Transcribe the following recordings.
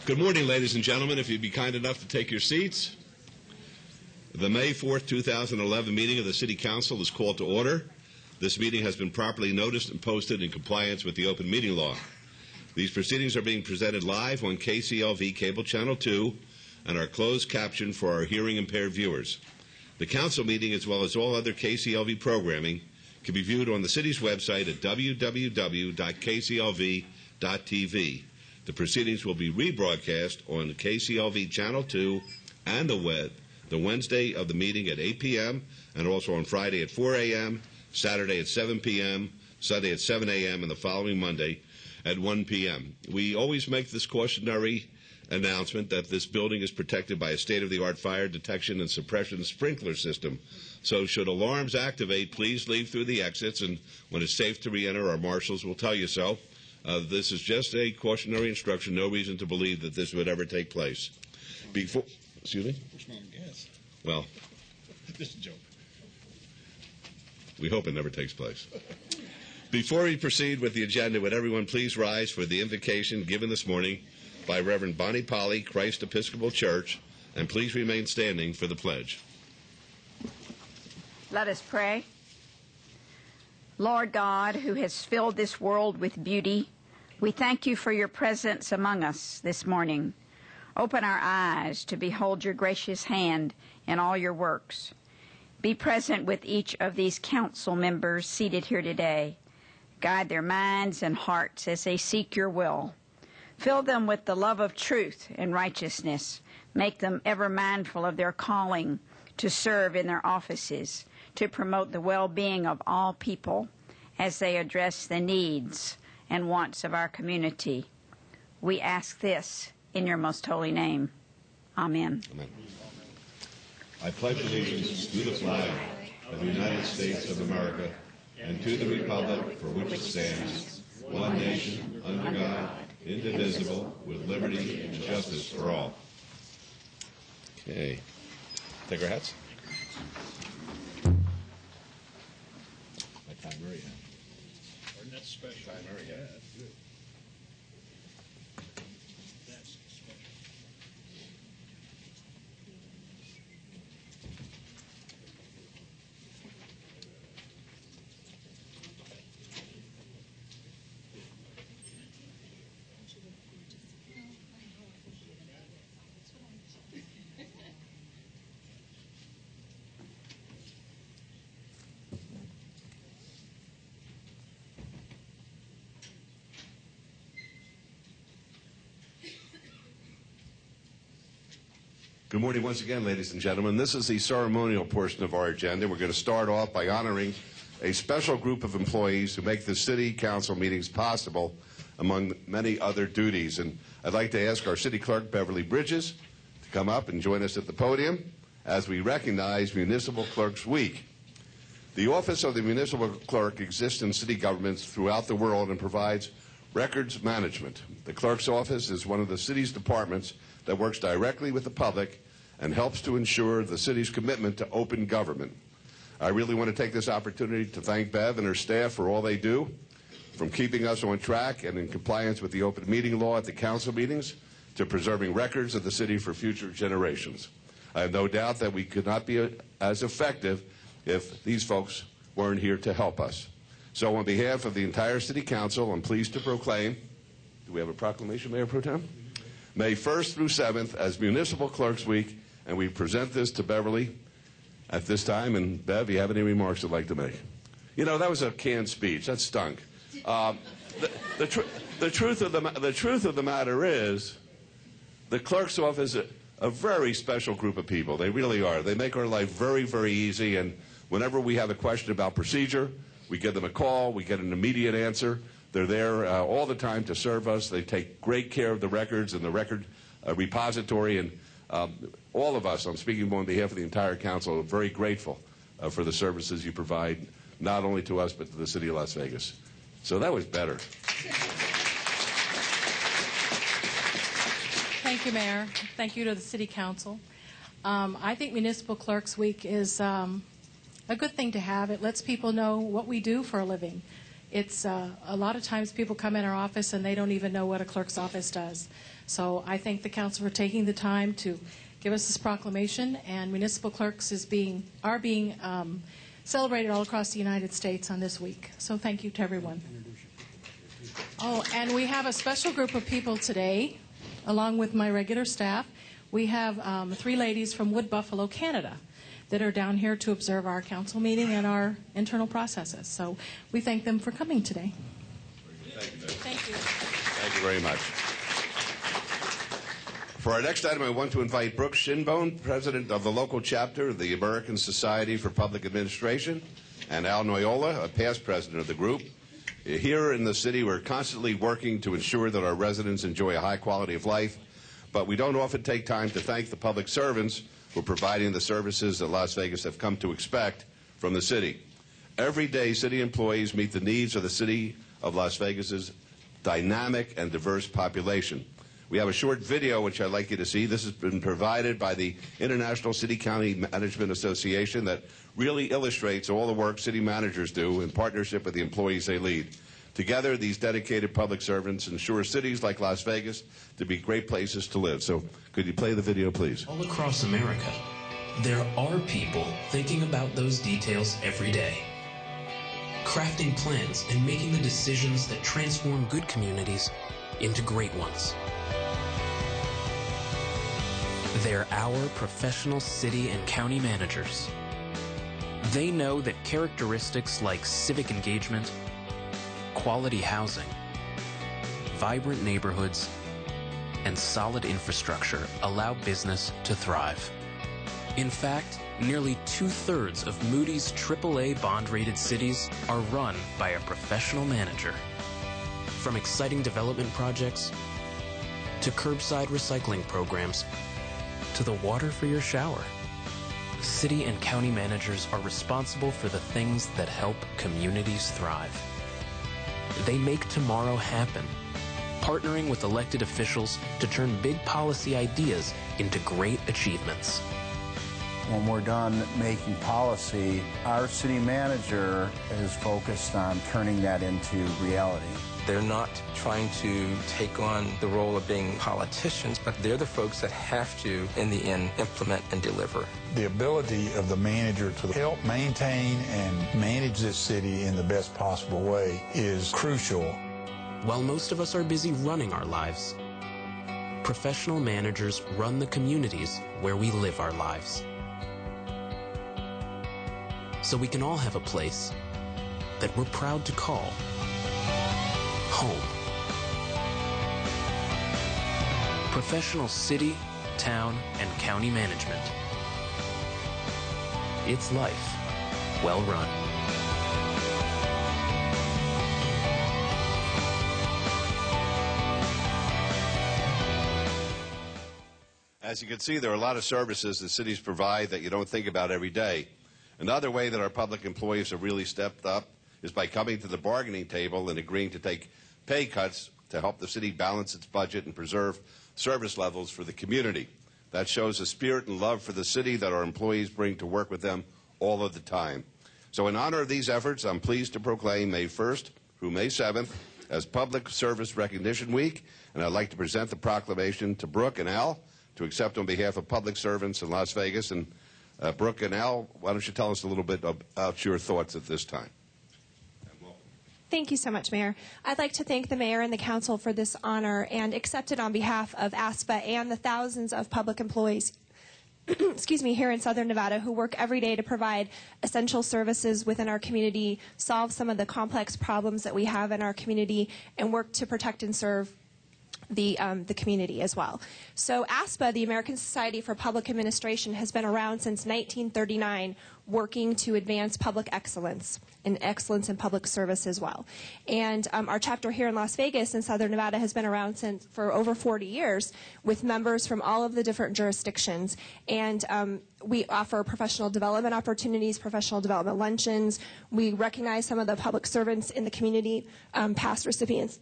Good morning, ladies and gentlemen. If you'd be kind enough to take your seats. The May 4th, 2011 meeting of the City Council is called to order. This meeting has been properly noticed and posted in compliance with the open meeting law. These proceedings are being presented live on KCLV Cable Channel 2 and are closed captioned for our hearing impaired viewers. The council meeting, as well as all other KCLV programming, can be viewed on the city's website at www.kclv.tv. The proceedings will be rebroadcast on KCLV Channel 2 and the web the Wednesday of the meeting at 8 p.m. and also on Friday at 4 a.m., Saturday at 7 p.m., Sunday at 7 a.m., and the following Monday at 1 p.m. We always make this cautionary announcement that this building is protected by a state-of-the-art fire detection and suppression sprinkler system. So should alarms activate, please leave through the exits, and when it's safe to re-enter, our marshals will tell you so. This is just a cautionary instruction, no reason to believe that this would ever take place. Excuse me? Well, just a joke. We hope it never takes place. Before we proceed with the agenda, would everyone please rise for the invocation given this morning by Reverend Bonnie Polly, Christ Episcopal Church, and please remain standing for the pledge. Let us pray. Lord God, who has filled this world with beauty, we thank you for your presence among us this morning. Open our eyes to behold your gracious hand in all your works. Be present with each of these council members seated here today. Guide their minds and hearts as they seek your will. Fill them with the love of truth and righteousness. Make them ever mindful of their calling to serve in their offices, to promote the well-being of all people as they address the needs and wants of our community. We ask this in your most holy name. Amen. Amen. I pledge allegiance to the flag of the United States of America and to the republic for which it stands, one nation, under God, indivisible, with liberty and justice for all. Okay. Take our hats. Like Ty Murray hat. Or that's special. Ty Murray hat. That's good. That's special. Good morning once again, ladies and gentlemen. This is the ceremonial portion of our agenda. We're going to start off by honoring a special group of employees who make the City Council meetings possible, among many other duties. And I'd like to ask our City Clerk, Beverly Bridges, to come up and join us at the podium as we recognize Municipal Clerks Week. The Office of the Municipal Clerk exists in city governments throughout the world and provides records management. The Clerk's Office is one of the city's departments that works directly with the public and helps to ensure the city's commitment to open government. I really want to take this opportunity to thank Bev and her staff for all they do, from keeping us on track and in compliance with the open meeting law at the council meetings to preserving records of the city for future generations. I have no doubt that we could not be as effective if these folks weren't here to help us. So on behalf of the entire City Council, I'm pleased to proclaim, do we have a proclamation, Mayor Pro Tem? May 1st through 7th as Municipal Clerks Week, and we present this to Beverly at this time. And Bev, do you have any remarks you'd like to make? You know, that was a canned speech. That stunk. The truth of the matter is, the clerk's office is a very special group of people. They really are. They make our life very, very easy. And whenever we have a question about procedure, we give them a call. We get an immediate answer. They're there all the time to serve us. They take great care of the records and the record repository. And all of us, I'm speaking on behalf of the entire council, are very grateful for the services you provide, not only to us, but to the city of Las Vegas. So that was better. Thank you, Mayor. Thank you to the City Council. I think Municipal Clerks Week is a good thing to have. It lets people know what we do for a living. It's a lot of times people come in our office and they don't even know what a clerk's office does. So I thank the council for taking the time to give us this proclamation, and municipal clerks are being celebrated all across the United States on this week. So thank you to everyone. Oh, and we have a special group of people today, along with my regular staff. We have 3 ladies from Wood Buffalo, Canada, that are down here to observe our council meeting and our internal processes. So we thank them for coming today. Thank you, Thank you. Thank you very much. For our next item, I want to invite Brooke Shinbone, president of the local chapter of the American Society for Public Administration, and Al Noyola, a past president of the group. Here in the city, we're constantly working to ensure that our residents enjoy a high quality of life, but we don't often take time to thank the public servants for providing the services that Las Vegas have come to expect from the city. Every day, city employees meet the needs of the city of Las Vegas's dynamic and diverse population. We have a short video which I'd like you to see. This has been provided by the International City County Management Association that really illustrates all the work city managers do in partnership with the employees they lead. Together, these dedicated public servants ensure cities like Las Vegas to be great places to live. So could you play the video, please? All across America, there are people thinking about those details every day, crafting plans and making the decisions that transform good communities into great ones. They're our professional city and county managers. They know that characteristics like civic engagement, quality housing, vibrant neighborhoods, and solid infrastructure allow business to thrive. In fact, nearly 2/3 of Moody's AAA bond-rated cities are run by a professional manager. From exciting development projects, to curbside recycling programs, to the water for your shower. City and county managers are responsible for the things that help communities thrive. They make tomorrow happen, partnering with elected officials to turn big policy ideas into great achievements. When we're done making policy, our city manager is focused on turning that into reality. They're not trying to take on the role of being politicians, but they're the folks that have to, in the end, implement and deliver. The ability of the manager to help maintain and manage this city in the best possible way is crucial. While most of us are busy running our lives, professional managers run the communities where we live our lives. So we can all have a place that we're proud to call home. Professional city, town, and county management. It's life well run. As you can see, there are a lot of services that cities provide that you don't think about every day. Another way that our public employees have really stepped up is by coming to the bargaining table and agreeing to take pay cuts to help the city balance its budget and preserve service levels for the community. That shows the spirit and love for the city that our employees bring to work with them all of the time. So in honor of these efforts, I'm pleased to proclaim May 1st through May 7th as Public Service Recognition Week, and I'd like to present the proclamation to Brooke and Al to accept on behalf of public servants in Las Vegas. And Brooke and Al, why don't you tell us a little bit about your thoughts at this time? Thank you so much, Mayor. I'd like to thank the Mayor and the Council for this honor and accept it on behalf of ASPA and the thousands of public employees here in Southern Nevada who work every day to provide essential services within our community, solve some of the complex problems that we have in our community, and work to protect and serve the community as well. So ASPA, the American Society for Public Administration, has been around since 1939, working to advance public excellence and excellence in public service as well. And our chapter here in Las Vegas in Southern Nevada has been around for over 40 years with members from all of the different jurisdictions. And we offer professional development opportunities, professional development luncheons. We recognize some of the public servants in the community, past recipients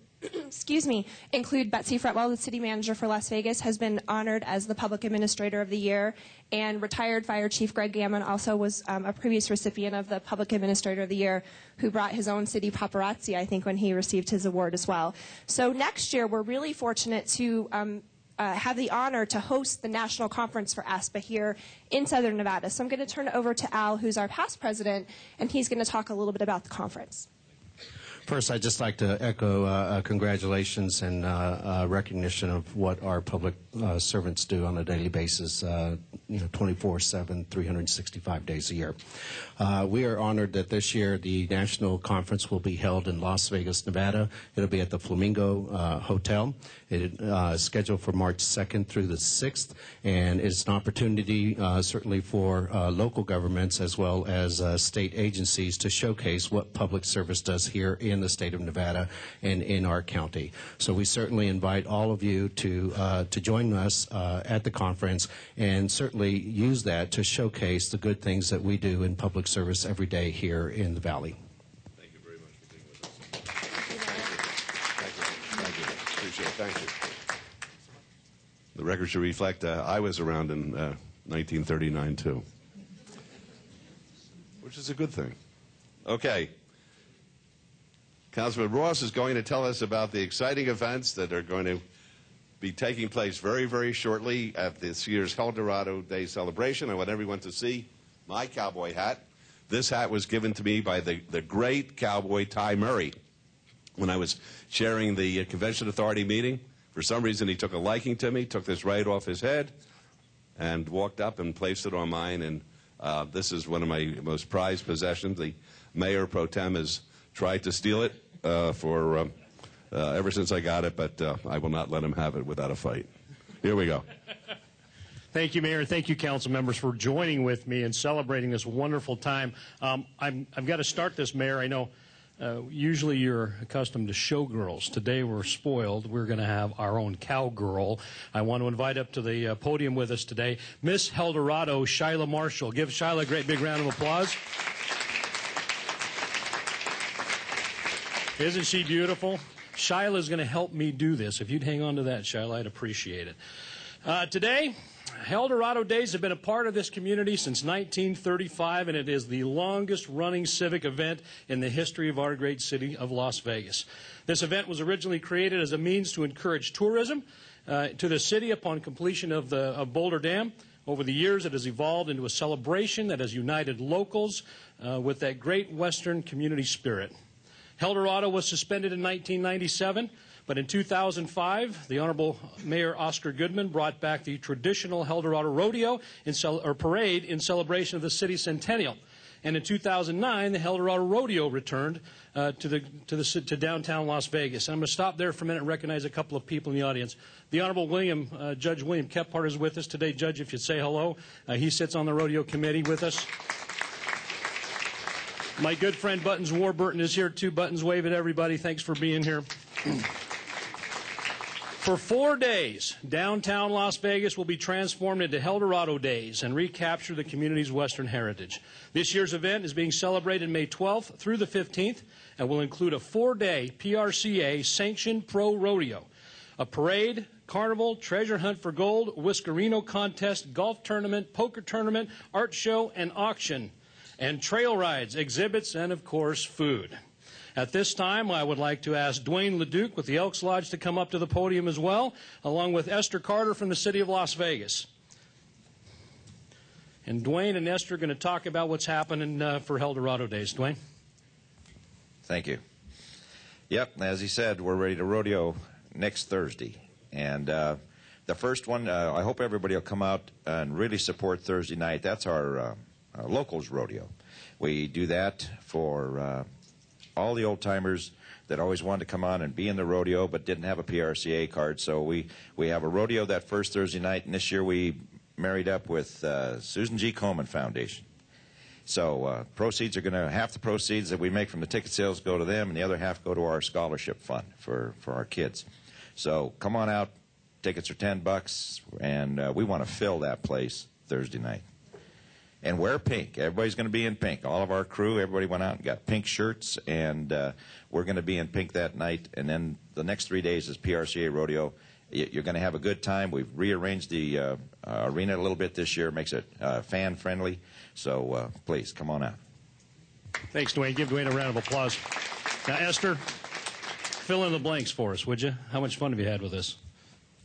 include Betsy Fretwell, the city manager for Las Vegas, has been honored as the Public Administrator of the Year, and retired Fire Chief Greg Gammon also was a previous recipient of the Public Administrator of the Year, who brought his own city paparazzi, I think, when he received his award as well. So next year, we're really fortunate to have the honor to host the National Conference for ASPA here in Southern Nevada. So I'm going to turn it over to Al, who's our past president, and he's going to talk a little bit about the conference. First, I'd just like to echo congratulations and recognition of what our public servants do on a daily basis, 24/7, 365 days a year. We are honored that this year the national conference will be held in Las Vegas, Nevada. It'll be at the Flamingo Hotel. It is scheduled for March 2nd through the 6th, and it's an opportunity certainly for local governments as well as state agencies to showcase what public service does here in the state of Nevada and in our county. So we certainly invite all of you to join us at the conference, and certainly use that to showcase the good things that we do in public service every day here in the Valley. Thank you very much for being with us. Thank you. Appreciate it. Thank you. The record should reflect I was around in 1939 too, which is a good thing. Okay. Councilman Ross is going to tell us about the exciting events that are going to be taking place very, very shortly at this year's Eldorado Day celebration. I want everyone to see my cowboy hat. This hat was given to me by the great cowboy Ty Murray when I was chairing the Convention Authority meeting. For some reason, he took a liking to me, took this right off his head, and walked up and placed it on mine. And this is one of my most prized possessions. The Mayor Pro Tem has tried to steal it ever since I got it, but I will not let him have it without a fight. Here we go. Thank you, Mayor. Thank you, council members, for joining with me and celebrating this wonderful time. I've got to start this, Mayor. I know usually you're accustomed to showgirls. Today we're spoiled. We're going to have our own cowgirl. I want to invite up to the podium with us today Miss Eldorado, Shyla Marshall. Give Shyla a great big round of applause. Isn't she beautiful? Shyla's going to help me do this. If you'd hang on to that, Shyla, I'd appreciate it. Today, Eldorado Days have been a part of this community since 1935, and it is the longest-running civic event in the history of our great city of Las Vegas. This event was originally created as a means to encourage tourism to the city upon completion of Boulder Dam. Over the years, it has evolved into a celebration that has united locals with that great Western community spirit. Eldorado was suspended in 1997, but in 2005, the Honorable Mayor Oscar Goodman brought back the traditional Eldorado Rodeo parade in celebration of the city's centennial. And in 2009, the Eldorado Rodeo returned to downtown Las Vegas. And I'm going to stop there for a minute and recognize a couple of people in the audience. The Honorable Judge William Kephart is with us today. Judge, if you'd say hello. He sits on the rodeo committee with us. My good friend Buttons Warburton is here too. Buttons, wave at everybody. Thanks for being here. For 4 days, downtown Las Vegas will be transformed into Eldorado Days and recapture the community's Western heritage. This year's event is being celebrated May 12th through the 15th and will include a 4-day PRCA-sanctioned pro rodeo, a parade, carnival, treasure hunt for gold, whiskerino contest, golf tournament, poker tournament, art show, and auction, and trail rides, exhibits, and, of course, food. At this time, I would like to ask Dwayne LeDuc with the Elks Lodge to come up to the podium as well, along with Esther Carter from the city of Las Vegas. And Dwayne and Esther are going to talk about what's happening for Eldorado Days. Dwayne? Thank you. Yep, as he said, we're ready to rodeo next Thursday. And the first one, I hope everybody will come out and really support Thursday night. That's our locals rodeo. We do that for all the old-timers that always wanted to come on and be in the rodeo but didn't have a PRCA card. So we have a rodeo that first Thursday night, and this year we married up with Susan G. Komen Foundation. So proceeds are going to, half the proceeds that we make from the ticket sales go to them, and the other half go to our scholarship fund for our kids. So come on out. Tickets are $10, and we want to fill that place Thursday night. and wear pink. Everybody's going to be in pink. All of our crew, everybody went out and got pink shirts, and we're going to be in pink that night. And then the next 3 days is PRCA Rodeo. You're going to have a good time. We've rearranged the arena a little bit this year, makes it fan-friendly. So please, come on out. Thanks, Dwayne. Give Dwayne a round of applause. Now, Esther, fill in the blanks for us, would you? How much fun have you had with this?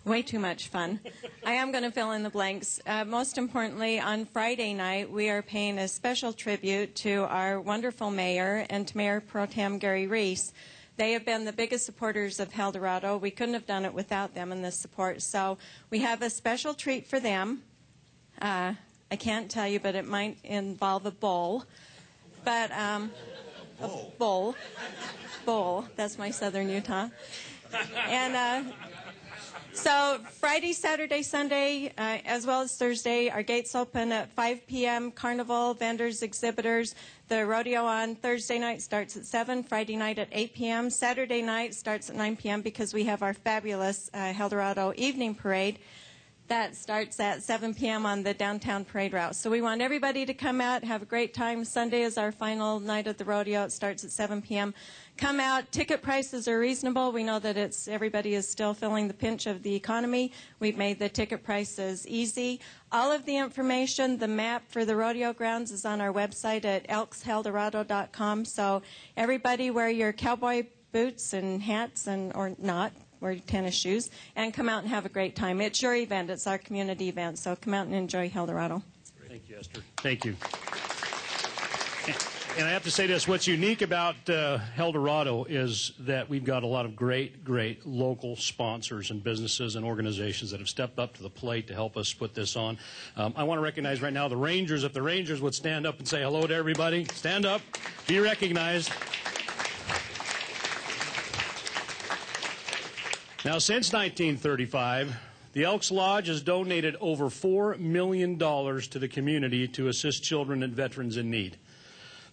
Way too much fun. I am going to fill in the blanks. Most importantly, on Friday night, we are paying a special tribute to our wonderful mayor and to Mayor Pro Tem Gary Reese. They have been the biggest supporters of Eldorado. We couldn't have done it without them and this support. So we have a special treat for them. I can't tell you, but it might involve a bowl. But a bowl. That's my Southern Utah. And so Friday, Saturday, Sunday, as well as Thursday, our gates open at 5 p.m. Carnival, vendors, exhibitors. The rodeo on Thursday night starts at 7, Friday night at 8 p.m. Saturday night starts at 9 p.m. because we have our fabulous Eldorado evening parade. That starts at 7 p.m. on the downtown parade route. So we want everybody to come out, have a great time. Sunday is our final night of the rodeo. It starts at 7 p.m. Come out. Ticket prices are reasonable. We know that everybody is still feeling the pinch of the economy. We've made the ticket prices easy. All of the information, the map for the rodeo grounds is on our website at elkseldorado.com. So everybody wear your cowboy boots and hats or not. Wear tennis shoes, and come out and have a great time. It's your event. It's our community event, so come out and enjoy Eldorado. Thank you, Esther. Thank you. And I have to say this, what's unique about Eldorado is that we've got a lot of great, great local sponsors and businesses and organizations that have stepped up to the plate to help us put this on. I want to recognize right now the Rangers. If the Rangers would stand up and say hello to everybody, stand up, be recognized. Now, since 1935, the Elks Lodge has donated over $4 million to the community to assist children and veterans in need.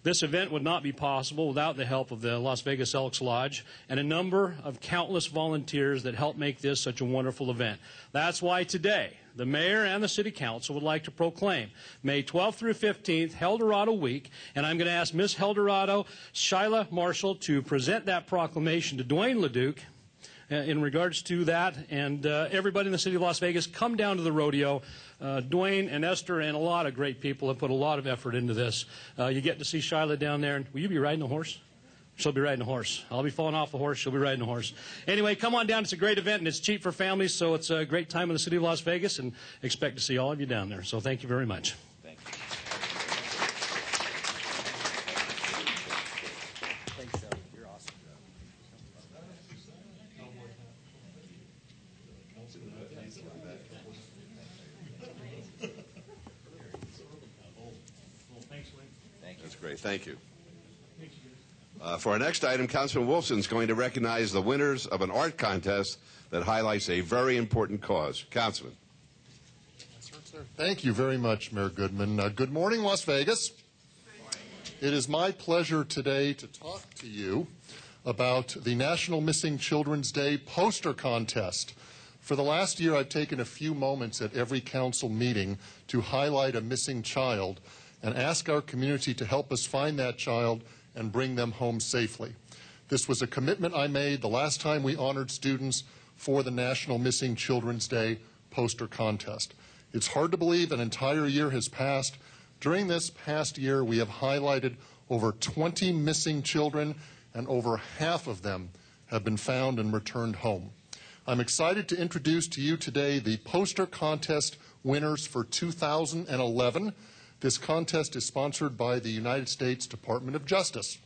This event would not be possible without the help of the Las Vegas Elks Lodge and a number of countless volunteers that help make this such a wonderful event. That's why today, the mayor and the city council would like to proclaim May 12th through 15th, Eldorado Week, and I'm going to ask Miss Eldorado, Shyla Marshall, to present that proclamation to Dwayne LeDuc. In regards to that, and everybody in the city of Las Vegas, come down to the rodeo. Dwayne and Esther and a lot of great people have put a lot of effort into this. You get to see Shyla down there. Will you be riding a horse? She'll be riding a horse. I'll be falling off a horse. She'll be riding a horse. Anyway, come on down. It's a great event, and it's cheap for families, so it's a great time in the city of Las Vegas, and expect to see all of you down there. So thank you very much. Thank you. Thanks, Shelly. You're awesome. That's great. Thank you. For our next item, Councilman Wolfson is going to recognize the winners of an art contest that highlights a very important cause. Councilman. Thank you very much, Mayor Goodman. Good morning, Las Vegas. It is my pleasure today to talk to you about the National Missing Children's Day poster contest. For the last year, I've taken a few moments at every council meeting to highlight a missing child and ask our community to help us find that child and bring them home safely. This was a commitment I made the last time we honored students for the National Missing Children's Day poster contest. It's hard to believe an entire year has passed. During this past year, we have highlighted over 20 missing children, and over half of them have been found and returned home. I'm excited to introduce to you today the poster contest winners for 2011. This contest is sponsored by the United States Department of Justice.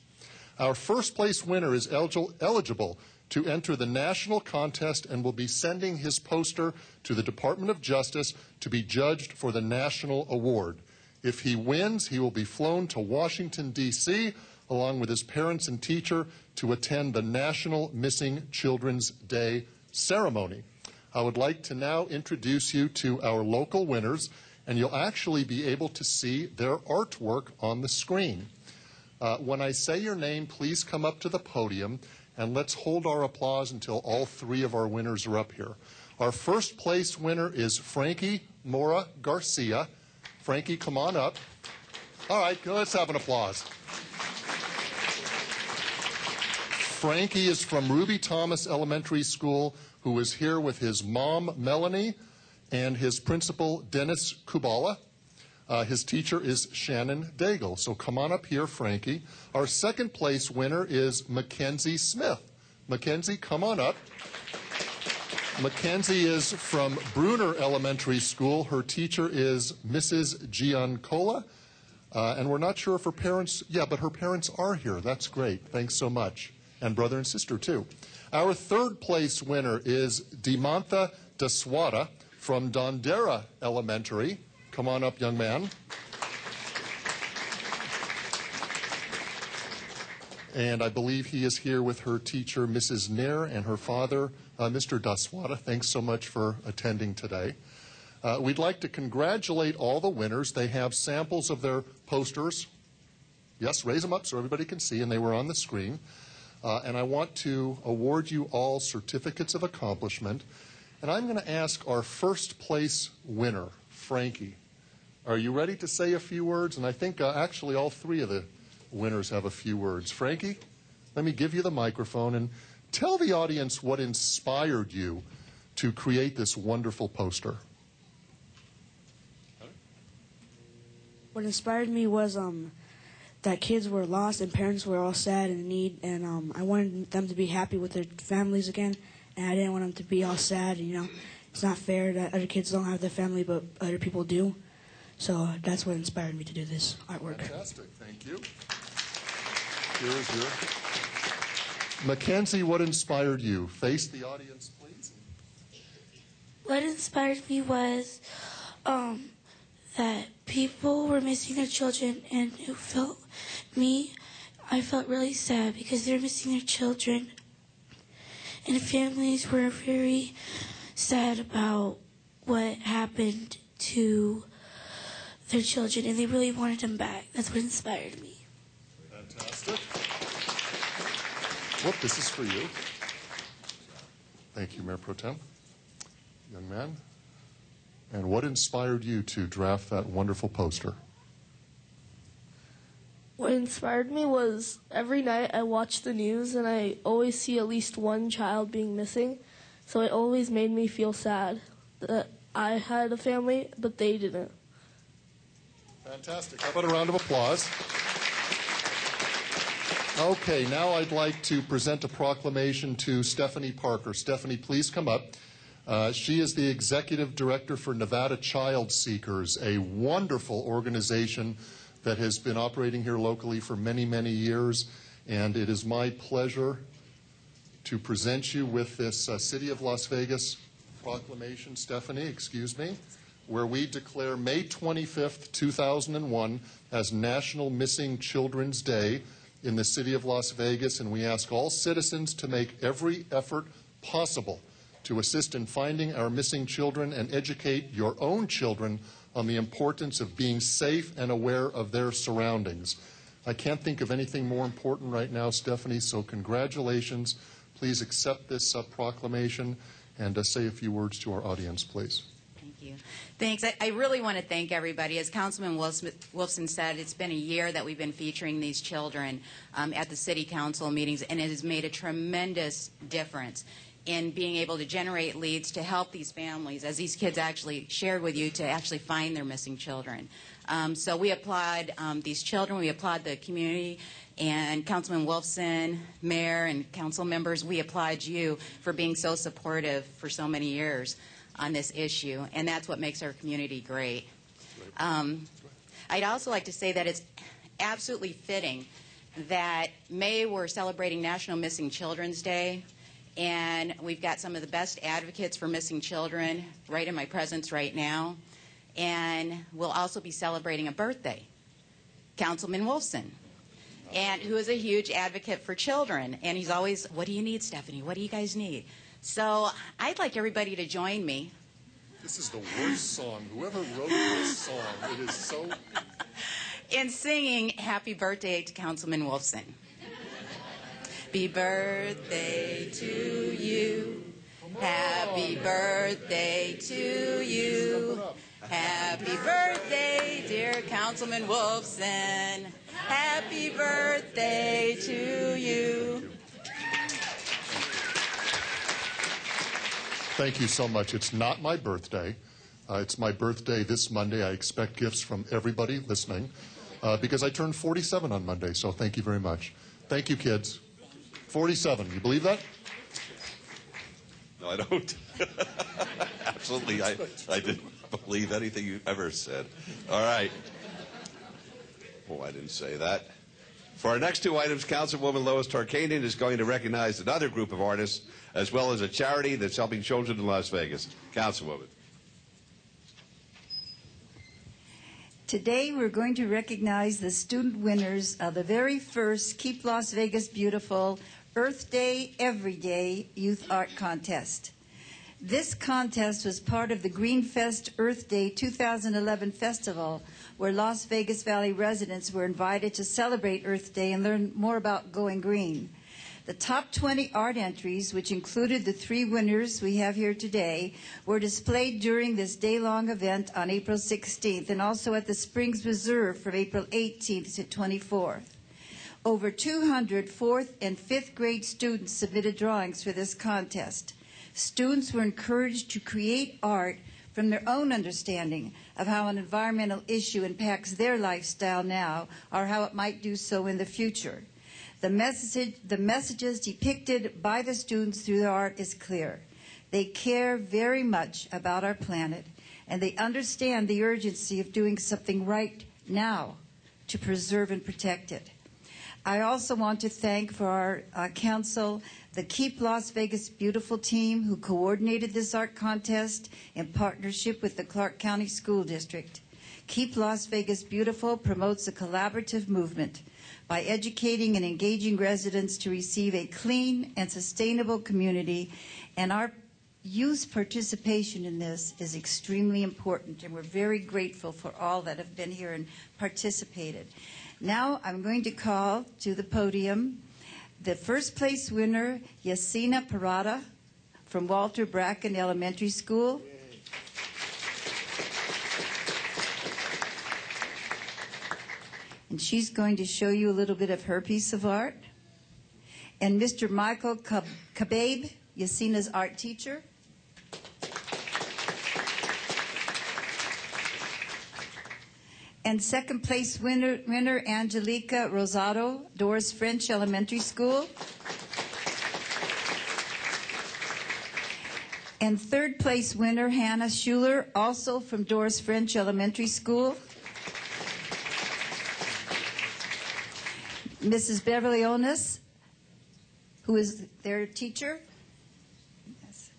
Our first place winner is eligible to enter the national contest and will be sending his poster to the Department of Justice to be judged for the national award. If he wins, he will be flown to Washington, D.C., along with his parents and teacher, to attend the National Missing Children's Day ceremony. I would like to now introduce you to our local winners, and you'll actually be able to see their artwork on the screen. When I say your name, please come up to the podium, and let's hold our applause until all three of our winners are up here. Our first place winner is Frankie Mora Garcia. Frankie, come on up. All right, let's have an applause. Frankie is from Ruby Thomas Elementary School, who is here with his mom, Melanie, and his principal, Dennis Kubala. His teacher is Shannon Daigle. So come on up here, Frankie. Our second place winner is Mackenzie Smith. Mackenzie, come on up. Mackenzie is from Bruner Elementary School. Her teacher is Mrs. Giancola. And we're not sure if her parents, but her parents are here. That's great. Thanks so much. And brother and sister, too. Our third place winner is Dimantha Daswada from Dondera Elementary. Come on up, young man. And I believe he is here with her teacher, Mrs. Nair, and her father, Mr. Daswada. Thanks so much for attending today. We'd like to congratulate all the winners. They have samples of their posters. Yes, raise them up so everybody can see, and they were on the screen. And I want to award you all certificates of accomplishment. And I'm going to ask our first place winner, Frankie. Are you ready to say a few words? And I think actually all three of the winners have a few words. Frankie, let me give you the microphone and tell the audience what inspired you to create this wonderful poster. What inspired me was that kids were lost and parents were all sad and in need, and I wanted them to be happy with their families again, and I didn't want them to be all sad. It's not fair that other kids don't have their family, but other people do. So that's what inspired me to do this artwork. Fantastic. Thank you. Here is your... Mackenzie, what inspired you? Face the audience, please. What inspired me was that people were missing their children, and I felt really sad because they're missing their children. And families were very sad about what happened to their children, and they really wanted them back. That's what inspired me. Fantastic. Whoop, this is for you. Thank you, Mayor Pro Tem. Young man. And what inspired you to draft that wonderful poster? What inspired me was every night I watch the news and I always see at least one child being missing. So it always made me feel sad that I had a family, but they didn't. Fantastic. How about a round of applause? Okay, now I'd like to present a proclamation to Stephanie Parker. Stephanie, please come up. She is the Executive Director for Nevada Child Seekers, a wonderful organization that has been operating here locally for many, many years. And it is my pleasure to present you with this City of Las Vegas proclamation, Stephanie, excuse me, where we declare May 25th, 2001 as National Missing Children's Day in the City of Las Vegas, and we ask all citizens to make every effort possible to assist in finding our missing children and educate your own children on the importance of being safe and aware of their surroundings. I can't think of anything more important right now, Stephanie, so congratulations. Please accept this proclamation and say a few words to our audience, please. Thank you. Thanks. I really want to thank everybody. As Councilman Wolfson said, it's been a year that we've been featuring these children at the City Council meetings, and it has made a tremendous difference in being able to generate leads to help these families, as these kids actually shared with you, to actually find their missing children. So we applaud these children, we applaud the community, and Councilman Wolfson, Mayor, and council members, we applaud you for being so supportive for so many years on this issue, and that's what makes our community great. I'd also like to say that it's absolutely fitting that May we're celebrating National Missing Children's Day, and we've got some of the best advocates for missing children right in my presence right now. And we'll also be celebrating a birthday, Councilman Wolfson, and who is a huge advocate for children. And he's always, what do you need, Stephanie? What do you guys need? So I'd like everybody to join me. This is the worst song. Whoever wrote this song, it is so... in singing Happy Birthday to Councilman Wolfson. Happy birthday to you. Happy birthday to you. Happy birthday, dear Councilman Wolfson. Happy birthday to you. Thank you so much. It's not my birthday. It's my birthday this Monday. I expect gifts from everybody listening because I turned 47 on Monday, so thank you very much. Thank you, kids. 47. You believe that? No, I don't. Absolutely, I didn't believe anything you ever said. All right. Oh, I didn't say that. For our next two items, Councilwoman Lois Tarkanian is going to recognize another group of artists as well as a charity that's helping children in Las Vegas. Councilwoman. Today we're going to recognize the student winners of the very first Keep Las Vegas Beautiful Earth Day Every Day Youth Art Contest. This contest was part of the Greenfest Earth Day 2011 festival, where Las Vegas Valley residents were invited to celebrate Earth Day and learn more about going green. The top 20 art entries, which included the 3 winners we have here today, were displayed during this day-long event on April 16th and also at the Springs Reserve from April 18th to 24th. Over 200 4th and 5th grade students submitted drawings for this contest. Students were encouraged to create art from their own understanding of how an environmental issue impacts their lifestyle now or how it might do so in the future. The messages depicted by the students through their art is clear. They care very much about our planet, and they understand the urgency of doing something right now to preserve and protect it. I also want to thank for our council the Keep Las Vegas Beautiful team who coordinated this art contest in partnership with the Clark County School District. Keep Las Vegas Beautiful promotes a collaborative movement by educating and engaging residents to receive a clean and sustainable community, and our youth participation in this is extremely important, and we're very grateful for all that have been here and participated. Now I'm going to call to the podium the first place winner, Yasina Parada from Walter Bracken Elementary School. And she's going to show you a little bit of her piece of art. And Mr. Michael Kababe, Yasina's art teacher. And second place winner Angelica Rosado, Doris French Elementary School. And third place winner Hannah Schuler, also from Doris French Elementary School. Mrs. Beverly Onis, who is their teacher. Yes.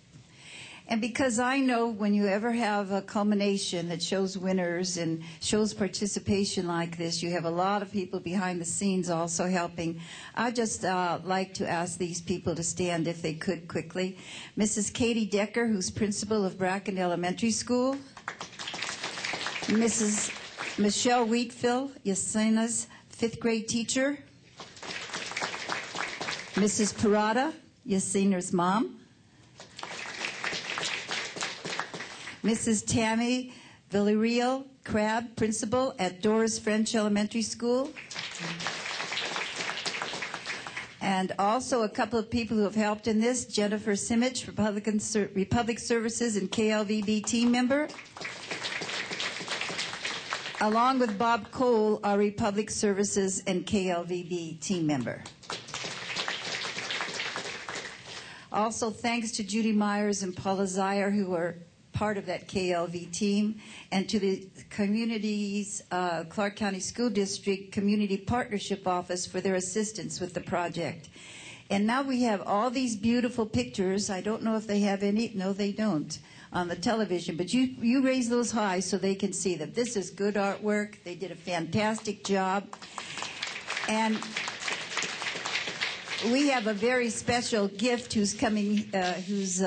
And because I know when you ever have a culmination that shows winners and shows participation like this, you have a lot of people behind the scenes also helping. I'd just like to ask these people to stand if they could quickly. Mrs. Katie Decker, who's principal of Bracken Elementary School. Mrs. Michelle Wheatfield, Yasina's 5th grade teacher. Mrs. Parada, Yasina's mom. Mrs. Tammy Villarreal Crabb, principal at Doris French Elementary School. And also a couple of people who have helped in this, Jennifer Simich, Republic Services and KLVB team member, along with Bob Cole, our Republic Services and KLVB team member. Also, thanks to Judy Myers and Paula Zier, who are part of that KLV team, and to the community's Clark County School District Community Partnership Office for their assistance with the project. And now we have all these beautiful pictures. I don't know if they have any. No, they don't on the television. But you raise those high so they can see them. This is good artwork. They did a fantastic job. And we have a very special gift who's coming, who's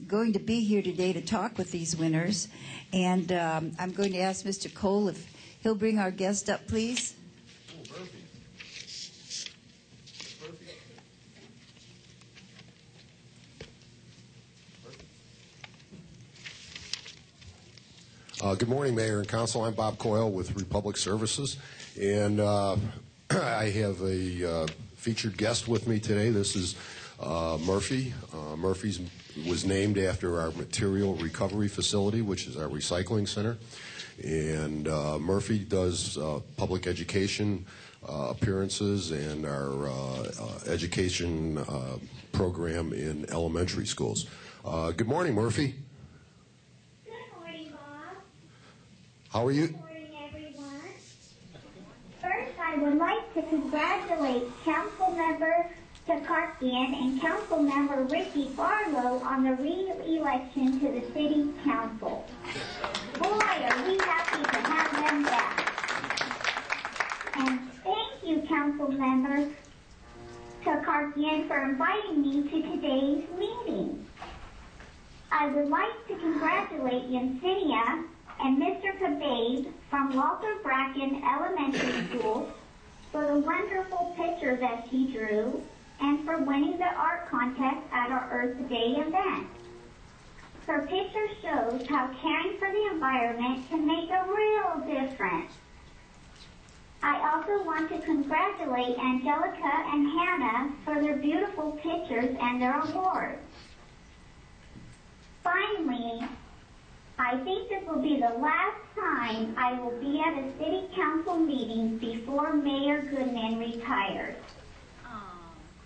going to be here today to talk with these winners. And I'm going to ask Mr. Cole if he'll bring our guest up, please. Good morning, Mayor and Council. I'm Bob Coyle with Republic Services, and I have a featured guest with me today. This is Murphy. Murphy's was named after our material recovery facility, which is our recycling center. And Murphy does public education appearances and our education program in elementary schools. Good morning, Murphy. Good morning, Bob. How are you? Good morning, everyone. First, I would like to congratulate Councilmember Takarkian and Councilmember Ricky Barlow on the re-election to the City Council. Boy, are we happy to have them back. And thank you, Councilmember Takarkian, for inviting me to today's meeting. I would like to congratulate Yesenia and Mr. Kababe from Walter Bracken Elementary School for the wonderful picture that she drew and for winning the art contest at our Earth Day event. Her picture shows how caring for the environment can make a real difference. I also want to congratulate Angelica and Hannah for their beautiful pictures and their awards. Finally, I think this will be the last time I will be at a City Council meeting before Mayor Goodman retires.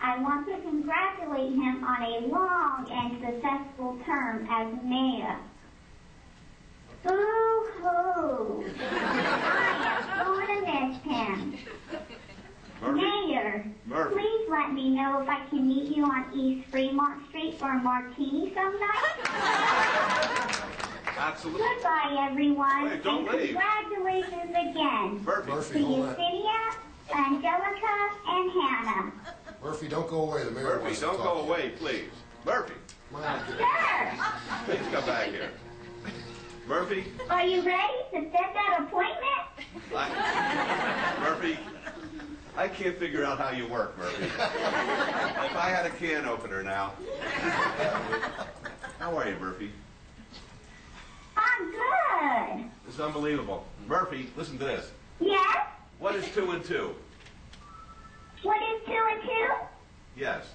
I want to congratulate him on a long and successful term as mayor. Boo-hoo! I am going to miss him. Mayor, please let me know if I can meet you on East Fremont Street for a martini some night. Absolutely. Goodbye, everyone. Wait, don't and leave. Congratulations again Murphy, to Yesenia, Angelica, and Hannah. Murphy, don't go away. The mayor Murphy, wants to don't talk go to you. away, please. Murphy, Sure. please come back here. Murphy, Are you ready to set that appointment? Murphy, I can't figure out how you work, Murphy. If I had a can opener now. How are you, Murphy? I'm good. It's unbelievable. Murphy, listen to this. Yes? What is 2 and 2? What is 2 and 2? Yes.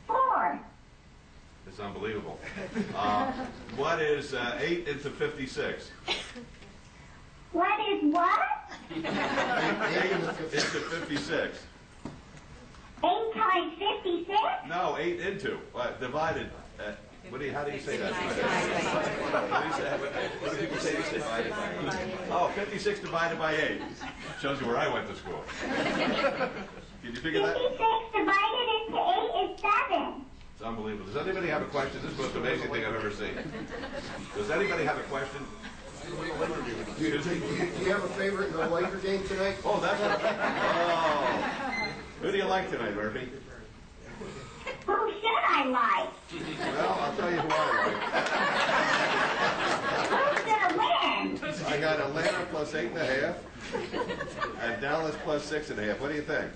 4. It's unbelievable. What is 8 into 56? What is what? 8 into 56. 8 times 56? No, 8 into. Divided. How do you say that? What do people say? Oh, 56 divided by 8. Shows you where I went to school. Can you figure that? 56 divided into 8 is 7. It's unbelievable. Does anybody have a question? This is the most amazing thing I've ever seen. Does anybody have a question? Do you have a favorite in the Laker game tonight? Oh, that's right. Oh. Who do you like tonight, Murphy? Who should I like? Well, I'll tell you who I Who's going to win? like. I got Atlanta plus 8.5 and Dallas plus 6.5. What do you think?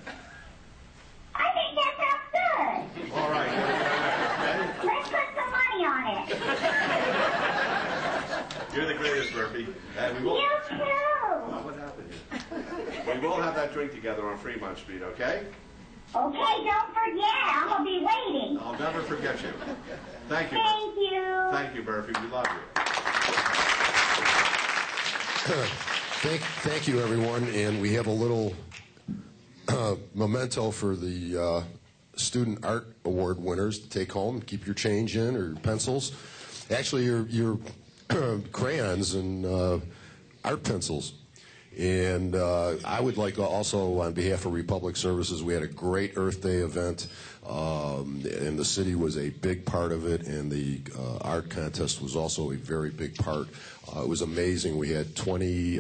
I think that sounds good. All right. Let's put some money on it. You're the greatest, Murphy. And we won't. You too. Oh, what happened here? We will have that drink together on Fremont Street, okay? Okay, don't forget. I'm going to be waiting. I'll never forget you. Thank you. Thank you. Thank you, Murphy. We love you. Thank you, everyone. And we have a little memento for the Student Art Award winners to take home. Keep your change in or your pencils. Actually, your crayons and art pencils. And I would like to also, on behalf of Republic Services, we had a great Earth Day event, and the city was a big part of it, and the art contest was also a very big part. It was amazing. We had 20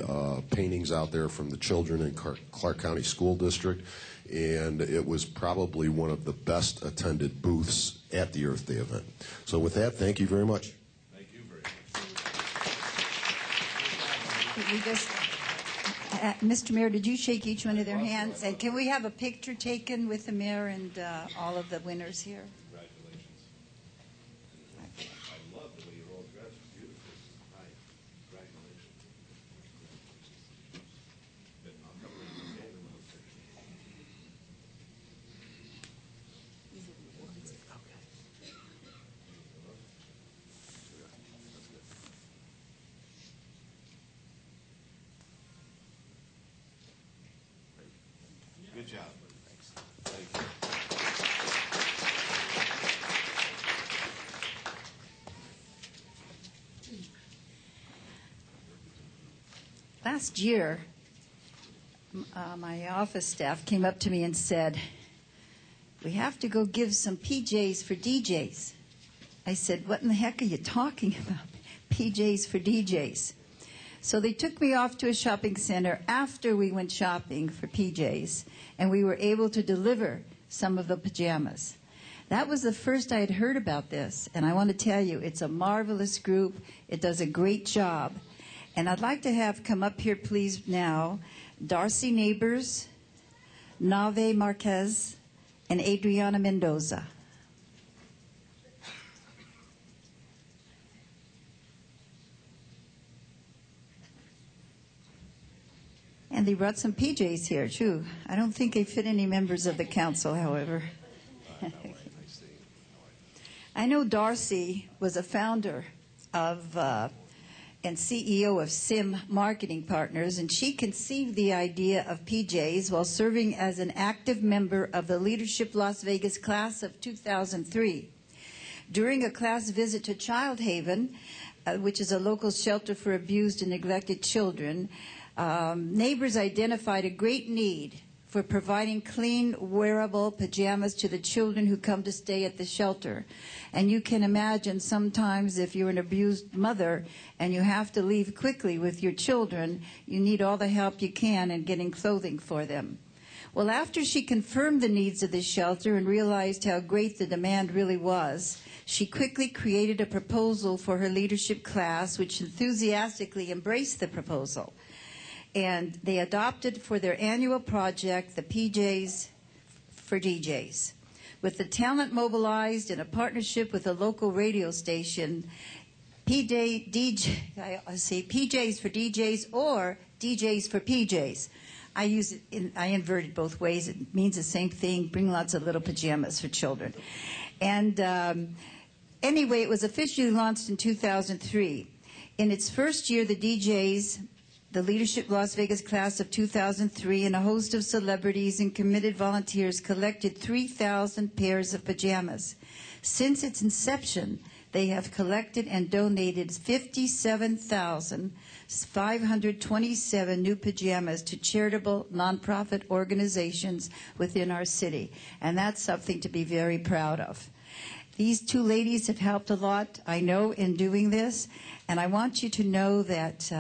paintings out there from the children in Clark County School District, and it was probably one of the best attended booths at the Earth Day event. So with that, thank you very much. Thank you very much. Could we just, Mr. Mayor, did you shake each one of their hands? And can we have a picture taken with the mayor and all of the winners here? Congratulations. I love the way you're all dressed. Beautiful. Hi. Congratulations. Good job. Thank you. Last year, my office staff came up to me and said, "We have to go give some PJs for DJs." I said, "What in the heck are you talking about? PJs for DJs?" So they took me off to a shopping center after we went shopping for PJs, and we were able to deliver some of the pajamas. That was the first I had heard about this, and I want to tell you, it's a marvelous group. It does a great job. And I'd like to have come up here, please, now, Darcy Neighbors, Nave Marquez, and Adriana Mendoza. And they brought some PJs here, too. I don't think they fit any members of the council, however. I know Darcy was a founder of and CEO of SIM Marketing Partners, and she conceived the idea of PJs while serving as an active member of the Leadership Las Vegas class of 2003. During a class visit to Child Haven, which is a local shelter for abused and neglected children, neighbors identified a great need for providing clean, wearable pajamas to the children who come to stay at the shelter. And you can imagine sometimes if you're an abused mother and you have to leave quickly with your children, you need all the help you can in getting clothing for them. Well, after she confirmed the needs of the shelter and realized how great the demand really was, she quickly created a proposal for her leadership class, which enthusiastically embraced the proposal. And they adopted for their annual project the PJs for DJs. With the talent mobilized in a partnership with a local radio station, PJs for DJs or DJs for PJs. I invert it both ways. It means the same thing. Bring lots of little pajamas for children. And anyway, it was officially launched in 2003. In its first year, the DJs, the Leadership Las Vegas class of 2003, and a host of celebrities and committed volunteers collected 3,000 pairs of pajamas. Since its inception, they have collected and donated 57,527 new pajamas to charitable nonprofit organizations within our city. And that's something to be very proud of. These two ladies have helped a lot, I know, in doing this. And I want you to know that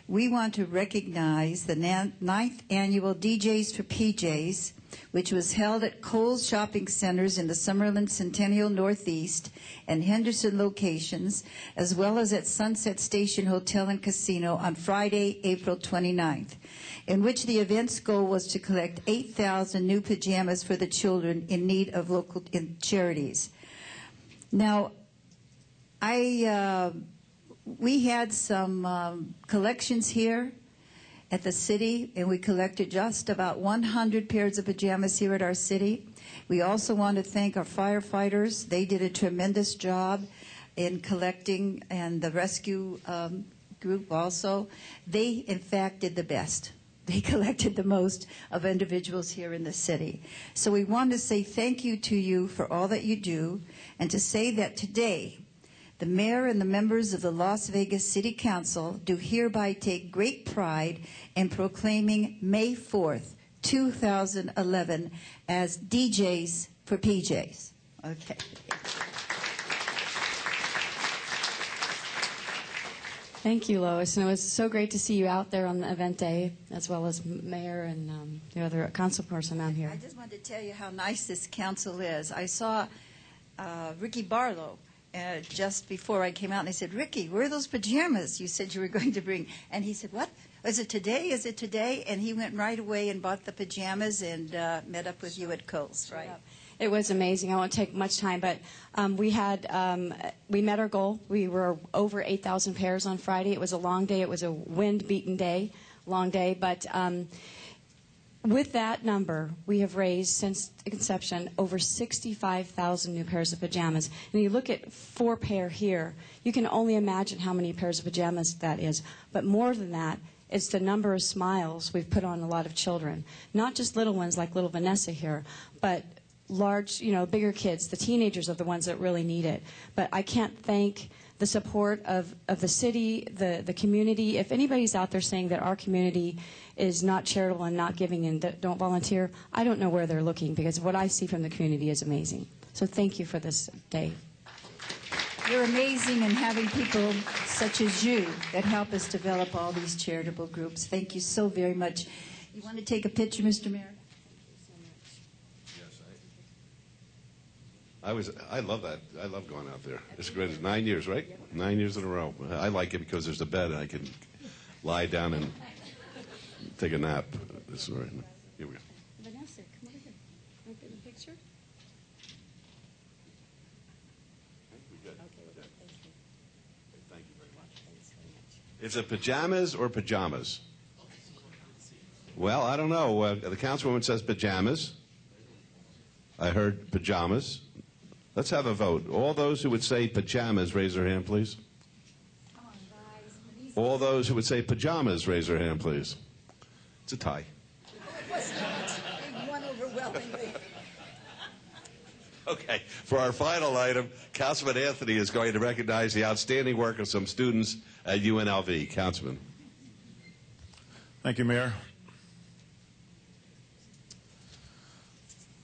we want to recognize the 9th annual DJs for PJs, which was held at Kohl's shopping centers in the Summerlin Centennial Northeast and Henderson locations, as well as at Sunset Station Hotel and Casino on Friday, April 29th, in which the event's goal was to collect 8,000 new pajamas for the children in need of local charities. Now, we had some collections here at the city, and we collected just about 100 pairs of pajamas here at our city. We also want to thank our firefighters. They did a tremendous job in collecting, and the rescue group also. They, in fact, did the best. They collected the most of individuals here in the city. So we want to say thank you to you for all that you do, and to say that today, the mayor and the members of the Las Vegas City Council do hereby take great pride in proclaiming May 4th, 2011 as DJs for PJs. Okay. Thank you, Lois. And it was so great to see you out there on the event day, as well as Mayor and the other council person out here. I just wanted to tell you how nice this council is. I saw Ricky Barlow just before I came out, and I said, "Ricky, where are those pajamas you said you were going to bring?" And he said, "What? Is it today? Is it today?" And he went right away and bought the pajamas and met up with you at Kohl's, right? It was amazing. I won't take much time, but we met our goal. We were over 8,000 pairs on Friday. It was a long day. It was a wind-beaten day, long day, but with that number, we have raised since inception over 65,000 new pairs of pajamas. And you look at 4 pair here, you can only imagine how many pairs of pajamas that is. But more than that, It's the number of smiles we've put on a lot of children. Not just little ones like little Vanessa here, but large, bigger kids. The teenagers are the ones that really need it. But I can't thank the support of the city, the community. If anybody's out there saying that our community is not charitable and not giving and don't volunteer, I don't know where they're looking, because what I see from the community is amazing. So thank you for this day. You're amazing in having people such as you that help us develop all these charitable groups. Thank you so very much. You want to take a picture, Mr. Mayor? I love that. I love going out there. It's great. It's 9 years, right? 9 years in a row. I like it because there's a bed and I can lie down and take a nap. This is right. Here we go. Vanessa, come over here. Want to get a picture? Thank you very much. Is it pajamas or pajamas? Well, I don't know. The councilwoman says pajamas. I heard pajamas. Let's have a vote. All those who would say pajamas, raise their hand, please. All those who would say pajamas, raise their hand, please. It's a tie. One overwhelmingly. Okay, for our final item, Councilman Anthony is going to recognize the outstanding work of some students at UNLV. Councilman. Thank you, Mayor.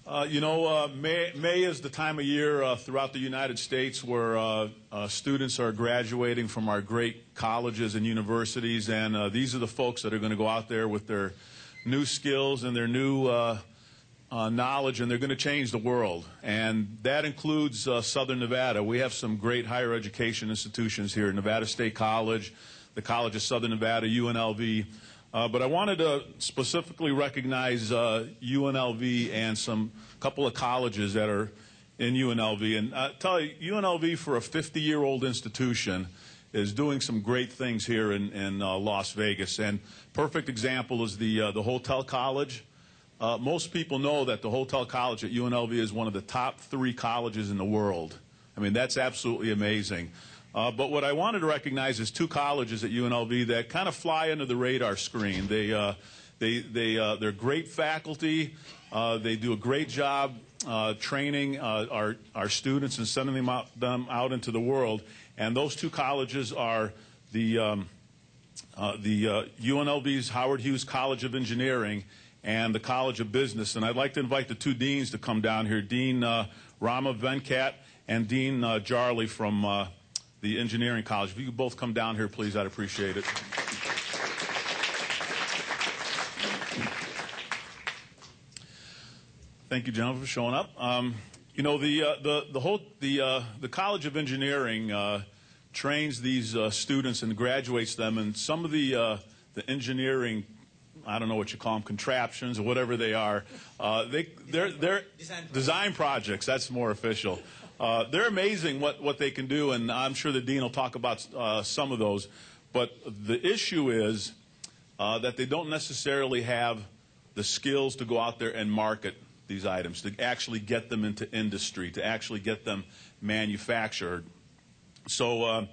May is the time of year throughout the United States where students are graduating from our great colleges and universities, and these are the folks that are going to go out there with their new skills and their new knowledge, and they're going to change the world. And that includes Southern Nevada. We have some great higher education institutions here, Nevada State College, the College of Southern Nevada, UNLV. But I wanted to specifically recognize UNLV and some couple of colleges that are in UNLV. And I tell you, UNLV, for a 50-year-old institution, is doing some great things here in Las Vegas. And perfect example is the Hotel College. Most people know that the Hotel College at UNLV is one of the top 3 colleges in the world. I mean, that's absolutely amazing. But what I wanted to recognize is 2 colleges at UNLV that kind of fly under the radar screen. They're great faculty. They do a great job training our students and sending them out into the world. And those 2 colleges are the UNLV's Howard Hughes College of Engineering and the College of Business. And I'd like to invite the 2 deans to come down here, Dean Rama Venkat and Dean Jarley from the Engineering College. If you could both come down here, please, I'd appreciate it. Thank you, gentlemen, for showing up. The College of Engineering trains these students and graduates them, and some of the engineering, I don't know what you call them, contraptions or whatever they are, they're design projects. That's more official. They're amazing what they can do, and I'm sure the dean will talk about some of those. But the issue is that they don't necessarily have the skills to go out there and market these items, to actually get them into industry, to actually get them manufactured. So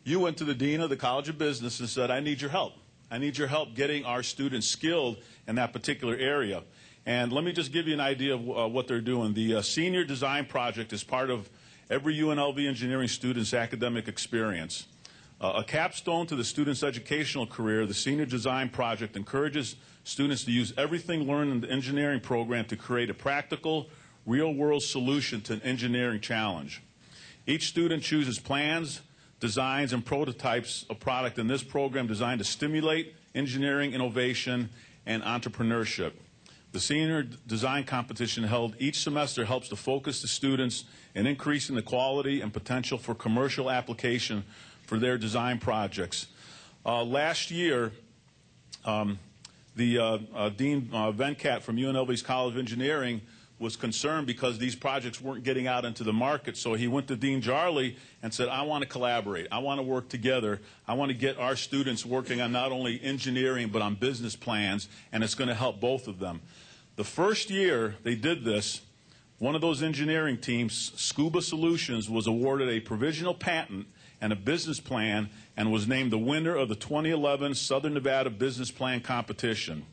you went to the dean of the College of Business and said, I need your help. I need your help getting our students skilled in that particular area. And let me just give you an idea of what they're doing. The Senior Design Project is part of every UNLV engineering student's academic experience. A capstone to the student's educational career, the Senior Design Project encourages students to use everything learned in the engineering program to create a practical, real-world solution to an engineering challenge. Each student chooses plans, designs, and prototypes of product in this program designed to stimulate engineering, innovation, and entrepreneurship. The Senior Design Competition held each semester helps to focus the students in increasing the quality and potential for commercial application for their design projects. Last year, Dean Venkat from UNLV's College of Engineering was concerned because these projects weren't getting out into the market. So he went to Dean Jarley and said, I want to collaborate. I want to work together. I want to get our students working on not only engineering but on business plans, and it's going to help both of them. The first year they did this, one of those engineering teams, Scuba Solutions, was awarded a provisional patent, and a business plan and was named the winner of the 2011 Southern Nevada Business Plan Competition.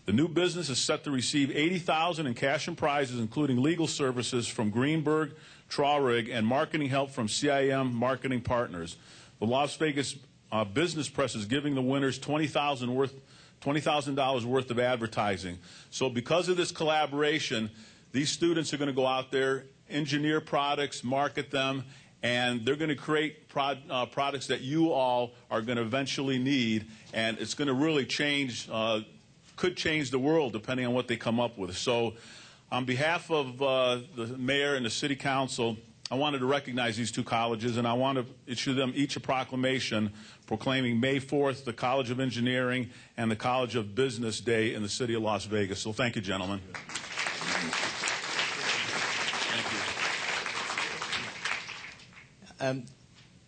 The new business is set to receive $80,000 in cash and prizes, including legal services from Greenberg, Traurig, and marketing help from CIM Marketing Partners. The Las Vegas Business Press is giving the winners $20,000 worth of advertising. So because of this collaboration, these students are going to go out there, engineer products, market them, and they're going to create products that you all are going to eventually need, and it's going to really change, could change the world depending on what they come up with. So on behalf of the mayor and the city council, I wanted to recognize these two colleges, and I want to issue them each a proclamation proclaiming May 4th the College of Engineering and the College of Business Day in the city of Las Vegas. So thank you, gentlemen.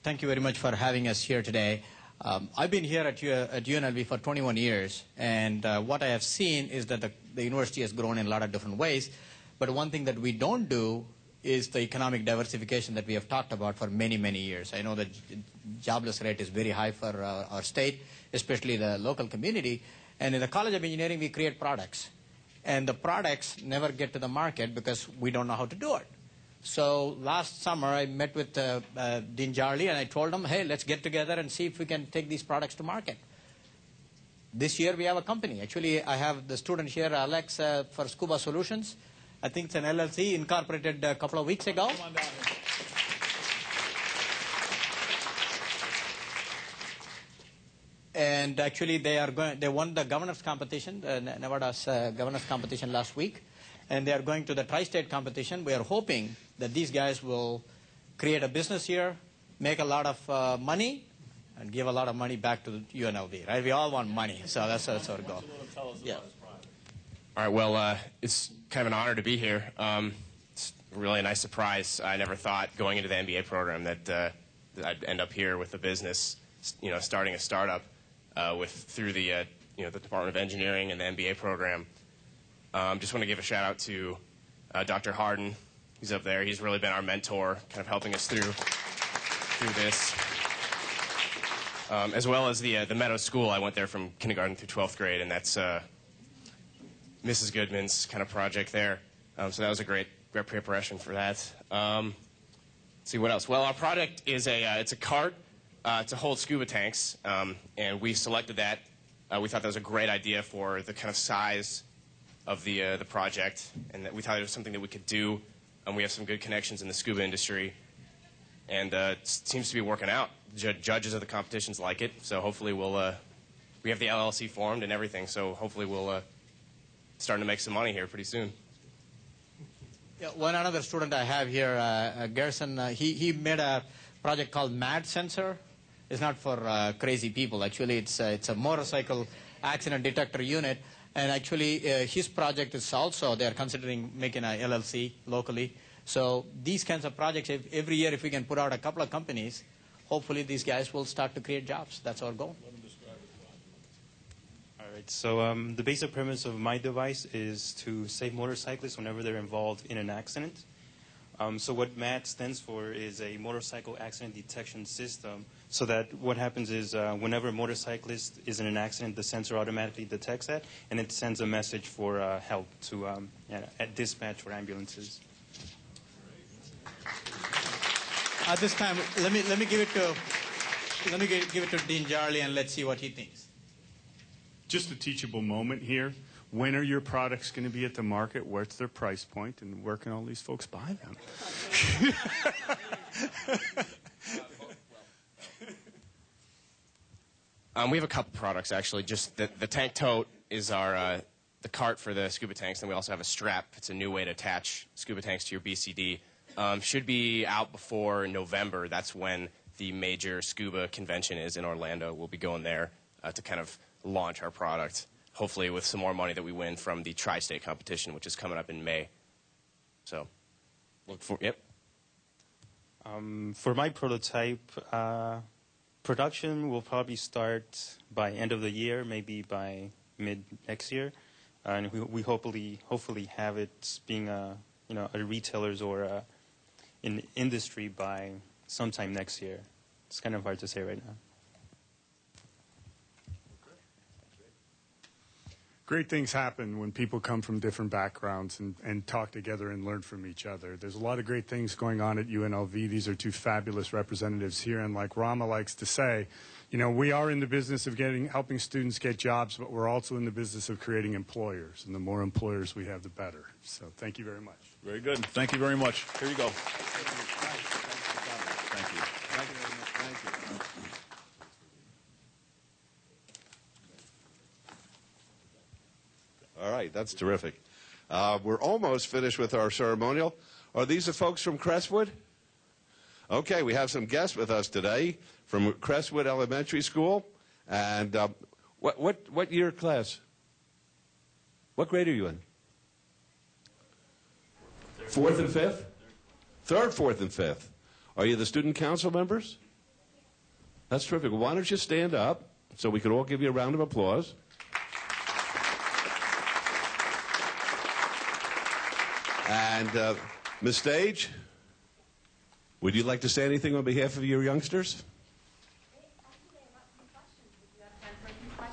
Thank you very much for having us here today. I've been here at UNLV for 21 years, and what I have seen is that the university has grown in a lot of different ways, but one thing that we don't do is the economic diversification that we have talked about for many, many years. I know that jobless rate is very high for our state, especially the local community, and in the College of Engineering we create products, and the products never get to the market because we don't know how to do it. So last summer I met with Dean Jarley, and I told him, hey, let's get together and see if we can take these products to market. This year we have a company. Actually, I have the student here, Alex, for Scuba Solutions. I think it's an LLC incorporated a couple of weeks ago. Come on down here. And actually they won the governor's competition, Nevada's governor's competition last week. And they are going to the tri-state competition. We are hoping that these guys will create a business here, make a lot of money, and give a lot of money back to UNLV, right? We all want money, so that's our goal. Yeah. All right, well, it's kind of an honor to be here. It's really a nice surprise. I never thought going into the MBA program that I'd end up here with a business, starting a startup through the the Department of Engineering and the MBA program. Just want to give a shout out to Dr. Harden. He's up there. He's really been our mentor, kind of helping us through this. As well as the Meadows School. I went there from kindergarten through 12th grade, and that's Mrs. Goodman's kind of project there. So that was a great preparation for that. Let's see what else. Well, our product is it's a cart to hold scuba tanks, and we selected that. We thought that was a great idea for the kind of size of the project, and that we thought it was something that we could do. And we have some good connections in the scuba industry, and it seems to be working out. Judges of the competitions like it, so hopefully we have the LLC formed and everything, so hopefully we'll starting to make some money here pretty soon. Yeah, one other student I have here, Gerson, he made a project called MAD Sensor. It's not for crazy people. Actually, it's a motorcycle accident detector unit. And actually, his project is also, they're considering making an LLC locally. So these kinds of projects, every year if we can put out a couple of companies, hopefully these guys will start to create jobs. That's our goal. All right, so the basic premise of my device is to save motorcyclists whenever they're involved in an accident. So what MAD stands for is a motorcycle accident detection system, so that what happens is whenever a motorcyclist is in an accident, the sensor automatically detects that, and it sends a message for help to at dispatch or ambulances. At this time, let me give it to Dean Jarley, and let's see what he thinks. Just a teachable moment here. When are your products going to be at the market? What's their price point? And where can all these folks buy them? We have a couple products, actually. Just the tank tote is our the cart for the scuba tanks, and we also have a strap. It's a new way to attach scuba tanks to your BCD. Should be out before November. That's when the major scuba convention is in Orlando. We'll be going there to kind of launch our product, hopefully with some more money that we win from the tri-state competition, which is coming up in May. So, look for, yep. For my prototype, production will probably start by end of the year, maybe by mid next year, and we hopefully have it being a retailers or in industry by sometime next year. It's kind of hard to say right now. Great things happen when people come from different backgrounds and talk together and learn from each other. There's a lot of great things going on at UNLV. These are two fabulous representatives here, and like Rama likes to say, you know, we are in the business of helping students get jobs, but we're also in the business of creating employers, and the more employers we have, the better. So thank you very much. Very good. Thank you very much. Here you go. Thank you. Thank you very much. Thank you. All right, that's terrific. We're almost finished with our ceremonial. Are these the folks from Crestwood? Okay, we have some guests with us today from Crestwood Elementary School. And what year class? What grade are you in? Fourth and fifth? Third, fourth, and fifth. Are you the student council members? That's terrific. Why don't you stand up so we can all give you a round of applause. And Ms. Stage, would you like to say anything on behalf of your youngsters?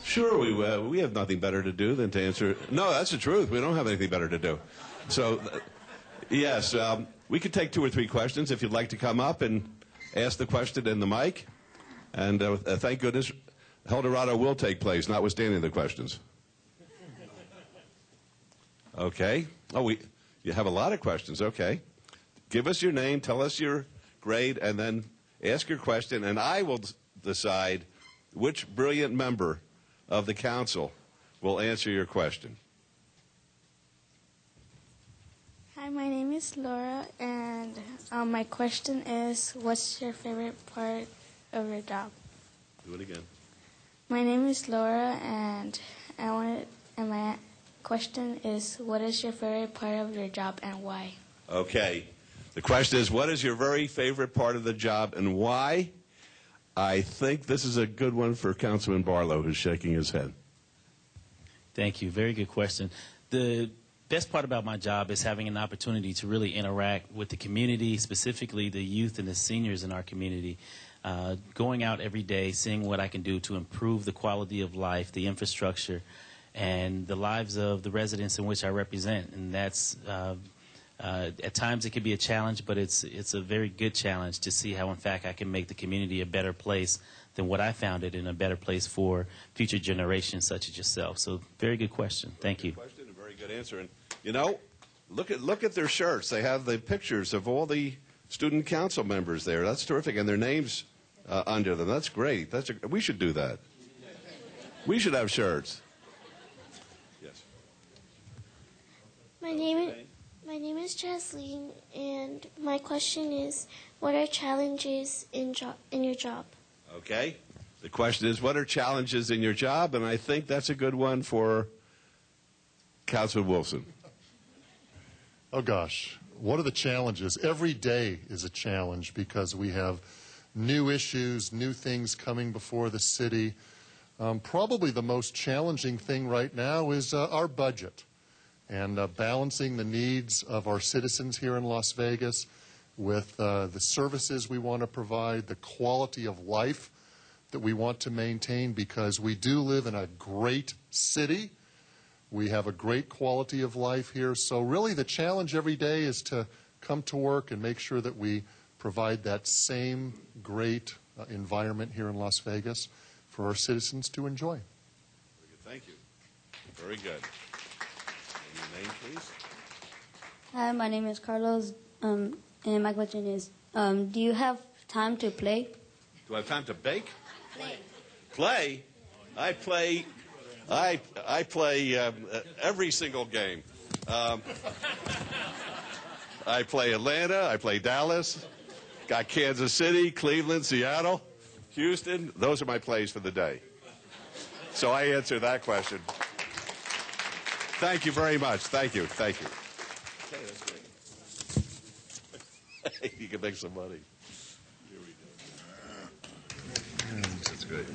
Sure, we have nothing better to do than to answer. No, that's the truth. We don't have anything better to do. So, yes, we could take 2 or 3 questions if you'd like to come up and ask the question in the mic. And thank goodness, Eldorado will take place, notwithstanding the questions. Okay. Oh, you have a lot of questions. Okay. Give us your name, tell us your grade, and then ask your question, and I will decide which brilliant member of the council will answer your question. Hi, my name is Laura, and my question is, what's your favorite part of your job? Do it again. My name is Laura, and my question is, what is your favorite part of your job and why? Okay. The question is, what is your very favorite part of the job and why? I think this is a good one for Councilman Barlow, who's shaking his head. Thank you. Very good question. The best part about my job is having an opportunity to really interact with the community, specifically the youth and the seniors in our community. Going out every day, seeing what I can do to improve the quality of life, the infrastructure, and the lives of the residents in which I represent. And that's, at times it can be a challenge, but it's a very good challenge to see how, in fact, I can make the community a better place than what I found it, and a better place for future generations such as yourself. So, very good question. Thank you. Question, a very good answer. And, you know, look at their shirts. They have the pictures of all the student council members there. That's terrific. And their names under them. That's great. We should do that. We should have shirts. Yes. My name is Jasleen, and my question is, what are challenges in your job? Okay. The question is, what are challenges in your job? And I think that's a good one for Councilman Wilson. Oh, gosh. What are the challenges? Every day is a challenge because we have new issues, new things coming before the city. Probably the most challenging thing right now is our budget and balancing the needs of our citizens here in Las Vegas with the services we want to provide, the quality of life that we want to maintain, because we do live in a great city. We have a great quality of life here. So really the challenge every day is to come to work and make sure that we provide that same great environment here in Las Vegas for our citizens to enjoy. Very good. Thank you. Very good. And your name, please? Hi, my name is Carlos, and my question is, do you have time to play? Do I have time to bake? Play? I play every single game. I play Atlanta. I play Dallas. Got Kansas City, Cleveland, Seattle, Houston. Those are my plays for the day. So I answer that question. Thank you very much. Thank you. Thank you. Okay, that's great. You can make some money. Here we go. That's great.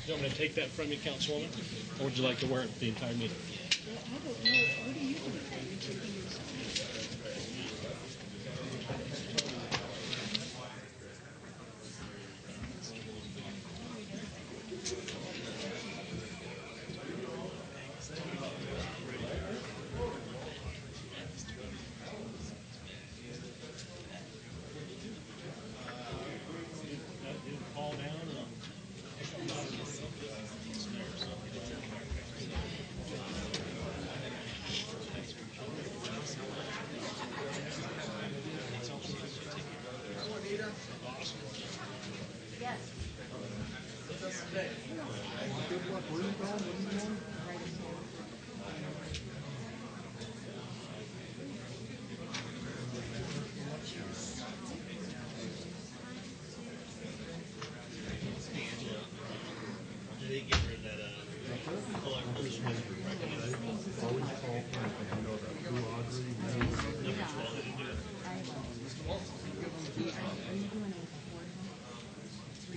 You want me to take that from you, Councilwoman? Or would you like to wear it the entire meeting? I don't know. What do you do?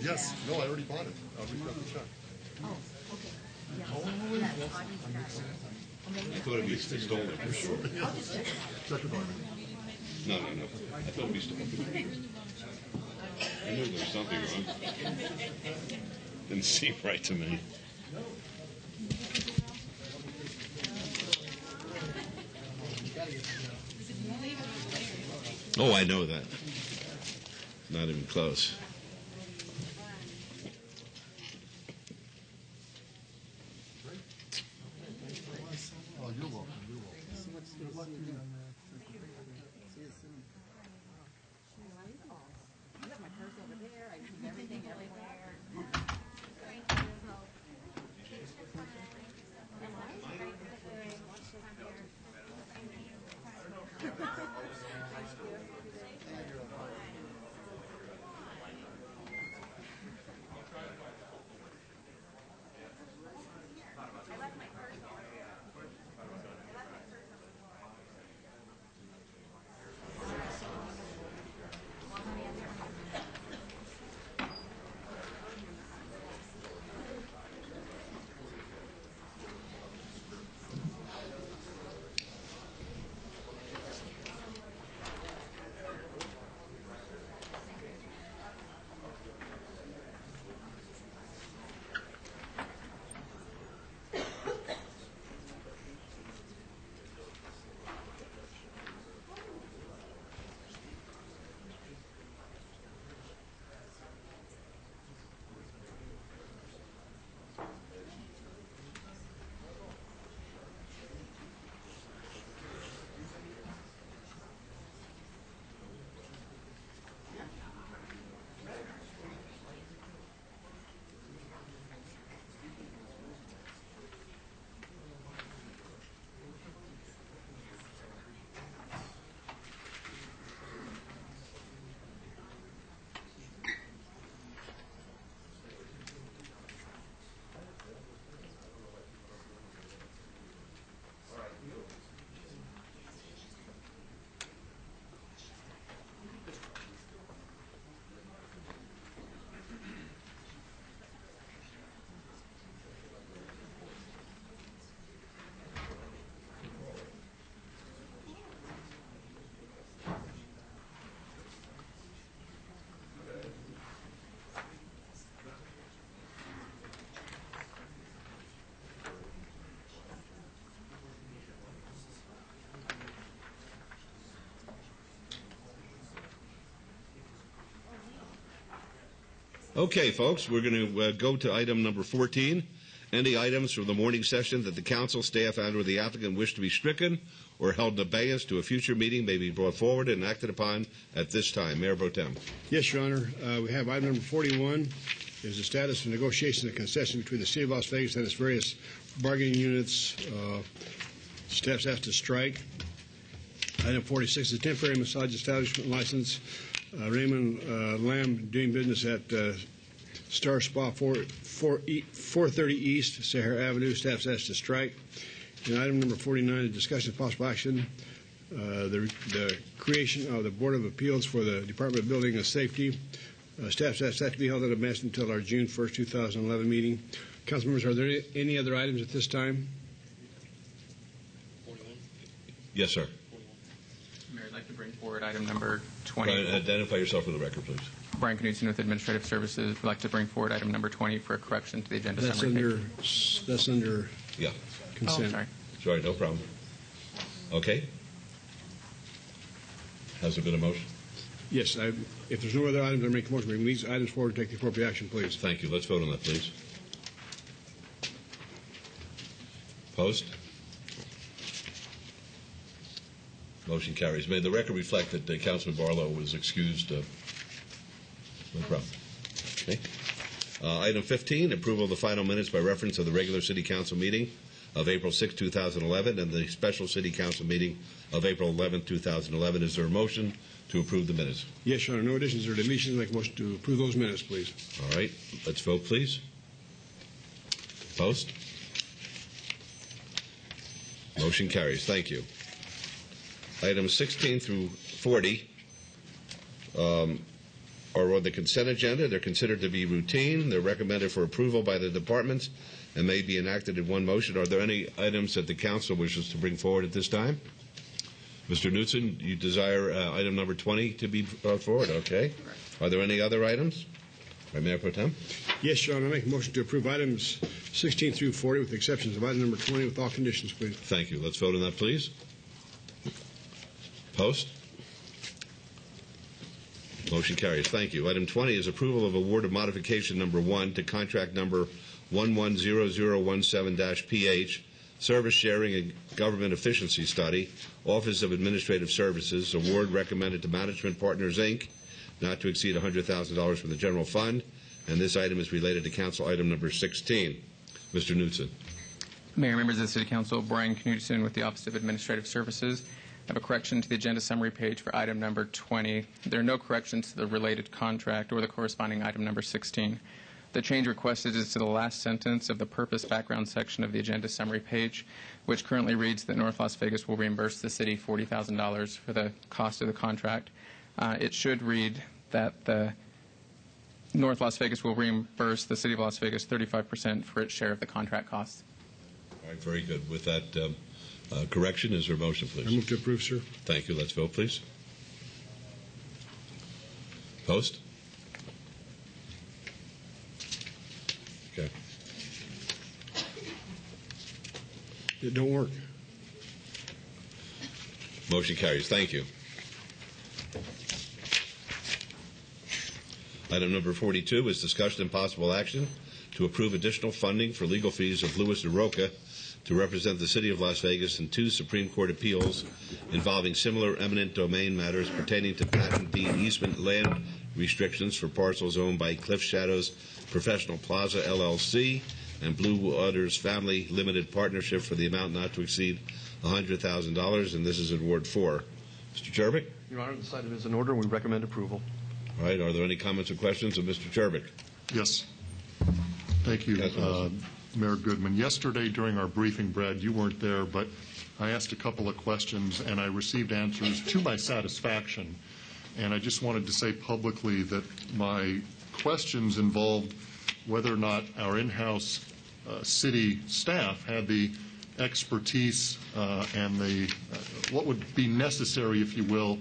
Yes. No, I already bought it. We've got the check. Oh, okay. Yeah. I thought it'd be stolen for sure. I'll just check it out. Check it out. No. I thought it'd be stolen. I knew there was something wrong. Didn't seem right to me. Oh, I know that. Not even close. Oh, you're welcome. You're welcome. Okay, folks, we're going to go to item number 14. Any items from the morning session that the council, staff, and/or the applicant wish to be stricken or held in abeyance to a future meeting may be brought forward and acted upon at this time. Mayor Pro Tem. Yes, Your Honor. We have item number 41 is the status of negotiations and concessions between the City of Las Vegas and its various bargaining units. Staff's asked to strike. Item 46 is a temporary massage establishment license. Raymond Lamb doing business at Star Spa 430 East Sahara Avenue. Staff's asked to strike. And item number 49 is discussion of possible action. The creation of the Board of Appeals for the Department of Building and Safety. Staff says that to be held at a mess until our June 1st, 2011 meeting. Council members, are there any other items at this time? Yes, sir. Mayor, I'd like to bring forward item number 20. Brian, identify yourself for the record, please. Brian Knudsen with Administrative Services. We'd like to bring forward item number 20 for a correction to the agenda summary page. That's under Yeah. consent. Oh, sorry. Sorry, no problem. Okay. Has there been a motion? Yes, if there's no other items, I make a motion to bring these items forward and take the appropriate action, please. Thank you. Let's vote on that, please. Opposed? Motion carries. May the record reflect that Councilman Barlow was excused. No problem. Okay. Item 15, approval of the final minutes by reference of the regular City Council meeting of April 6, 2011, and the special City Council meeting of April 11, 2011. Is there a motion to approve the minutes? Yes, Your Honor. No additions or deletions. I'd like a motion to approve those minutes, please. All right. Let's vote, please. Opposed? Motion carries. Thank you. Items 16 through 40 are on the consent agenda. They're considered to be routine. They're recommended for approval by the departments and may be enacted in one motion. Are there any items that the council wishes to bring forward at this time? Mr. Knudsen, you desire item number 20 to be brought forward? Okay. Are there any other items? Mayor Pro Tem? Yes, Your Honor. I make a motion to approve items 16 through 40 with the exceptions of item number 20 with all conditions, please. Thank you. Let's vote on that, please. Post. Motion carries. Thank you. Item 20 is approval of award of modification number 1 to contract number 110017-PH, Service Sharing and Government Efficiency Study, Office of Administrative Services. Award recommended to Management Partners, Inc., not to exceed $100,000 from the general fund. And this item is related to council item number 16. Mr. Knudsen. Mayor, members of the City Council, Brian Knudsen with the Office of Administrative Services. I have a correction to the agenda summary page for item number 20. There are no corrections to the related contract or the corresponding item number 16. The change requested is to the last sentence of the purpose background section of the agenda summary page, which currently reads that North Las Vegas will reimburse the city $40,000 for the cost of the contract. It should read that the North Las Vegas will reimburse the City of Las Vegas 35% for its share of the contract costs. All right, very good. With that correction, is there a motion, please? I move to approve, sir. Thank you. Let's vote, please. Post. Okay. It don't work. Motion carries. Thank you. Item number 42 is discussion and possible action to approve additional funding for legal fees of Louis DeRoca to represent the City of Las Vegas in 2 Supreme Court appeals involving similar eminent domain matters pertaining to patent deed easement land restrictions for parcels owned by Cliff Shadows Professional Plaza, LLC, and Blue Waters Family Limited Partnership for the amount not to exceed $100,000, and this is in Ward 4. Mr. Cherbick? Your Honor, this item is in order, and we recommend approval. All right. Are there any comments or questions of Mr. Cherbick? Yes. Thank you, Mayor Goodman. Yesterday during our briefing, Brad, you weren't there, but I asked a couple of questions, and I received answers to my satisfaction. And I just wanted to say publicly that my questions involved whether or not our in-house city staff had the expertise and the what would be necessary, if you will,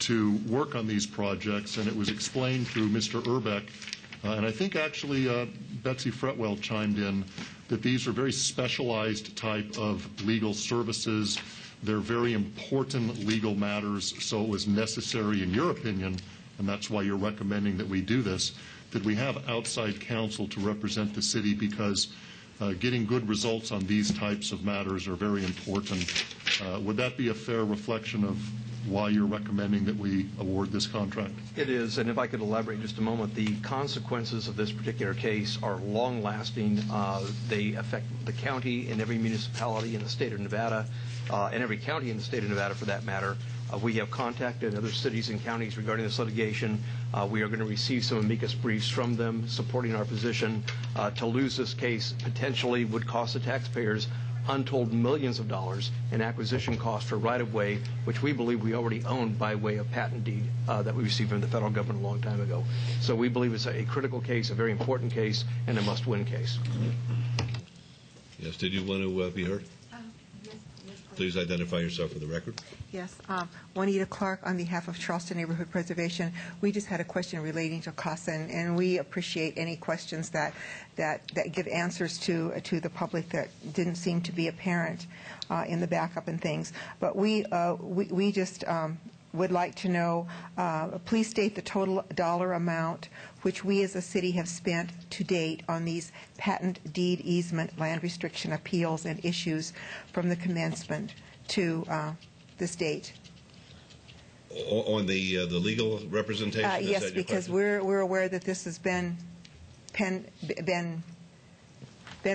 to work on these projects, and it was explained through Mr. Urbeck, and I think actually Betsy Fretwell chimed in, that these are very specialized type of legal services. They're very important legal matters, so it was necessary, in your opinion, and that's why you're recommending that we do this, that we have outside counsel to represent the city, because getting good results on these types of matters are very important. Would that be a fair reflection of why you're recommending that we award this contract? It is, and if I could elaborate just a moment, the consequences of this particular case are long-lasting. They affect the county and every municipality in the state of Nevada, and every county in the state of Nevada for that matter. We have contacted other cities and counties regarding this litigation. We are going to receive some amicus briefs from them supporting our position. To lose this case potentially would cost the taxpayers untold millions of dollars in acquisition costs for right-of-way, which we believe we already own by way of patent deed that we received from the federal government a long time ago. So we believe it's a critical case, a very important case, and a must-win case. Yes, did you want to be heard? Please identify yourself for the record. Yes, Juanita Clark on behalf of Charleston Neighborhood Preservation. We just had a question relating to CASA, and we appreciate any questions that give answers to the public that didn't seem to be apparent in the backup and things. But we just would like to know, please state the total dollar amount which we as a city have spent to date on these patent deed easement land restriction appeals and issues from the commencement to this date. On the legal representation? Yes, because we're aware that this has been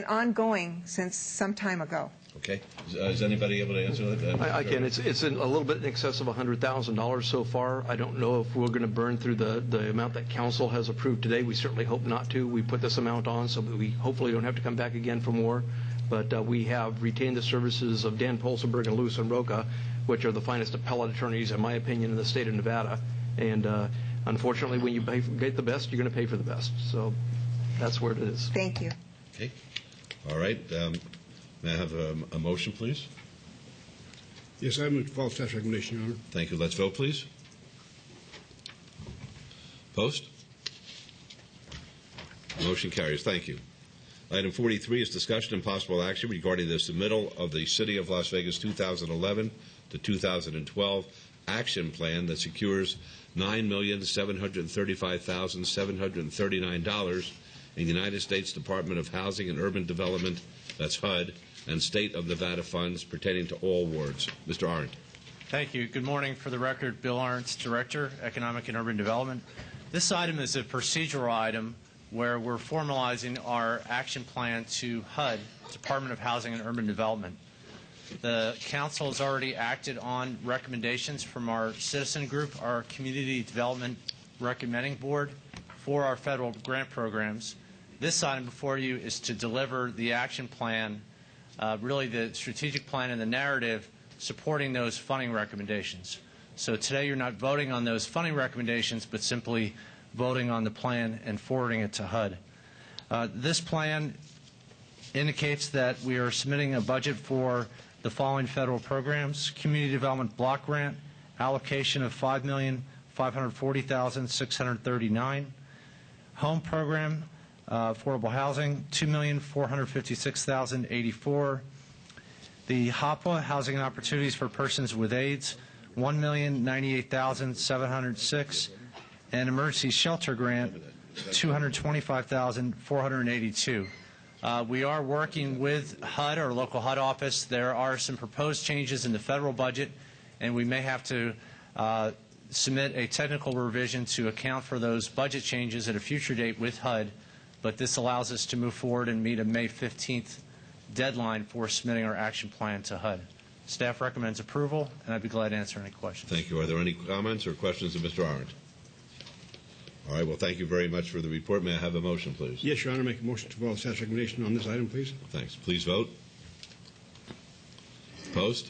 ongoing since some time ago. Okay. Is anybody able to answer that? I can. It's a little bit in excess of $100,000 so far. I don't know if we're going to burn through the amount that council has approved today. We certainly hope not to. We put this amount on so that we hopefully don't have to come back again for more. But we have retained the services of Dan Polsenberg and Louis and Roca, which are the finest appellate attorneys, in my opinion, in the state of Nevada. And unfortunately, when you get the best, you're going to pay for the best. So that's where it is. Thank you. Okay. All right. May I have a motion, please? Yes, I move to follow staff's recommendation, Your Honor. Thank you. Let's vote, please. Post. Motion carries. Thank you. Item 43 is discussion and possible action regarding the submittal of the City of Las Vegas 2011 to 2012 action plan that secures $9,735,739 in the United States Department of Housing and Urban Development, that's HUD, and State of Nevada funds pertaining to all wards. Mr. Arendt. Thank you. Good morning. For the record, Bill Arendt, Director, Economic and Urban Development. This item is a procedural item where we're formalizing our action plan to HUD, Department of Housing and Urban Development. The Council has already acted on recommendations from our citizen group, our Community Development Recommending Board, for our federal grant programs. This item before you is to deliver the action plan, really the strategic plan and the narrative supporting those funding recommendations. So today you're not voting on those funding recommendations, but simply voting on the plan and forwarding it to HUD. This plan indicates that we are submitting a budget for the following federal programs: Community Development Block Grant, allocation of $5,540,639. Home Program, affordable housing, $2,456,084. The HOPA, Housing and Opportunities for Persons with AIDS, $1,098,706. And Emergency Shelter Grant, $225,482. We are working with HUD, our local HUD office. There are some proposed changes in the federal budget, and we may have to submit a technical revision to account for those budget changes at a future date with HUD, but this allows us to move forward and meet a May 15th deadline for submitting our action plan to HUD. Staff recommends approval, and I'd be glad to answer any questions. Thank you. Are there any comments or questions of Mr. Arendt? All right. Well, thank you very much for the report. May I have a motion, please? Yes, Your Honor. Make a motion to follow staff's recommendation on this item, please. Thanks. Please vote. Opposed?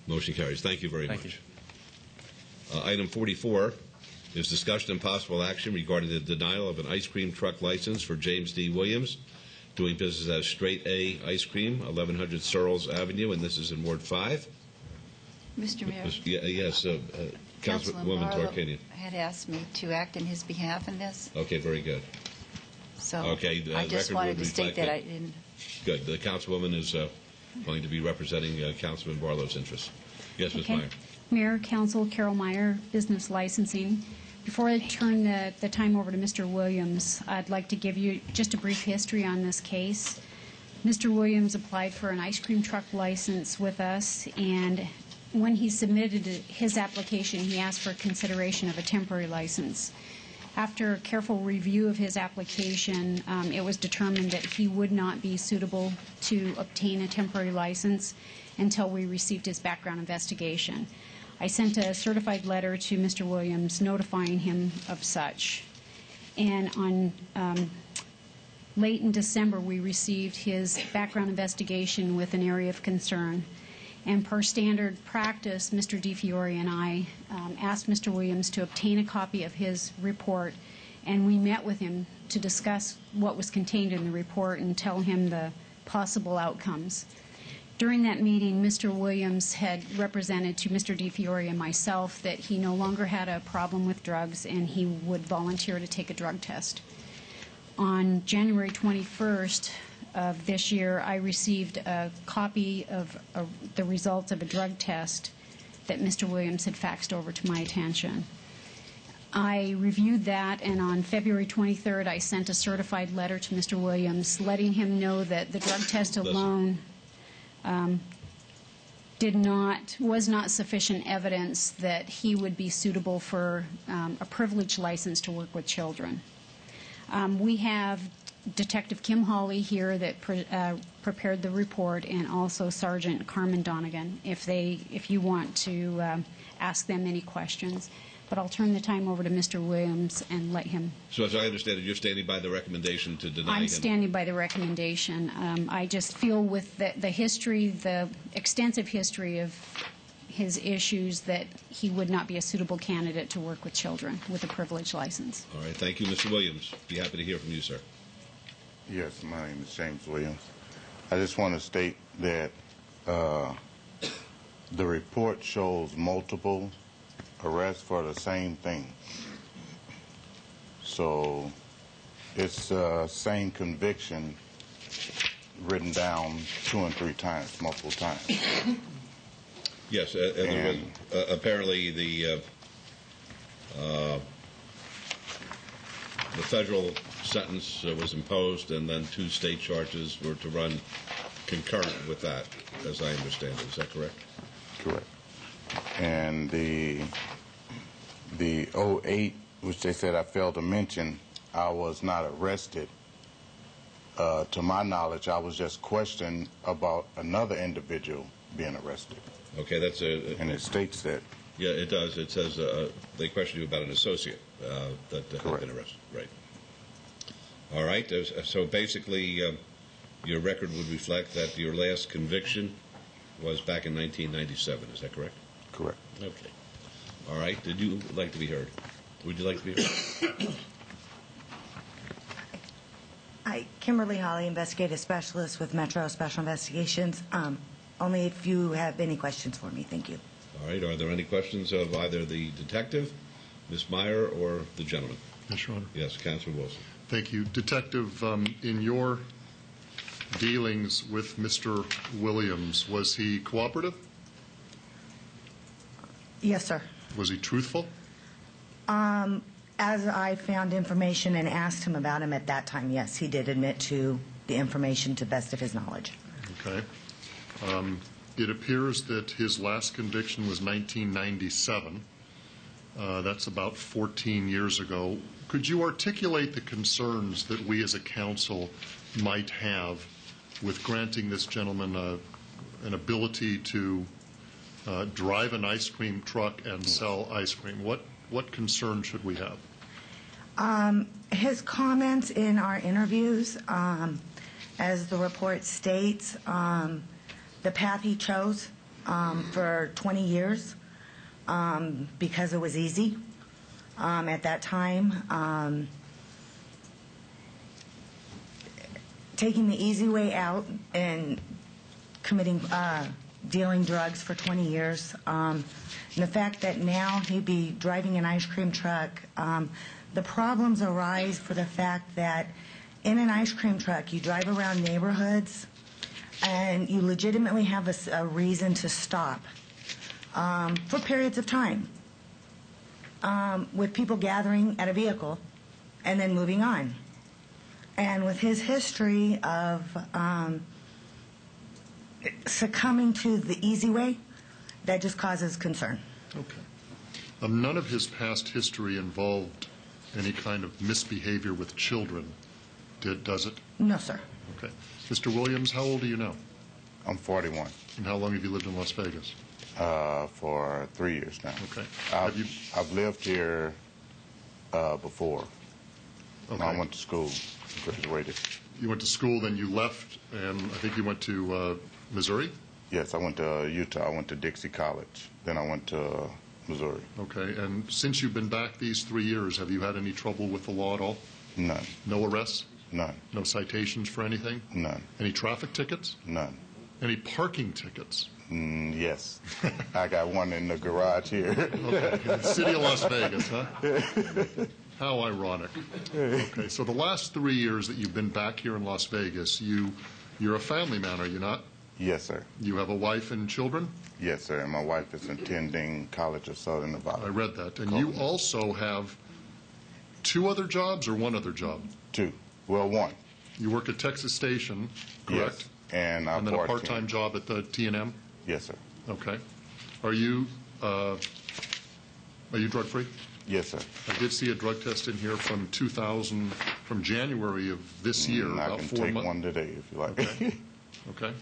Motion carries. Thank you very much. Item 44 is discussion and possible action regarding the denial of an ice cream truck license for James D. Williams, doing business as Straight A Ice Cream, 1100 Searles Avenue, and this is in Ward 5. Mr. Mayor. Yes, Councilwoman Tarkanian had asked me to act in his behalf in this. Okay, very good. So okay, I just wanted to state that I didn't. Good. The Councilwoman is going to be representing Councilman Barlow's interests. Yes, Ms. Meyer. Mayor, Council, Carol Meyer, Business Licensing. Before I turn the time over to Mr. Williams, I'd like to give you just a brief history on this case. Mr. Williams applied for an ice cream truck license with us, and when he submitted his application, he asked for consideration of a temporary license. After a careful review of his application, it was determined that he would not be suitable to obtain a temporary license until we received his background investigation. I sent a certified letter to Mr. Williams notifying him of such. And on late in December, we received his background investigation with an area of concern. And per standard practice, Mr. DiFiore and I asked Mr. Williams to obtain a copy of his report, and we met with him to discuss what was contained in the report and tell him the possible outcomes. During that meeting, Mr. Williams had represented to Mr. DiFiore and myself that he no longer had a problem with drugs and he would volunteer to take a drug test. On January 21st of this year, I received a copy of the results of a drug test that Mr. Williams had faxed over to my attention. I reviewed that, and on February 23rd, I sent a certified letter to Mr. Williams letting him know that the drug test alone was not sufficient evidence that he would be suitable for a privileged license to work with children. We have Detective Kim Hawley here that prepared the report, and also Sergeant Carmen Donegan, if you want to ask them any questions. But I'll turn the time over to Mr. Williams and let him. So as I understand it, you're standing by the recommendation to deny him? I'm standing by the recommendation. I just feel with the history, the extensive history of his issues, that he would not be a suitable candidate to work with children with a privileged license. All right. Thank you, Mr. Williams. Be happy to hear from you, sir. Yes, my name is James Williams. I just want to state that the report shows multiple arrests for the same thing. So it's same conviction written down 2 and 3 times, multiple times. Yes, apparently the federal sentence was imposed, and then 2 state charges were to run concurrent with that, as I understand it. Is that correct? Correct. And the 08, which they said I failed to mention, I was not arrested. To my knowledge, I was just questioned about another individual being arrested. Okay, that's a... And it states that. Yeah, it does. It says they questioned you about an associate that had been arrested. Right. All right. So basically, your record would reflect that your last conviction was back in 1997. Is that correct? Correct. Okay. All right. Did you like to be heard? Would you like to be heard? Hi, Kimberly Holly, investigative specialist with Metro Special Investigations. Only if you have any questions for me. Thank you. All right. Are there any questions of either the detective, Ms. Meyer, or the gentleman? Yes, Your Honor. Yes, Councilor Wilson. Thank you. Detective, in your dealings with Mr. Williams, was he cooperative? Yes, sir. Was he truthful? As I found information and asked him about him at that time, yes, he did admit to the information to the best of his knowledge. Okay. It appears that his last conviction was 1997. That's about 14 years ago. Could you articulate the concerns that we as a council might have with granting this gentleman an ability to drive an ice cream truck and sell ice cream? What concern should we have? His comments in our interviews, as the report states, the path he chose for 20 years because it was easy at that time. Taking the easy way out and committing, dealing drugs for 20 years. And the fact that now he'd be driving an ice cream truck, the problems arise for the fact that in an ice cream truck, you drive around neighborhoods and you legitimately have a reason to stop for periods of time with people gathering at a vehicle and then moving on. And with his history of succumbing to the easy way, that just causes concern. Okay. None of his past history involved any kind of misbehavior with children, does it? No, sir. Okay. Mr. Williams, how old are you now? I'm 41. And how long have you lived in Las Vegas? For 3 years now. Okay. I've lived here before. Okay. I went to school, graduated. you went to school, then you left, and I think you went to Missouri? Yes, I went to Utah. I went to Dixie College. Then I went to Missouri. Okay, and since you've been back these 3 years, have you had any trouble with the law at all? None. No arrests? None. No citations for anything? None. Any traffic tickets? None. Any parking tickets? Yes. I got one in the garage here. Okay, in the city of Las Vegas, huh? How ironic. Okay, so the last 3 years that you've been back here in Las Vegas, you're a family man, are you not? Yes, sir. You have a wife and children? Yes, sir. And my wife is attending College of Southern Nevada. I read that. And you also have 2 other jobs or 1 other job? 2. Well, 1. You work at Texas Station, correct? Yes. And then a part-time job at the T&M? Yes, sir. Okay. Are you drug-free? Yes, sir. I did see a drug test in here from from January of this year. I about can 4 take months. one today if you like. Okay. Okay.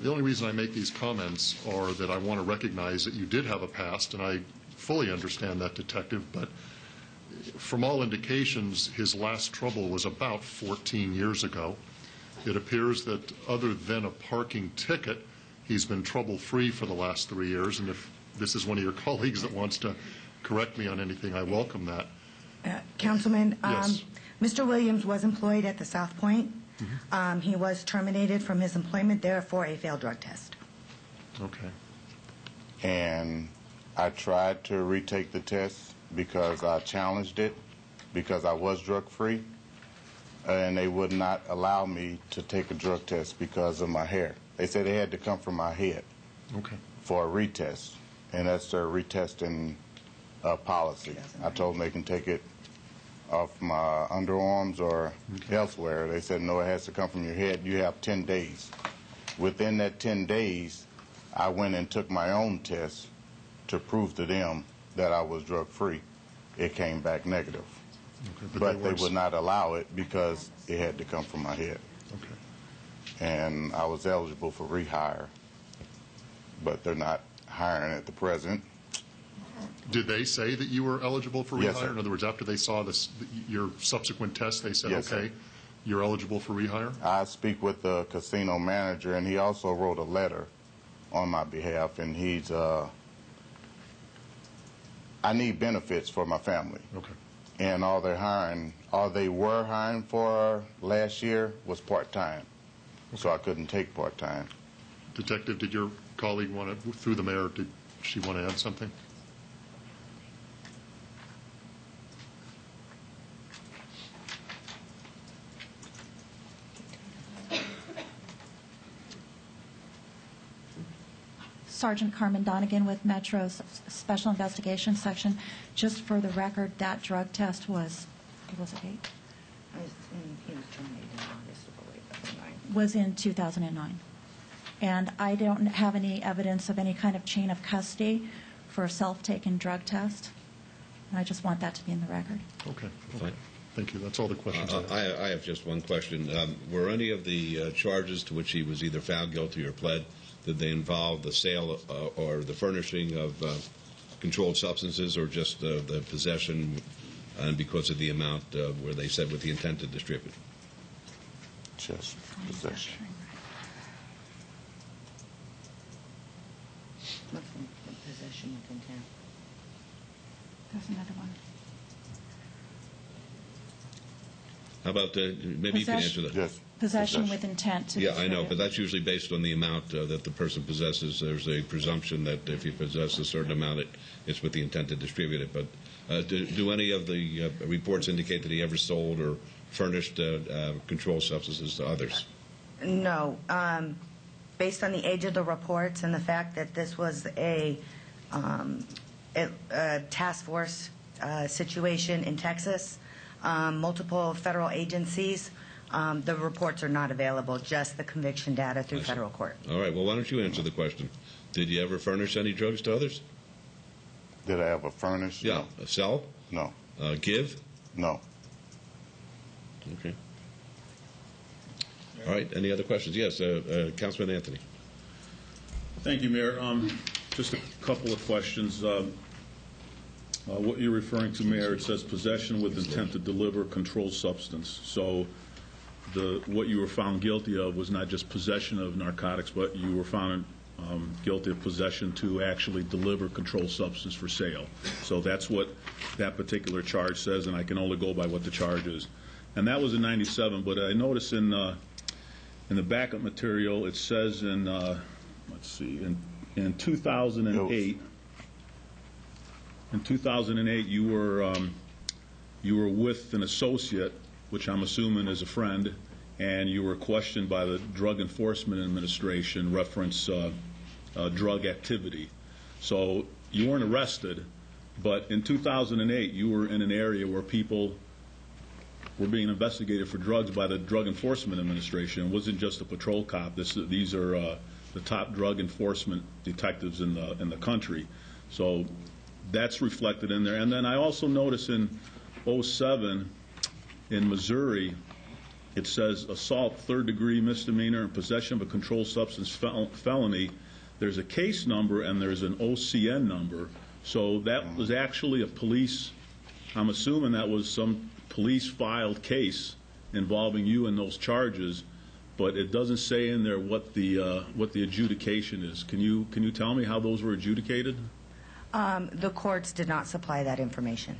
The only reason I make these comments are that I want to recognize that you did have a past, and I fully understand that, Detective, but from all indications, his last trouble was about 14 years ago. It appears that other than a parking ticket, he's been trouble-free for the last 3 years, and if this is one of your colleagues that wants to correct me on anything, I welcome that. Councilman, Yes. Mr. Williams was employed at the South Point. He was terminated from his employment there for a failed drug test. Okay. And I tried to retake the test because I challenged it, because I was drug-free, and they would not allow me to take a drug test because of my hair. They said it had to come from my head for a retest, and that's their retesting policy. I told them they can take it off my underarms or elsewhere. They said, no, it has to come from your head. You have 10 days. Within that 10 days, I went and took my own test to prove to them that I was drug-free. It came back negative. Okay, but they would not allow it because it had to come from my head. Okay. And I was eligible for rehire, but they're not hiring at the present. Did they say that you were eligible for rehire? Yes, sir. In other words, after they saw your subsequent test, they said, Yes, okay, sir. you're eligible for rehire? I speak with the casino manager, and he also wrote a letter on my behalf, and he's, I need benefits for my family. Okay. And all they were hiring for last year was part-time, so I couldn't take part-time. Detective, did your colleague want to, through the mayor, did she want to add something? Sergeant Carmen Donegan with Metro's Special Investigations Section. Just for the record, that drug test was, what was it, 8? He was terminated in August of 2009. Was in 2009. And I don't have any evidence of any kind of chain of custody for a self-taken drug test. And I just want that to be in the record. Okay. Fine. Thank you. That's all the questions I have. I have just one question. Were any of the charges to which he was either found guilty or pled, did they involve the sale or the furnishing of controlled substances, or just the possession, and because of the amount where they said with the intent to distribute? Just possession. Possession with intent. There's another one. How about, maybe you can answer that. Yes. Possession with intent to Yeah, I know, distribute. but that's usually based on the amount that the person possesses. There's a presumption that if you possess a certain amount, it's with the intent to distribute it. But do any of the reports indicate that he ever sold or furnished controlled substances to others? No. Based on the age of the reports and the fact that this was a task force situation in Texas, multiple federal agencies, the reports are not available, just the conviction data through federal court. All right, well, why don't you answer the question? Did you ever furnish any drugs to others? Did I ever furnish? Yeah. Sell? No. Give? No. Okay. All right, any other questions? Yes, Councilman Anthony. Thank you, Mayor. Just a couple of questions. What you're referring to, Mayor, it says possession with intent to deliver controlled substance. So what you were found guilty of was not just possession of narcotics, but you were found guilty of possession to actually deliver controlled substance for sale. So that's what that particular charge says, and I can only go by what the charge is. And that was in '97, but I noticed in the backup material it says in, let's see, in 2008, you were with an associate, which I'm assuming is a friend, and you were questioned by the Drug Enforcement Administration reference drug activity. So you weren't arrested, but in 2008 you were in an area where people were being investigated for drugs by the Drug Enforcement Administration. It wasn't just a patrol cop. These are the top drug enforcement detectives in the country. So that's reflected in there. And then I also notice in '07 in Missouri, it says assault, third-degree misdemeanor, and possession of a controlled substance felony. There's a case number and there's an OCN number. So that was actually a police, I'm assuming that was some police-filed case involving you in those charges, but it doesn't say in there what the adjudication is. Can you tell me how those were adjudicated? The courts did not supply that information.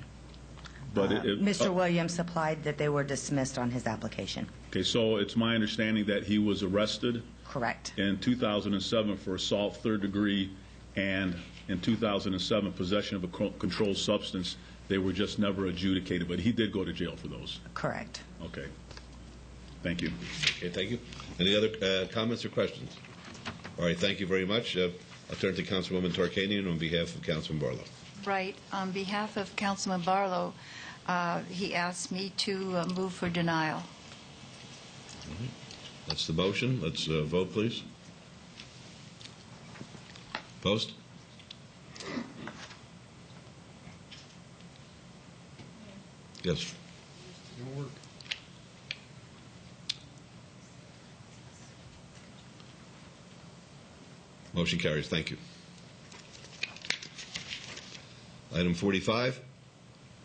But Mr. Williams supplied that they were dismissed on his application. Okay, so it's my understanding that he was arrested? Correct. In 2007 for assault, third degree, and in 2007 possession of a controlled substance. They were just never adjudicated, but he did go to jail for those. Correct. Okay. Thank you. Okay, thank you. Any other comments or questions? All right, thank you very much. I'll turn to Councilwoman Tarkanian on behalf of Councilman Barlow. Right. On behalf of Councilman Barlow, he asked me to move for denial. That's the motion. Let's vote, please. Post. Yes. Motion carries. Thank you. Item 45.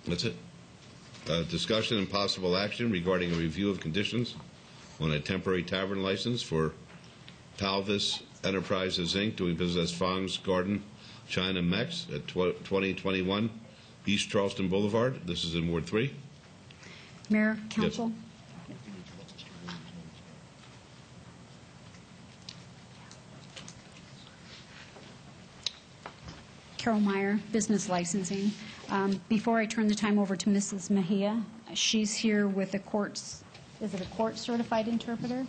That's it. Discussion and possible action regarding a review of conditions on a temporary tavern license for Palvis Enterprises, Inc., doing business as Fong's Garden China Mex at 2021 East Charleston Boulevard. This is in Ward 3. Mayor, Council. Yes. Carol Meyer, Business Licensing. Before I turn the time over to Mrs. Mejia, she's here with a court's, is it a court certified interpreter?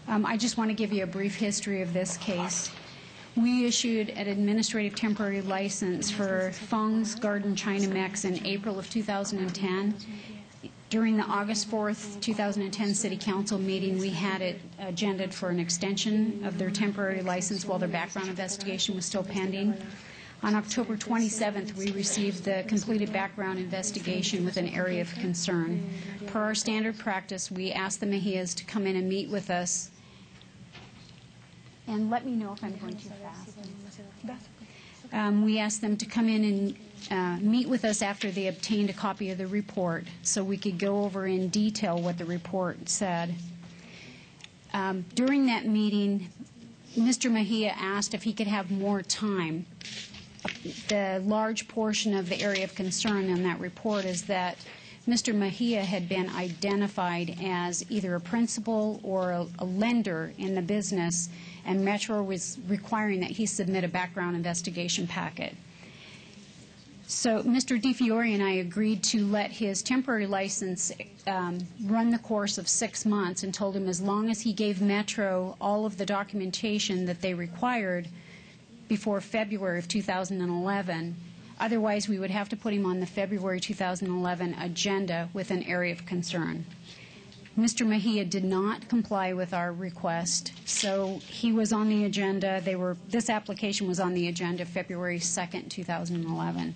I just want to give you a brief history of this case. We issued an administrative temporary license for Fong's Garden China Mex in April of 2010. During the August 4th, 2010 City Council meeting, we had it agendaed for an extension of their temporary license while their background investigation was still pending. On October 27th, we received the completed background investigation with an area of concern. Per our standard practice, we asked the Mejias to come in and meet with us. And let me know if I'm going too fast. We asked them to come in and meet with us after they obtained a copy of the report so we could go over in detail what the report said. During that meeting, Mr. Mejia asked if he could have more time. The large portion of the area of concern in that report is that Mr. Mejia had been identified as either a principal or a lender in the business, and Metro was requiring that he submit a background investigation packet. So Mr. DiFiore and I agreed to let his temporary license run the course of 6 months and told him as long as he gave Metro all of the documentation that they required before February of 2011, otherwise we would have to put him on the February 2011 agenda with an area of concern. Mr. Mejia did not comply with our request, so he was on the agenda. This application was on the agenda February 2nd, 2011.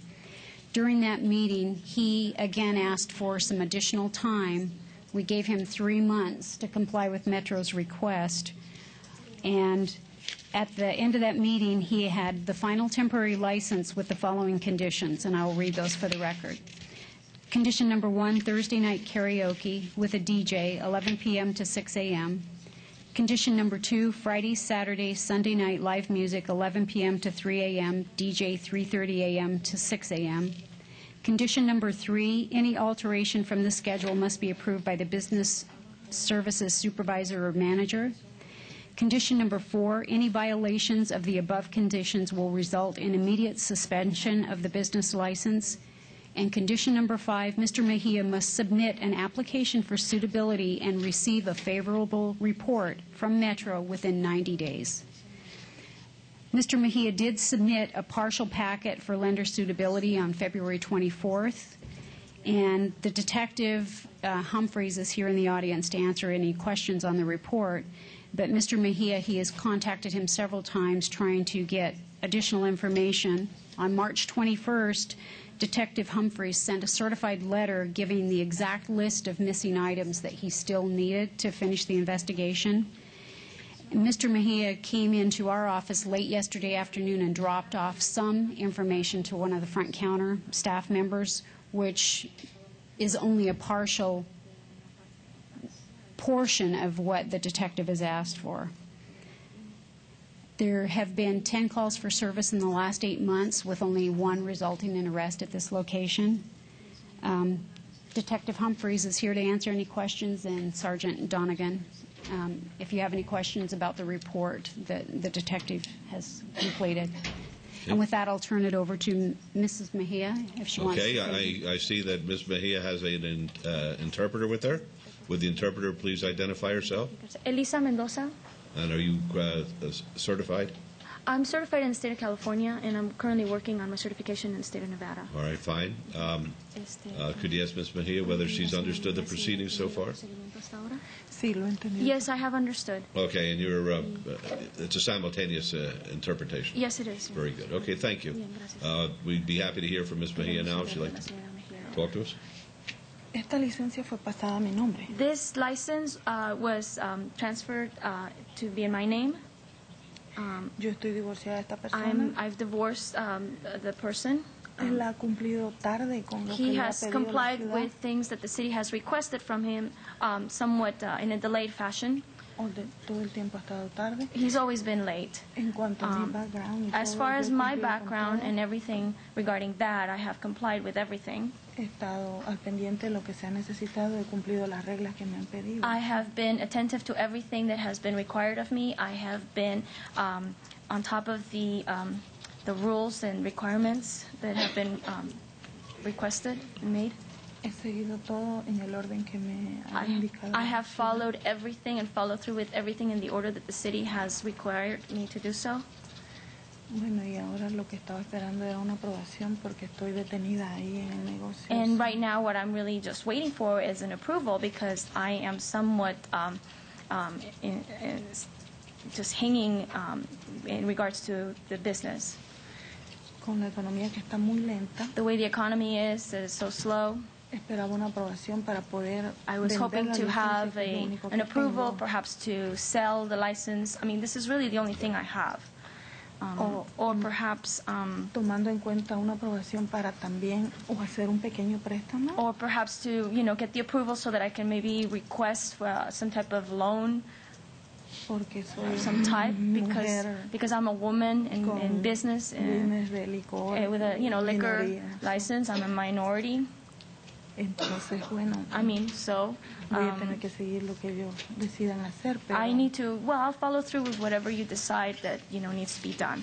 During that meeting, he again asked for some additional time. We gave him 3 months to comply with Metro's request, and at the end of that meeting, he had the final temporary license with the following conditions, and I will read those for the record. Condition number 1, Thursday night karaoke with a DJ, 11 p.m. to 6 a.m. Condition number 2, Friday, Saturday, Sunday night live music, 11 p.m. to 3 a.m., DJ 3:30 a.m. to 6 a.m. Condition number 3, any alteration from the schedule must be approved by the business services supervisor or manager. Condition number 4, any violations of the above conditions will result in immediate suspension of the business license. And condition number 5, Mr. Mejia must submit an application for suitability and receive a favorable report from Metro within 90 days. Mr. Mejia did submit a partial packet for lender suitability on February 24th, and the detective, Humphreys, is here in the audience to answer any questions on the report. But Mr. Mejia, he has contacted him several times trying to get additional information. On March 21st, Detective Humphreys sent a certified letter giving the exact list of missing items that he still needed to finish the investigation. And Mr. Mejia came into our office late yesterday afternoon and dropped off some information to one of the front counter staff members, which is only a partial portion of what the detective has asked for. There have been 10 calls for service in the last 8 months, with only 1 resulting in arrest at this location. Detective Humphreys is here to answer any questions, and Sergeant Donegan, if you have any questions about the report that the detective has completed. And with that, I'll turn it over to Mrs. Mejia, if she wants to. Okay, I see that Ms. Mejia has an interpreter with her. Would the interpreter please identify herself? Elisa Mendoza. And are you certified? I'm certified in the state of California, and I'm currently working on my certification in the state of Nevada. All right, fine. Could you ask Ms. Mejia whether she's understood the proceedings so far? Yes, I have understood. Okay, and you're it's a simultaneous interpretation. Yes, it is. Very good. Okay, thank you. We'd be happy to hear from Ms. Mejia now if she'd like to talk to us. Esta licencia fue pasada a mi nombre. This license was transferred to be in my name. Yo estoy divorciada de esta persona. I've divorced the person. Él ha cumplido tarde con lo que He le ha has pedido complied la ciudad. with things that the city has requested from him, somewhat in a delayed fashion. Todo el tiempo ha estado tarde. He's always been late. En cuanto a mi background y As todo, far yo as he my cumplido con background todo. and everything regarding that, I have complied with everything. He estado al pendiente de lo que se ha necesitado. He cumplido las reglas que me han pedido. I have been attentive to everything that has been required of me. I have been on top of the rules and requirements that have been requested and made. He seguido todo en el orden que me ha indicado. I have followed everything and followed through with everything in the order that the city has required me to do so. Bueno, y ahora lo que estaba esperando era una aprobación porque estoy detenida ahí en el negocio. And right now what I'm really just waiting for is an approval, because I am somewhat just hanging in regards to the business. Con la economía que está muy lenta. The way the economy is so slow. Esperaba una aprobación para poder I was hoping to have an que approval, tengo. perhaps to sell the license. I mean, this is really the only thing I have. Or perhaps tomando en cuenta una aprobación para también o hacer un pequeño préstamo. Or perhaps to, get the approval so that I can maybe request for some type of loan. Porque soy Of some type, mujer because I'm a woman in business, business de licor, with a liquor minoría. license. I'm a minority. Entonces, bueno, I mean, so voy a tener que seguir lo que ellos decidan hacer, pero I need to. Well, I'll follow through with whatever you decide that needs to be done.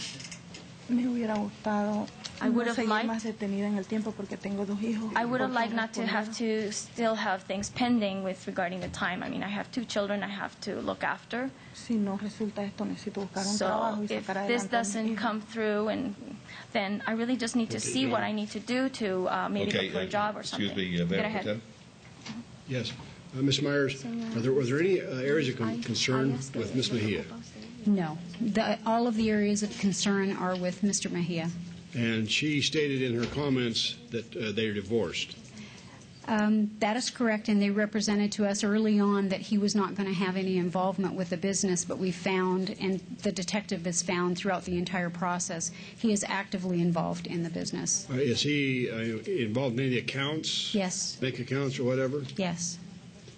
me hubiera gustado I would no have seguir liked- más detenida en el tiempo porque tengo 2 hijos. I would have por qué liked not to have responder. to still have things pending with regarding the time. I mean, I have 2 children I have to look after. Si no resulta esto, necesito buscar un So trabajo y if sacar this adelante a mis doesn't hijos. come through, and then I really just need to see what I need to do to maybe Okay, look for a job or something. excuse me, Go Mayor ahead. Protem? Yes. Ms. Myers, was there any areas of concern with Ms. Mejia? No. All of the areas of concern are with Mr. Mejia. And she stated in her comments that they are divorced. That is correct, and they represented to us early on that he was not going to have any involvement with the business, but we found, and the detective has found throughout the entire process, he is actively involved in the business. Is he involved in any accounts? Yes. Bank accounts or whatever? Yes.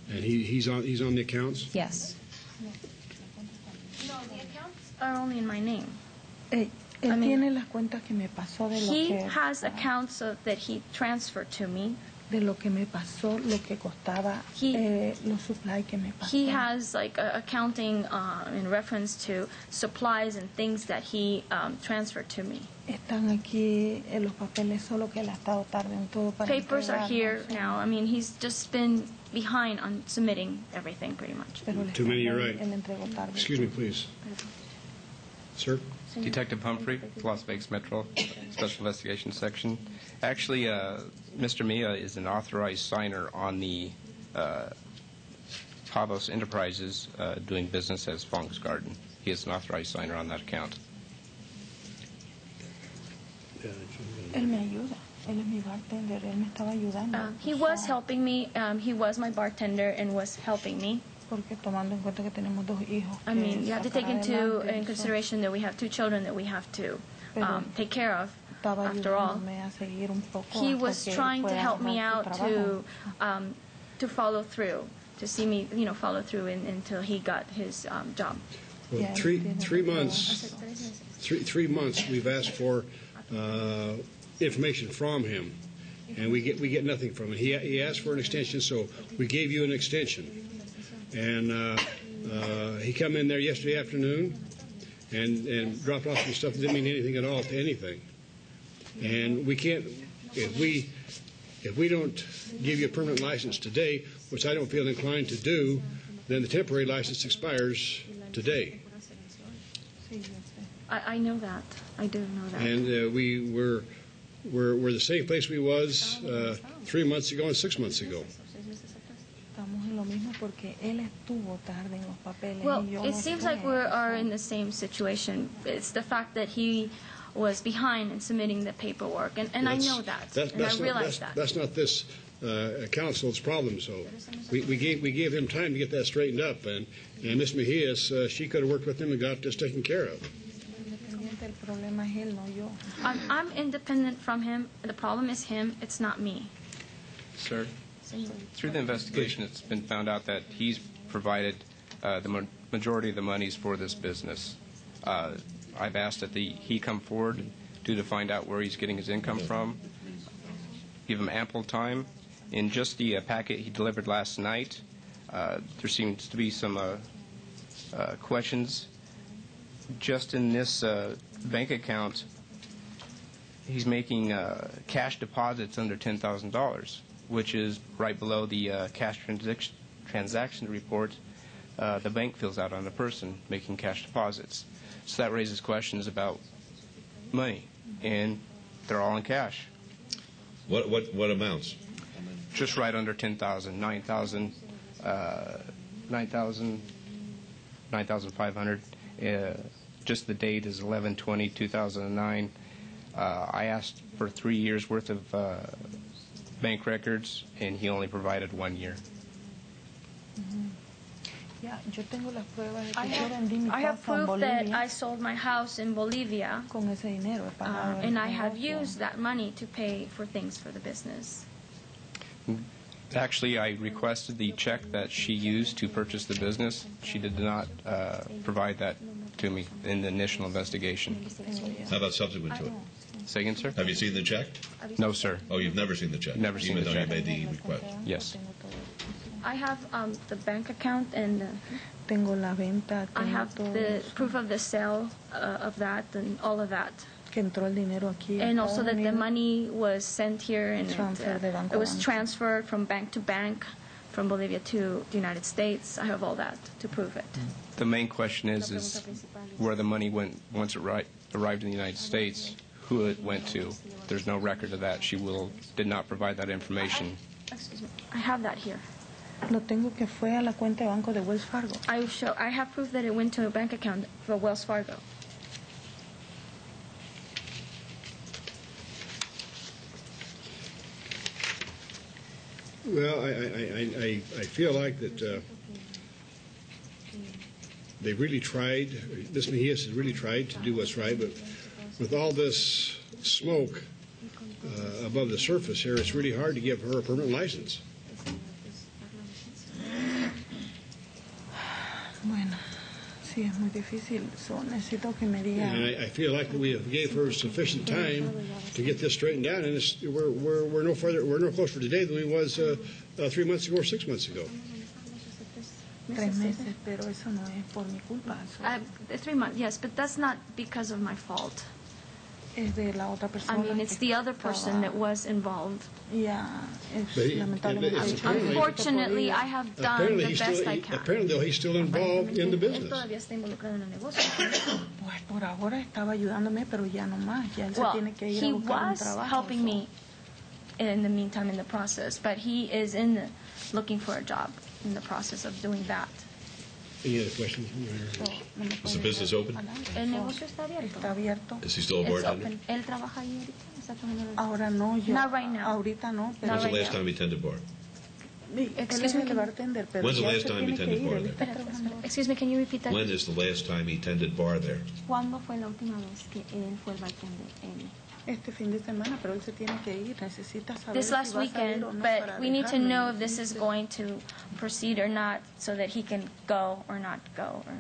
And he's on the accounts? Yes. No, the accounts are only in my name. Él tiene las cuentas que me pasó de lo He que has accounts that he transferred to me. de lo que me pasó, lo que costaba los supply que me pasó. He has like accounting in reference to supplies and things that he transferred to me. Están aquí los papeles, solo que él ha estado tarde en todo para Papers are entregarlos. here now. I mean, he's just been behind on submitting everything pretty much. Too many, you're right. Él entregó tarde. Excuse me, please. Sir? Detective Humphrey, Las Vegas Metro Special Investigation Section. Actually, Mr. Mia is an authorized signer on the Pavos Enterprises doing business as Fong's Garden. He is an authorized signer on that account. Él me ayuda. Él es mi bartender. Él me estaba ayudando. He was helping me. He was my bartender and was helping me. Porque tomando en cuenta que tenemos dos hijos. I mean, you have to take in adelante, consideration that we have 2 children that we have to take care of. After all, he was trying to help me out to follow through, to see me, follow through until he got his job. Well, 3 months. 3 months we've asked for information from him, and we get nothing from him. He asked for an extension, so we gave you an extension. And he come in there yesterday afternoon and dropped off some stuff that didn't mean anything at all to anything. And we can't, if we don't give you a permanent license today, which I don't feel inclined to do, then the temporary license expires today. I know that. I do know that. And we're the same place we was 3 months ago and 6 months ago. Estamos en lo mismo porque él estuvo tarde en los papeles. Well, y yo it no seems estuve. like we are in the same situation. It's the fact that he was behind in submitting the paperwork, and I know that, and I realize that. That's not this council's problem. So we gave him time to get that straightened up, and Ms. Mejias, she could have worked with him and got this taken care of. El problema es él, no yo. I'm independent from him. The problem is him. It's not me. Sir, through the investigation, it's been found out that he's provided the majority of the monies for this business. I've asked that he come forward to find out where he's getting his income from, give him ample time. In just the packet he delivered last night, there seems to be some questions. Just in this bank account, he's making cash deposits under $10,000, which is right below the cash transaction report the bank fills out on a person making cash deposits. So that raises questions about money, and they're all in cash. What amounts? Just right under 10,000, 9,500. Just the date is 11/20/2009. I asked for 3 years worth of bank records, and he only provided 1 year. Yeah, yo tengo las pruebas de que yo vendí mi I have casa en proof that Bolivia I sold my house in Bolivia, con ese dinero. He pagado el and I have negocio. used that money to pay for things for the business. Actually, I requested the check that she used to purchase the business. She did not provide that to me in the initial investigation. How about subsequent to it? Say again, sir? Have you seen the check? No, sir. Oh, you've never seen the check? Never seen Even the though check. you made the request? Yes. I have the bank account, and Tengo la venta, I tengo have todo the eso. proof of the sale of that and all of that. Que entró el dinero aquí. And a also Estados that the Unidos. money was sent here, and Transfer de banco it was a banco. transferred from bank to bank, from Bolivia to the United States. I have all that to prove it. The main question is where the money went once it arrived in the United States, who it went to. There's no record of that. She did not provide that information. Excuse me. I have that here. Lo tengo que fue a la cuenta de banco de Wells Fargo. I have proof that it went to a bank account for Wells Fargo. Well, I feel like that they've really tried, this Mejias has really tried to do what's right, but with all this smoke above the surface here, it's really hard to give her a permanent license. Bueno, sí, es muy difícil. So, necesito que me diga. And I feel like we gave her sufficient time to get this straightened out, and we're no closer today than we was 3 months ago or 6 months ago. 3 meses, pero eso no es por mi culpa. 3 months, yes, but that's not because of my fault. Es de la otra persona. I mean, it's the other person that was involved. Yeah, Unfortunately, I have done the best I can. Apparently, though, he's still involved in the Él business. todavía está involucrado en el negocio. Pues por ahora estaba ayudándome, pero ya no más. Ya él se Well, tiene que ir a he buscar un was trabajo. helping me in the meantime in the process, but he is looking for a job in the process of doing that. Any other questions? Is the business open? El negocio está abierto. Está abierto. Is he still a It's bartender? open. Él trabaja ahí ahorita. Está trabajando en el- Ahora no, yo. Not right now. Ahorita no. Pero When's the last time he tended bar? Excuse me, bartender, pero When's the ya last se time he tiene que tended ir, bar él there? está trabajando. Excuse me, can you repeat that? When is the last time he tended bar there? ¿Cuándo fue la última vez que él fue el bartender en Este fin de semana, pero él se tiene que ir. Necesita saber this si last va a salir weekend? o no But para we need to dejarlo. know if this is going to proceed or not, so that he can go or not go. Or...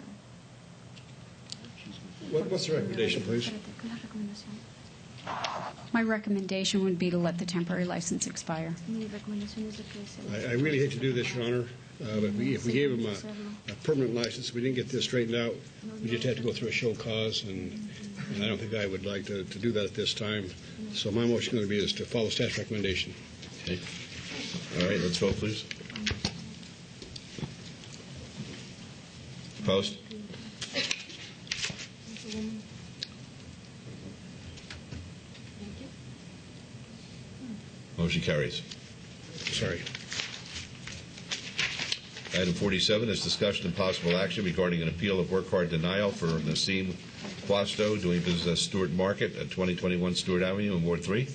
What's the recommendation, please? My recommendation would be to let the temporary license expire. I really hate to do this, Your Honor, but if we gave him a permanent license, we didn't get this straightened out, we just had to go through a show cause, and I don't think I would like to do that at this time. So my motion is going to be is to follow staff's recommendation. Okay. All right, let's vote, please. Opposed? Motion carries. Sorry. Item 47 is discussion and possible action regarding an appeal of work card denial for Nassim Quasto, doing business as Stewart Market at 2021 Stewart Avenue in Ward 3.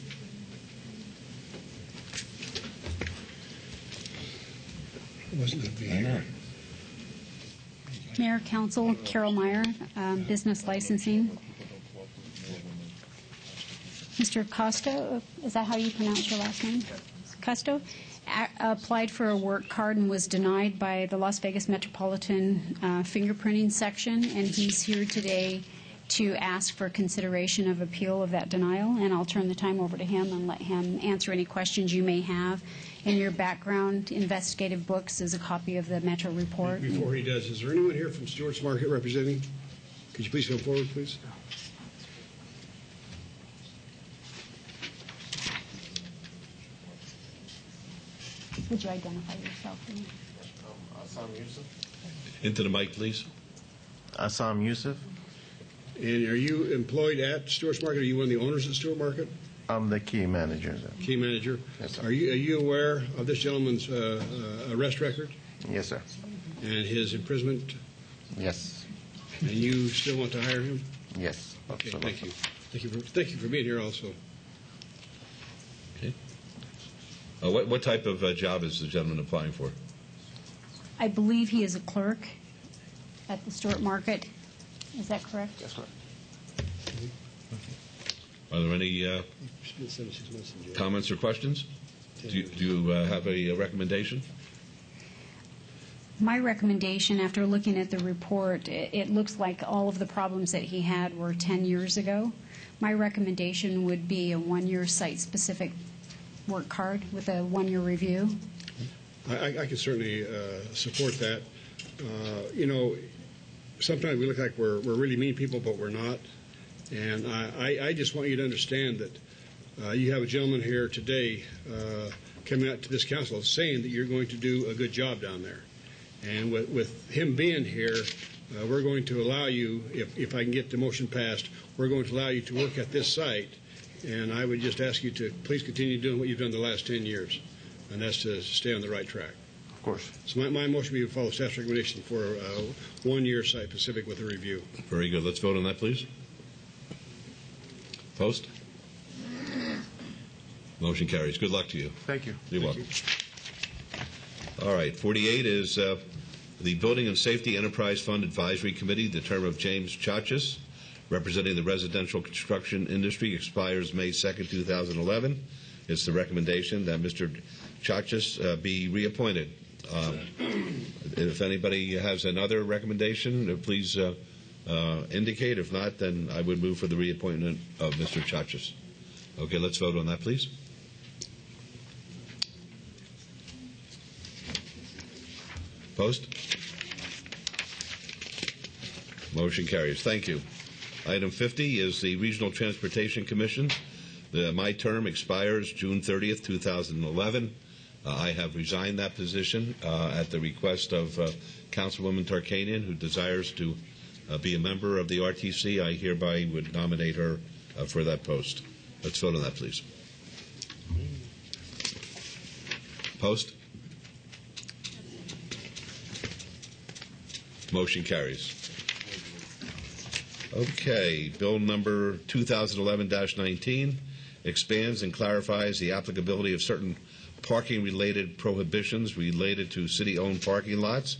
Wasn't it here? Mayor, Council, Carol Meyer, Business Licensing. Mr. Costo, is that how you pronounce your last name? Costo applied for a work card and was denied by the Las Vegas Metropolitan Fingerprinting Section, and he's here today to ask for consideration of appeal of that denial, and I'll turn the time over to him and let him answer any questions you may have. In your background investigative books is a copy of the Metro report. Before he does, is there anyone here from Stewart's Market representing? Could you please come forward, please? Would you identify yourself? Assam Yusuf. Into the mic, please. Assam Yusuf. And are you employed at Stewart's Market? Are you one of the owners of Stewart Market? I'm the key manager. Key manager. Yes, sir. Are you aware of this gentleman's arrest record Yes, sir. and his imprisonment? Yes. And you still want to hire him? Yes. Okay, absolutely. thank you. Thank you for being here also. Okay. What type of job is the gentleman applying for? I believe he is a clerk at the Stewart Market. Is that correct? Yes, sir. Are there any Spent 76 months in jail. comments or questions? Do you have a recommendation? My recommendation, after looking at the report, it looks like all of the problems that he had were 10 years ago. My recommendation would be a one-year site-specific work card with a one-year review. I can certainly support that. You know, sometimes we look like we're really mean people, but we're not. And I just want you to understand that you have a gentleman here today coming out to this council saying that you're going to do a good job down there. And with him being here, we're going to allow you, if I can get the motion passed, we're going to allow you to work at this site. And I would just ask you to please continue doing what you've done the last 10 years, and that's to stay on the right track. Of course. So my motion would be to follow staff's recommendation for 1 year site-specific with a review. Very good. Let's vote on that, please. Post? Motion carries. Good luck to you. Thank you. You're Thank welcome. you. All right, 48 is the Building and Safety Enterprise Fund Advisory Committee. The term of James Chachas, representing the residential construction industry, expires May 2nd, 2011. It's the recommendation that Mr. Chachas be reappointed. If anybody has another recommendation, please indicate. If not, then I would move for the reappointment of Mr. Chachas. Okay, let's vote on that, please. Opposed? Motion carries. Thank you. Item 50 is the Regional Transportation Commission. My term expires June 30th, 2011. I have resigned that position at the request of Councilwoman Tarkanian, who desires to be a member of the RTC. I hereby would nominate her for that post. Let's vote on that, please. Opposed? Motion carries. Okay, bill number 2011-19 expands and clarifies the applicability of certain parking-related prohibitions related to city-owned parking lots,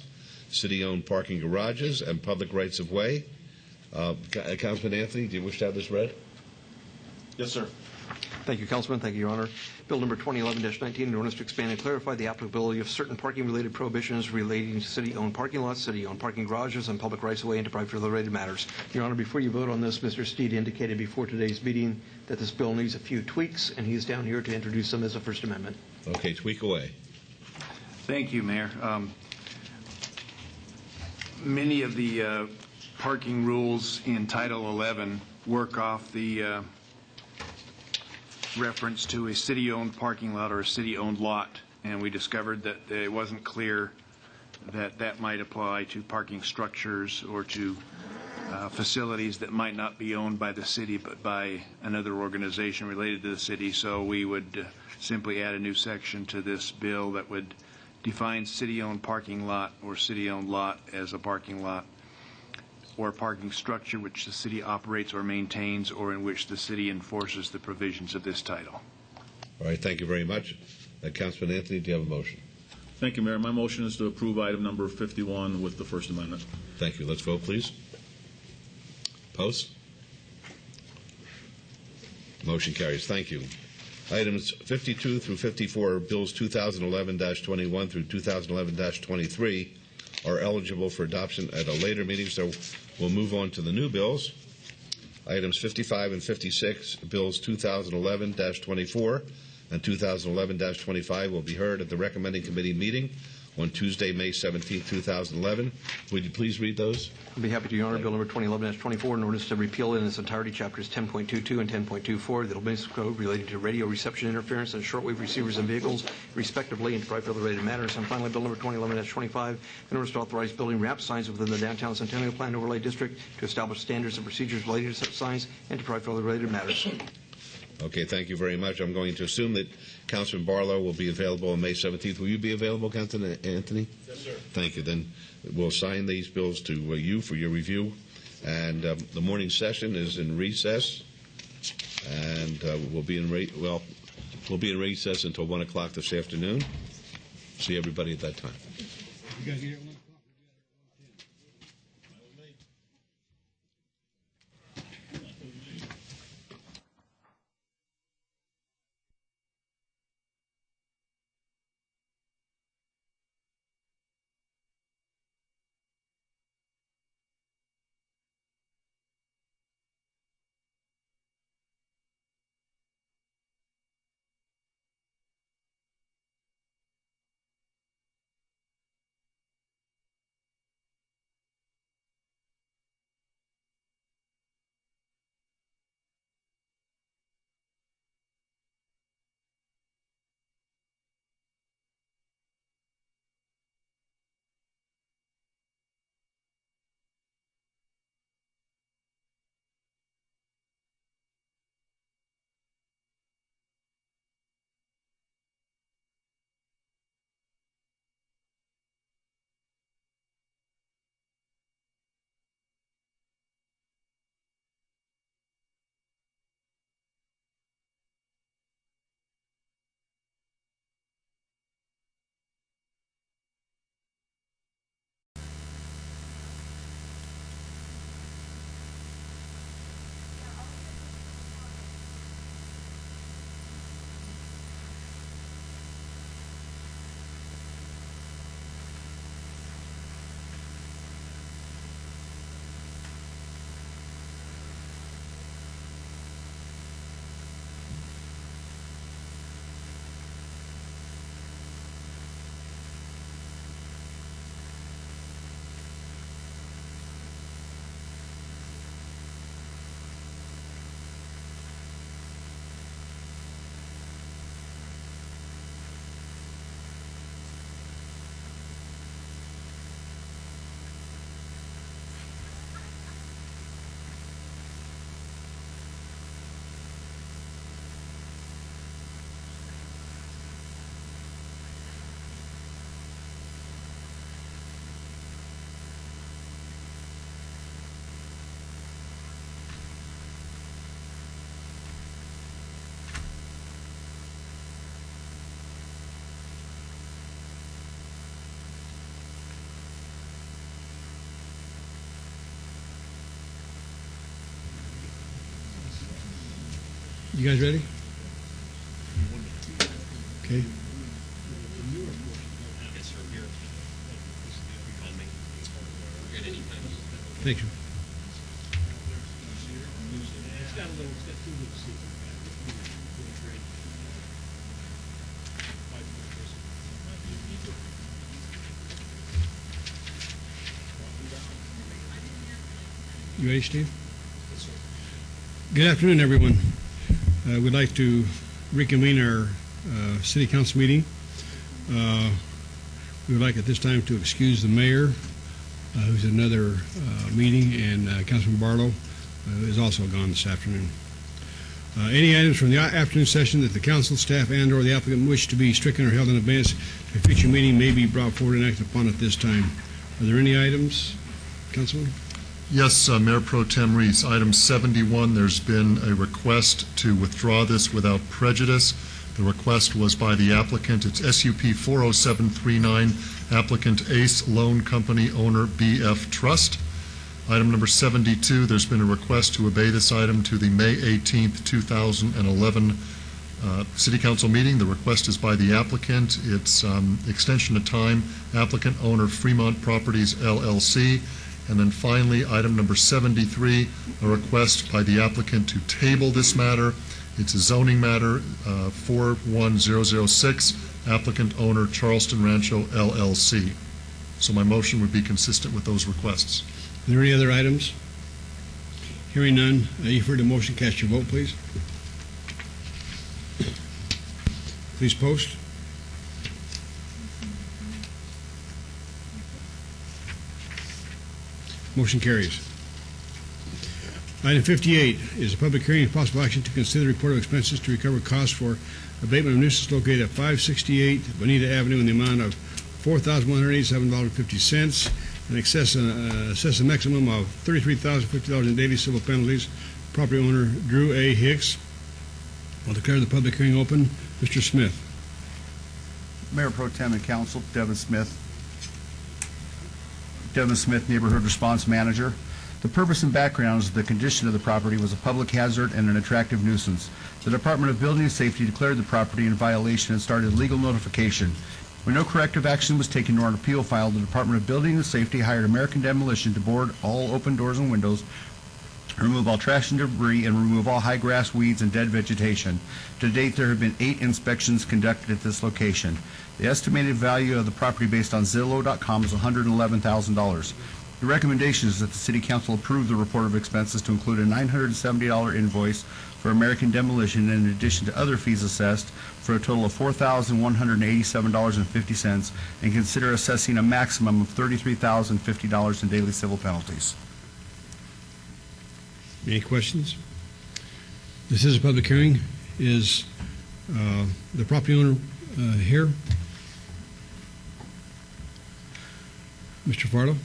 city-owned parking garages, and public rights-of-way. Councilman Anthony, do you wish to have this read? Yes, sir. Thank you, Councilman. Thank you, Your Honor. Bill number 2011-19, an ordinance to expand and clarify the applicability of certain parking-related prohibitions relating to city-owned parking lots, city-owned parking garages, and public rights-of-way and to private-related matters. Your Honor, before you vote on this, Mr. Steed indicated before today's meeting that this bill needs a few tweaks, and he's down here to introduce them as a First Amendment. Okay, tweak away. Thank you, Mayor. Many of the parking rules in Title 11 work off the reference to a city-owned parking lot or a city-owned lot, and we discovered that it wasn't clear that that might apply to parking structures or to facilities that might not be owned by the city but by another organization related to the city. So we would simply add a new section to this bill that would define city-owned parking lot or city-owned lot as a parking lot or parking structure which the city operates or maintains or in which the city enforces the provisions of this title. All right, thank you very much. Councilman Anthony, do you have a motion? Thank you, Mayor. My motion is to approve item number 51 with the First Amendment. Thank you. Let's vote, please. Opposed? Motion carries. Thank you. Items 52 through 54 are bills 2011-21 through 2011-23 are eligible for adoption at a later meeting, so we'll move on to the new bills. Items 55 and 56, bills 2011-24 and 2011-25 will be heard at the recommending committee meeting on Tuesday, May 17, 2011. Would you please read those? I'd be happy to, Your Honor. Bill number 2011-24, an ordinance to repeal in its entirety chapters 10.22 and 10.24 of the Administrative Code relating to radio reception interference and shortwave receivers in vehicles, respectively, and to provide for other related matters. And finally, Bill number 2011-25, an ordinance to authorize building ramp signs within the downtown Centennial Plan Overlay District to establish standards and procedures related to such signs and to provide for other related matters. Okay, thank you very much. I'm going to assume that Councilman Barlow will be available on May 17th. Will you be available, Councilman Anthony? Yes, sir. Thank you. Then we'll assign these bills to you for your review. And the morning session is in recess, and we'll be in recess until 1 o'clock this afternoon. See everybody at that time. You guys get You guys ready? Okay. Thank you. You ready, Steve? Good afternoon, everyone. We'd like to reconvene our city council meeting. We would like at this time to excuse the mayor, who's at another meeting, and Councilman Barlow is also gone this afternoon. Any items from the afternoon session that the council, staff, and/or the applicant wish to be stricken or held in advance of a future meeting may be brought forward and acted upon at this time. Are there any items, Councilman? Yes, Mayor Pro Tem Reese. Item 71, there's been a request to withdraw this without prejudice. The request was by the applicant. It's SUP 40739, applicant Ace Loan Company, owner BF Trust. Item number 72, there's been a request to obey this item to the May 18th, 2011 City Council meeting. The request is by the applicant. It's extension of time, applicant owner Fremont Properties LLC. And then finally, item number 73, a request by the applicant to table this matter. It's a zoning matter, 41006, applicant owner Charleston Rancho LLC. So my motion would be consistent with those requests. Are there any other items? Hearing none, you've heard the motion. Cast your vote, please. Please post. Motion carries. Item 58 is a public hearing and possible action to consider the report of expenses to recover costs for abatement of nuisance located at 568 Bonita Avenue in the amount of $4,187.50 and assess a maximum of $33,050 in daily civil penalties. Property owner Drew A. Hicks. I'll declare the public hearing open. Mr. Smith. Mayor Pro Tem and Council, Devin Smith, Neighborhood Response Manager. The purpose and background is the condition of the property was a public hazard and an attractive nuisance. The Department of Building and Safety declared the property in violation and started legal notification. When no corrective action was taken nor an appeal filed, the Department of Building and Safety hired American Demolition to board all open doors and windows, remove all trash and debris, and remove all high grass, weeds, and dead vegetation. To date, there have been 8 inspections conducted at this location. The estimated value of the property based on Zillow.com is $111,000. The recommendation is that the City Council approve the report of expenses to include a $970 invoice for American Demolition in addition to other fees assessed for a total of $4,187.50 and consider assessing a maximum of $33,050 in daily civil penalties. Any questions? This is a public hearing. Is the property owner here? Mr. Farlow?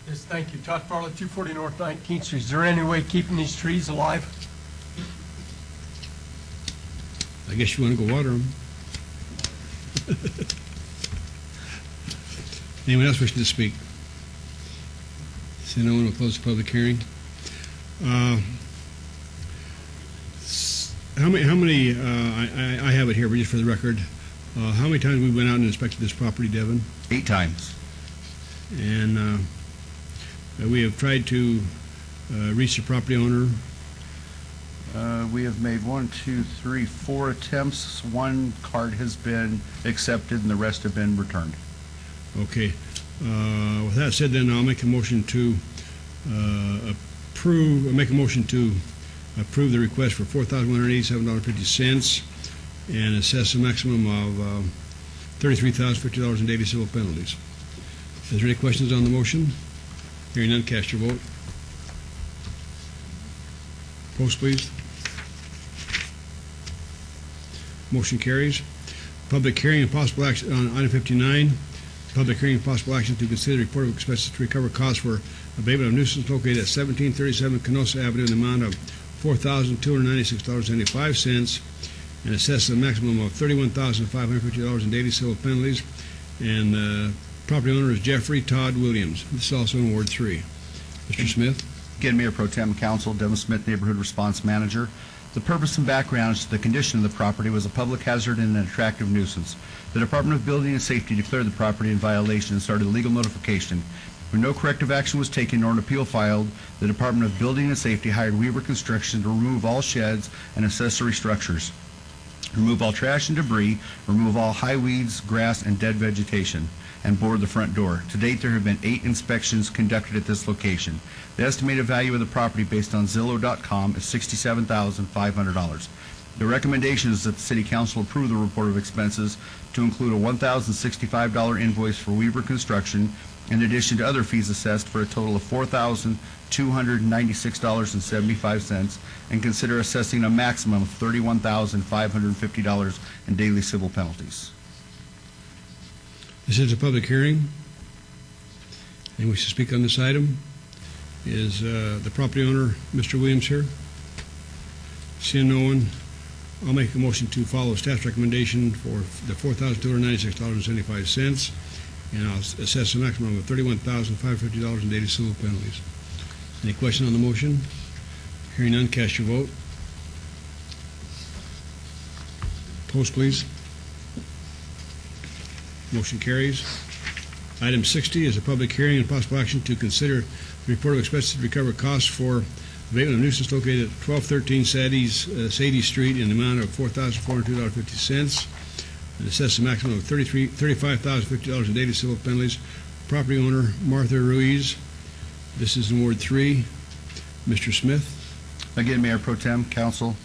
Yes, thank you. Todd Farlow, 240 North 19th Street. Is there any way keeping these trees alive? I guess you want to go water them. Anyone else wishing to speak? See no one will close the public hearing. How many I have it here, but just for the record, how many times we went out and inspected this property, Devin? 8 times. And we have tried to reach the property owner. We have made 4 attempts. 1 card has been accepted and the rest have been returned. Okay. With that said, then I'll make a motion to approve the request for $4,187.50 and assess a maximum of $33,050 in daily civil penalties. Is there any questions on the motion? Hearing none, cast your vote. Post, please. Motion carries. Public hearing and possible action on item 59. Public hearing and possible action to consider the report of expenses to recover costs for abatement of nuisance located at 1737 Canosa Avenue in the amount of $4,296.75 and assess a maximum of $31,550 in daily civil penalties. And property owner is Jeffrey Todd Williams. This is also in Ward 3. Mr. Smith. Again, Mayor Pro Tem, Council, Devin Smith, Neighborhood Response Manager. The purpose and background is the condition of the property was a public hazard and an attractive nuisance. The Department of Building and Safety declared the property in violation and started legal notification. When no corrective action was taken nor an appeal filed, the Department of Building and Safety hired Weaver Construction to remove all sheds and accessory structures, remove all trash and debris, remove all high weeds, grass, and dead vegetation, and board the front door. To date, there have been 8 inspections conducted at this location. The estimated value of the property based on Zillow.com is $67,500. The recommendation is that the City Council approve the report of expenses to include a $1,065 invoice for Weaver Construction, in addition to other fees assessed for a total of $4,296.75, and consider assessing a maximum of $31,550 in daily civil penalties. This is a public hearing. Anyone wish to speak on this item? Is the property owner, Mr. Williams, here? Seeing no one, I'll make a motion to follow staff's recommendation for the $4,296.75, and I'll assess a maximum of $31,550 in daily civil penalties. Any question on the motion? Hearing none, cast your vote. Post, please. Motion carries. Item 60 is a public hearing and possible action to consider the report of expenses to recover costs for abatement of nuisance located at 1213 Sadie Street in the amount of $4,402.50 and assess a maximum of $35,050 in daily civil penalties. Property owner Martha Ruiz. This is in Ward 3. Mr. Smith. Again, Mayor Pro Tem, Council,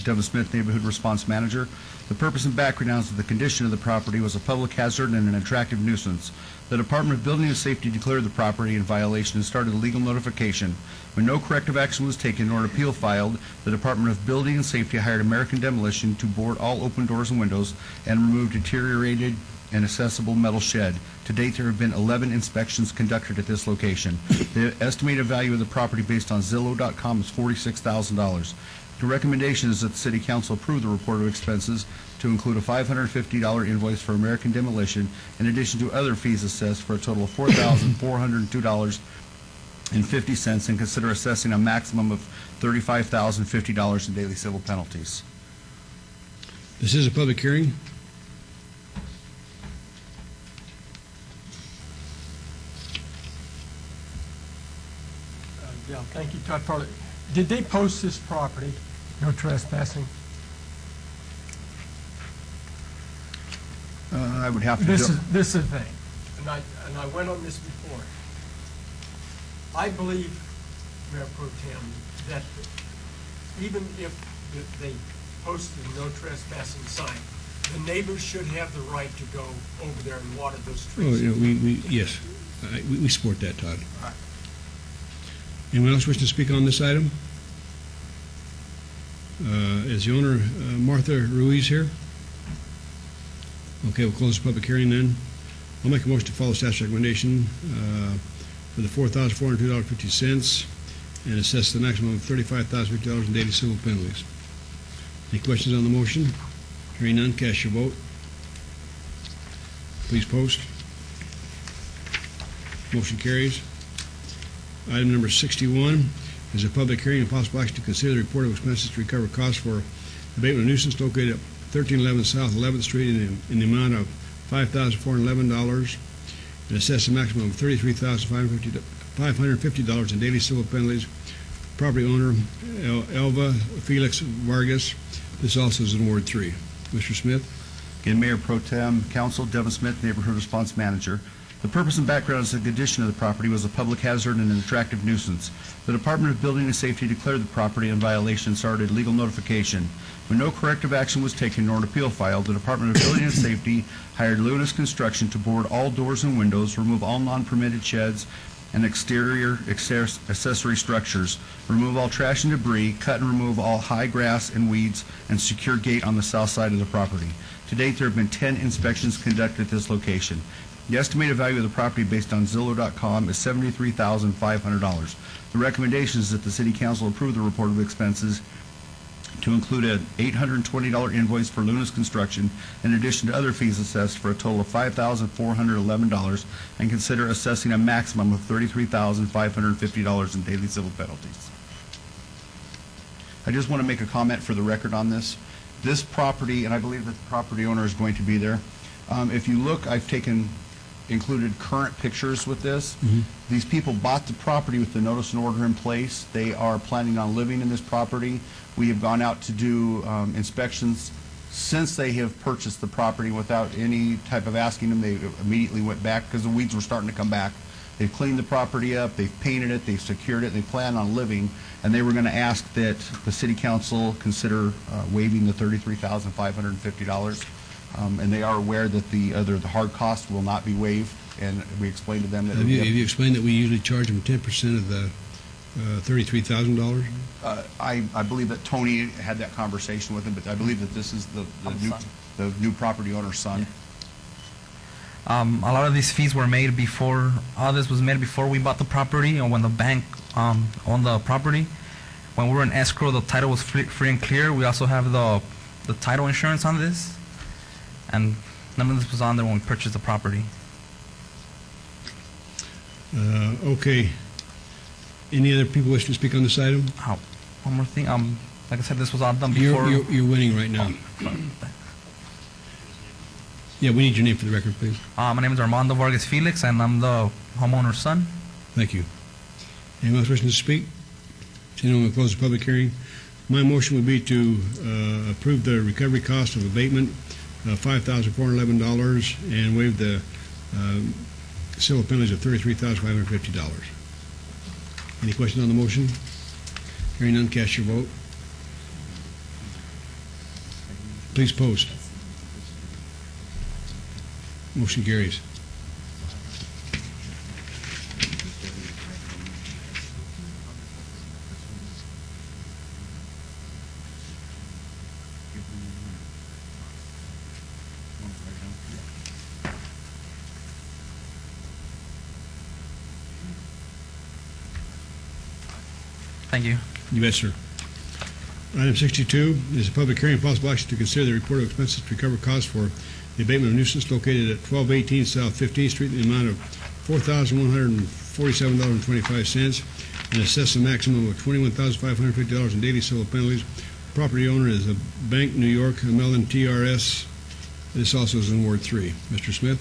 Devin Smith, Neighborhood Response Manager. The purpose and background is that the condition of the property was a public hazard and an attractive nuisance. The Department of Building and Safety declared the property in violation and started legal notification. When no corrective action was taken nor an appeal filed, the Department of Building and Safety hired American Demolition to board all open doors and windows and remove deteriorated and accessible metal shed. To date, there have been 11 inspections conducted at this location. The estimated value of the property based on Zillow.com is $46,000. The recommendation is that the City Council approve the report of expenses to include a $550 invoice for American Demolition, in addition to other fees assessed for a total of $4,402.50, and consider assessing a maximum of $35,050 in daily civil penalties. This is a public hearing. Yeah, thank you, Todd Farley. Did they post this property, no trespassing? I would have to. This is the thing, and I went on this before. I believe, Mayor Pro Tem, that even if they posted no trespassing sign, the neighbors should have the right to go over there and water those trees. Oh, yeah, yes, we support that, Todd. All right. Anyone else wish to speak on this item? Is the owner, Martha Ruiz, here? Okay, we'll close the public hearing then. I'll make a motion to follow staff's recommendation for the $4,402.50 and assess the maximum of $35,050 in daily civil penalties. Any questions on the motion? Hearing none, cast your vote. Please post. Motion carries. Item number 61 is a public hearing and possible action to consider the report of expenses to recover costs for abatement of nuisance located at 1311 South 11th Street in the amount of $5,411 and assess a maximum of $33,550 in daily civil penalties. Property owner Elva Felix Vargas. This also is in Ward 3. Mr. Smith. Again, Mayor Pro Tem, Council, Devin Smith, Neighborhood Response Manager. The purpose and background is the condition of the property was a public hazard and an attractive nuisance. The Department of Building and Safety declared the property in violation and started legal notification. When no corrective action was taken nor an appeal filed, the Department of Building and Safety hired Lunas Construction to board all doors and windows, remove all non-permitted sheds and exterior accessory structures, remove all trash and debris, cut and remove all high grass and weeds, and secure gate on the south side of the property. To date, there have been 10 inspections conducted at this location. The estimated value of the property based on Zillow.com is $73,500. The recommendation is that the City Council approve the report of expenses to include an $820 invoice for Lunas Construction, in addition to other fees assessed for a total of $5,411, and consider assessing a maximum of $33,550 in daily civil penalties. I just want to make a comment for the record on this. This property, and I believe that the property owner is going to be there. If you look, I've included current pictures with this. These people bought the property with the notice and order in place. They are planning on living in this property. We have gone out to do inspections since they have purchased the property without any type of asking them. They immediately went back because the weeds were starting to come back. They've cleaned the property up, they've painted it, they've secured it, they plan on living, and they were going to ask that the city council consider waiving the $33,550. And they are aware that the hard cost will not be waived, and we explained to them that... Have you explained that we usually charge them 10% of the $33,000? I believe that Tony had that conversation with him, but I believe that this is the new property owner's son. A lot of these fees were made before, all this was made before we bought the property, or when the bank owned the property. When we were in escrow, the title was free and clear. We also have the title insurance on this, and none of this was on there when we purchased the property. Okay. Any other people wish to speak on this item? One more thing. Like I said, this was all done before. You're winning right now. Yeah, we need your name for the record, please. My name is Armando Vargas Felix, and I'm the homeowner's son. Thank you. Anyone else wishing to speak? Seeing no one, will close the public hearing. My motion would be to approve the recovery cost of abatement of $5,411 and waive the civil penalties of $33,550. Any questions on the motion? Hearing none, cast your vote. Please post. Motion carries. Thank you. You bet, sir. Item 62 is a public hearing and possible action to consider the report of expenses to recover costs for the abatement of nuisance located at 1218 South 15th Street in the amount of $4,147.25 and assess a maximum of $21,550 in daily civil penalties. Property owner is a Bank New York Mellon TRS. This also is in Ward 3. Mr. Smith.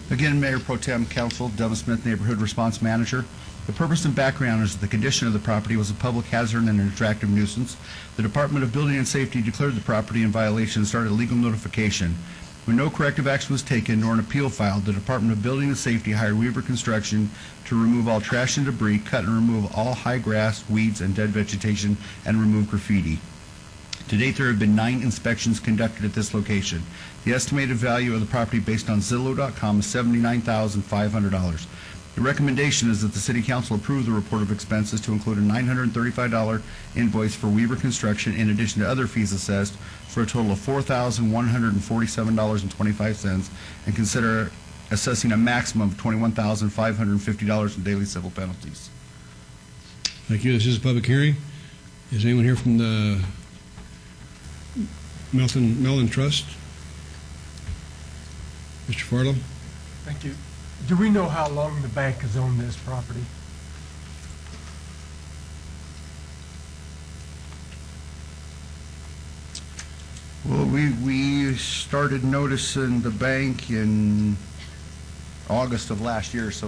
Again, Mayor Pro Tem Council, Devin Smith, Neighborhood Response Manager. The purpose and background is that the condition of the property was a public hazard and an attractive nuisance. The Department of Building and Safety declared the property in violation and started legal notification. When no corrective action was taken nor an appeal filed, the Department of Building and Safety hired Weaver Construction to remove all trash and debris, cut and remove all high grass, weeds, and dead vegetation, and remove graffiti. To date, there have been 9 inspections conducted at this location. The estimated value of the property based on Zillow.com is $79,500. The recommendation is that the City Council approve the report of expenses to include a $935 invoice for Weaver Construction in addition to other fees assessed for a total of $4,147.25 and consider assessing a maximum of $21,550 in daily civil penalties. Thank you. This is a public hearing. Is anyone here from the Mellon Trust? Mr. Farlow? Thank you. Do we know how long the bank has owned this property? Well, we started noticing the bank in August of last year, so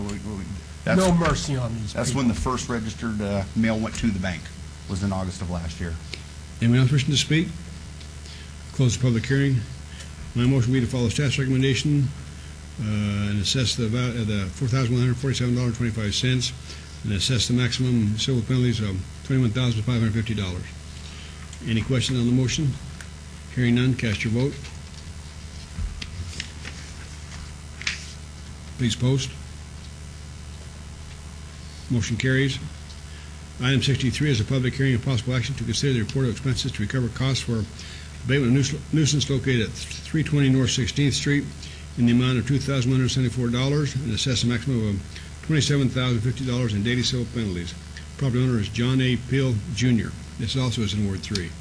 that's, no mercy on these That's people. when the first registered mail went to the bank, was in August of last year. Anyone else wishing to speak? Close the public hearing. My motion will be to follow staff's recommendation and assess the $4,147.25 and assess the maximum civil penalties of $21,550. Any questions on the motion? Hearing none, cast your vote. Please post. Motion carries. Item 63 is a public hearing and possible action to consider the report of expenses to recover costs for abatement of nuisance located at 320 North 16th Street in the amount of $2,174 and assess a maximum of $27,050 in daily civil penalties. Property owner is John A. Peel, Jr. This also is in Ward 3.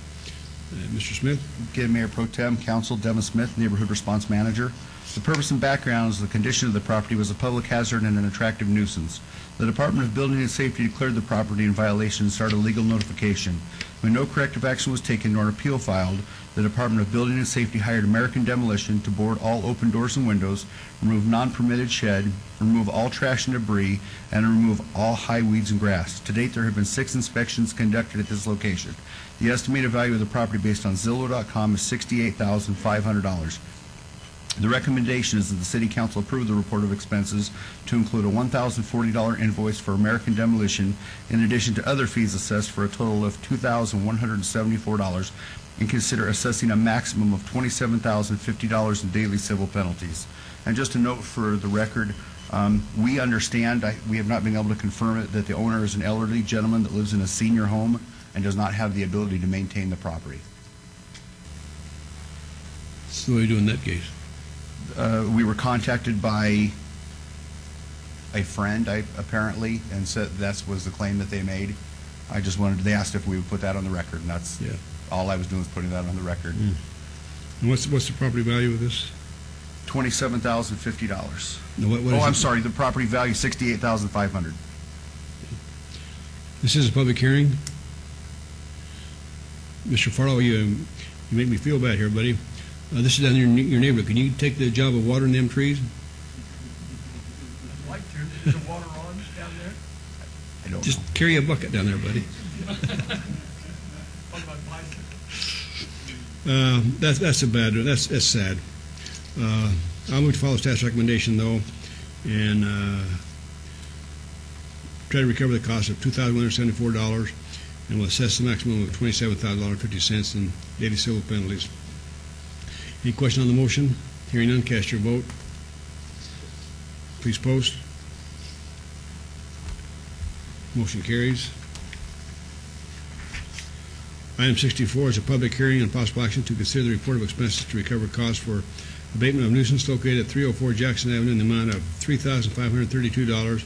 Mr. Smith? Again, Mayor Pro Tem, Council, Devin Smith, Neighborhood Response Manager. The purpose and background is the condition of the property was a public hazard and an attractive nuisance. The Department of Building and Safety declared the property in violation and started legal notification. When no corrective action was taken nor an appeal filed, the Department of Building and Safety hired American Demolition to board all open doors and windows, remove non-permitted shed, remove all trash and debris, and remove all high weeds and grass. To date, there have been 6 inspections conducted at this location. The estimated value of the property based on Zillow.com is $68,500. The recommendation is that the City Council approve the report of expenses to include a $1,040 invoice for American Demolition in addition to other fees assessed for a total of $2,174, and consider assessing a maximum of $27,050 in daily civil penalties. And just a note for the record, we understand, we have not been able to confirm it, that the owner is an elderly gentleman that lives in a senior home and does not have the ability to maintain the property. So what do you do in that case? We were contacted by a friend, apparently, and said that was the claim that they made. They asked if we would put that on the record, and that's all I was doing was putting that on the record. And what's the property value of this? $27,050. No, I'm sorry, the property value $68,500. This is a public hearing. Mr. Farlow, you make me feel bad here, buddy. This is down in your neighborhood. Can you take the job of watering them trees? I'd like to. Is the water on down there? I don't Just carry a bucket down there, buddy. On my bicycle. That's sad. I'll move to follow staff's recommendation, though, and try to recover the cost of $2,174, and will assess the maximum of $27,050 in daily civil penalties. Any question on the motion? Hearing none, cast your vote. Please post. Motion carries. Item 64 is a public hearing on possible action to consider the report of expenses to recover costs for abatement of nuisance located at 304 Jackson Avenue in the amount of $3,532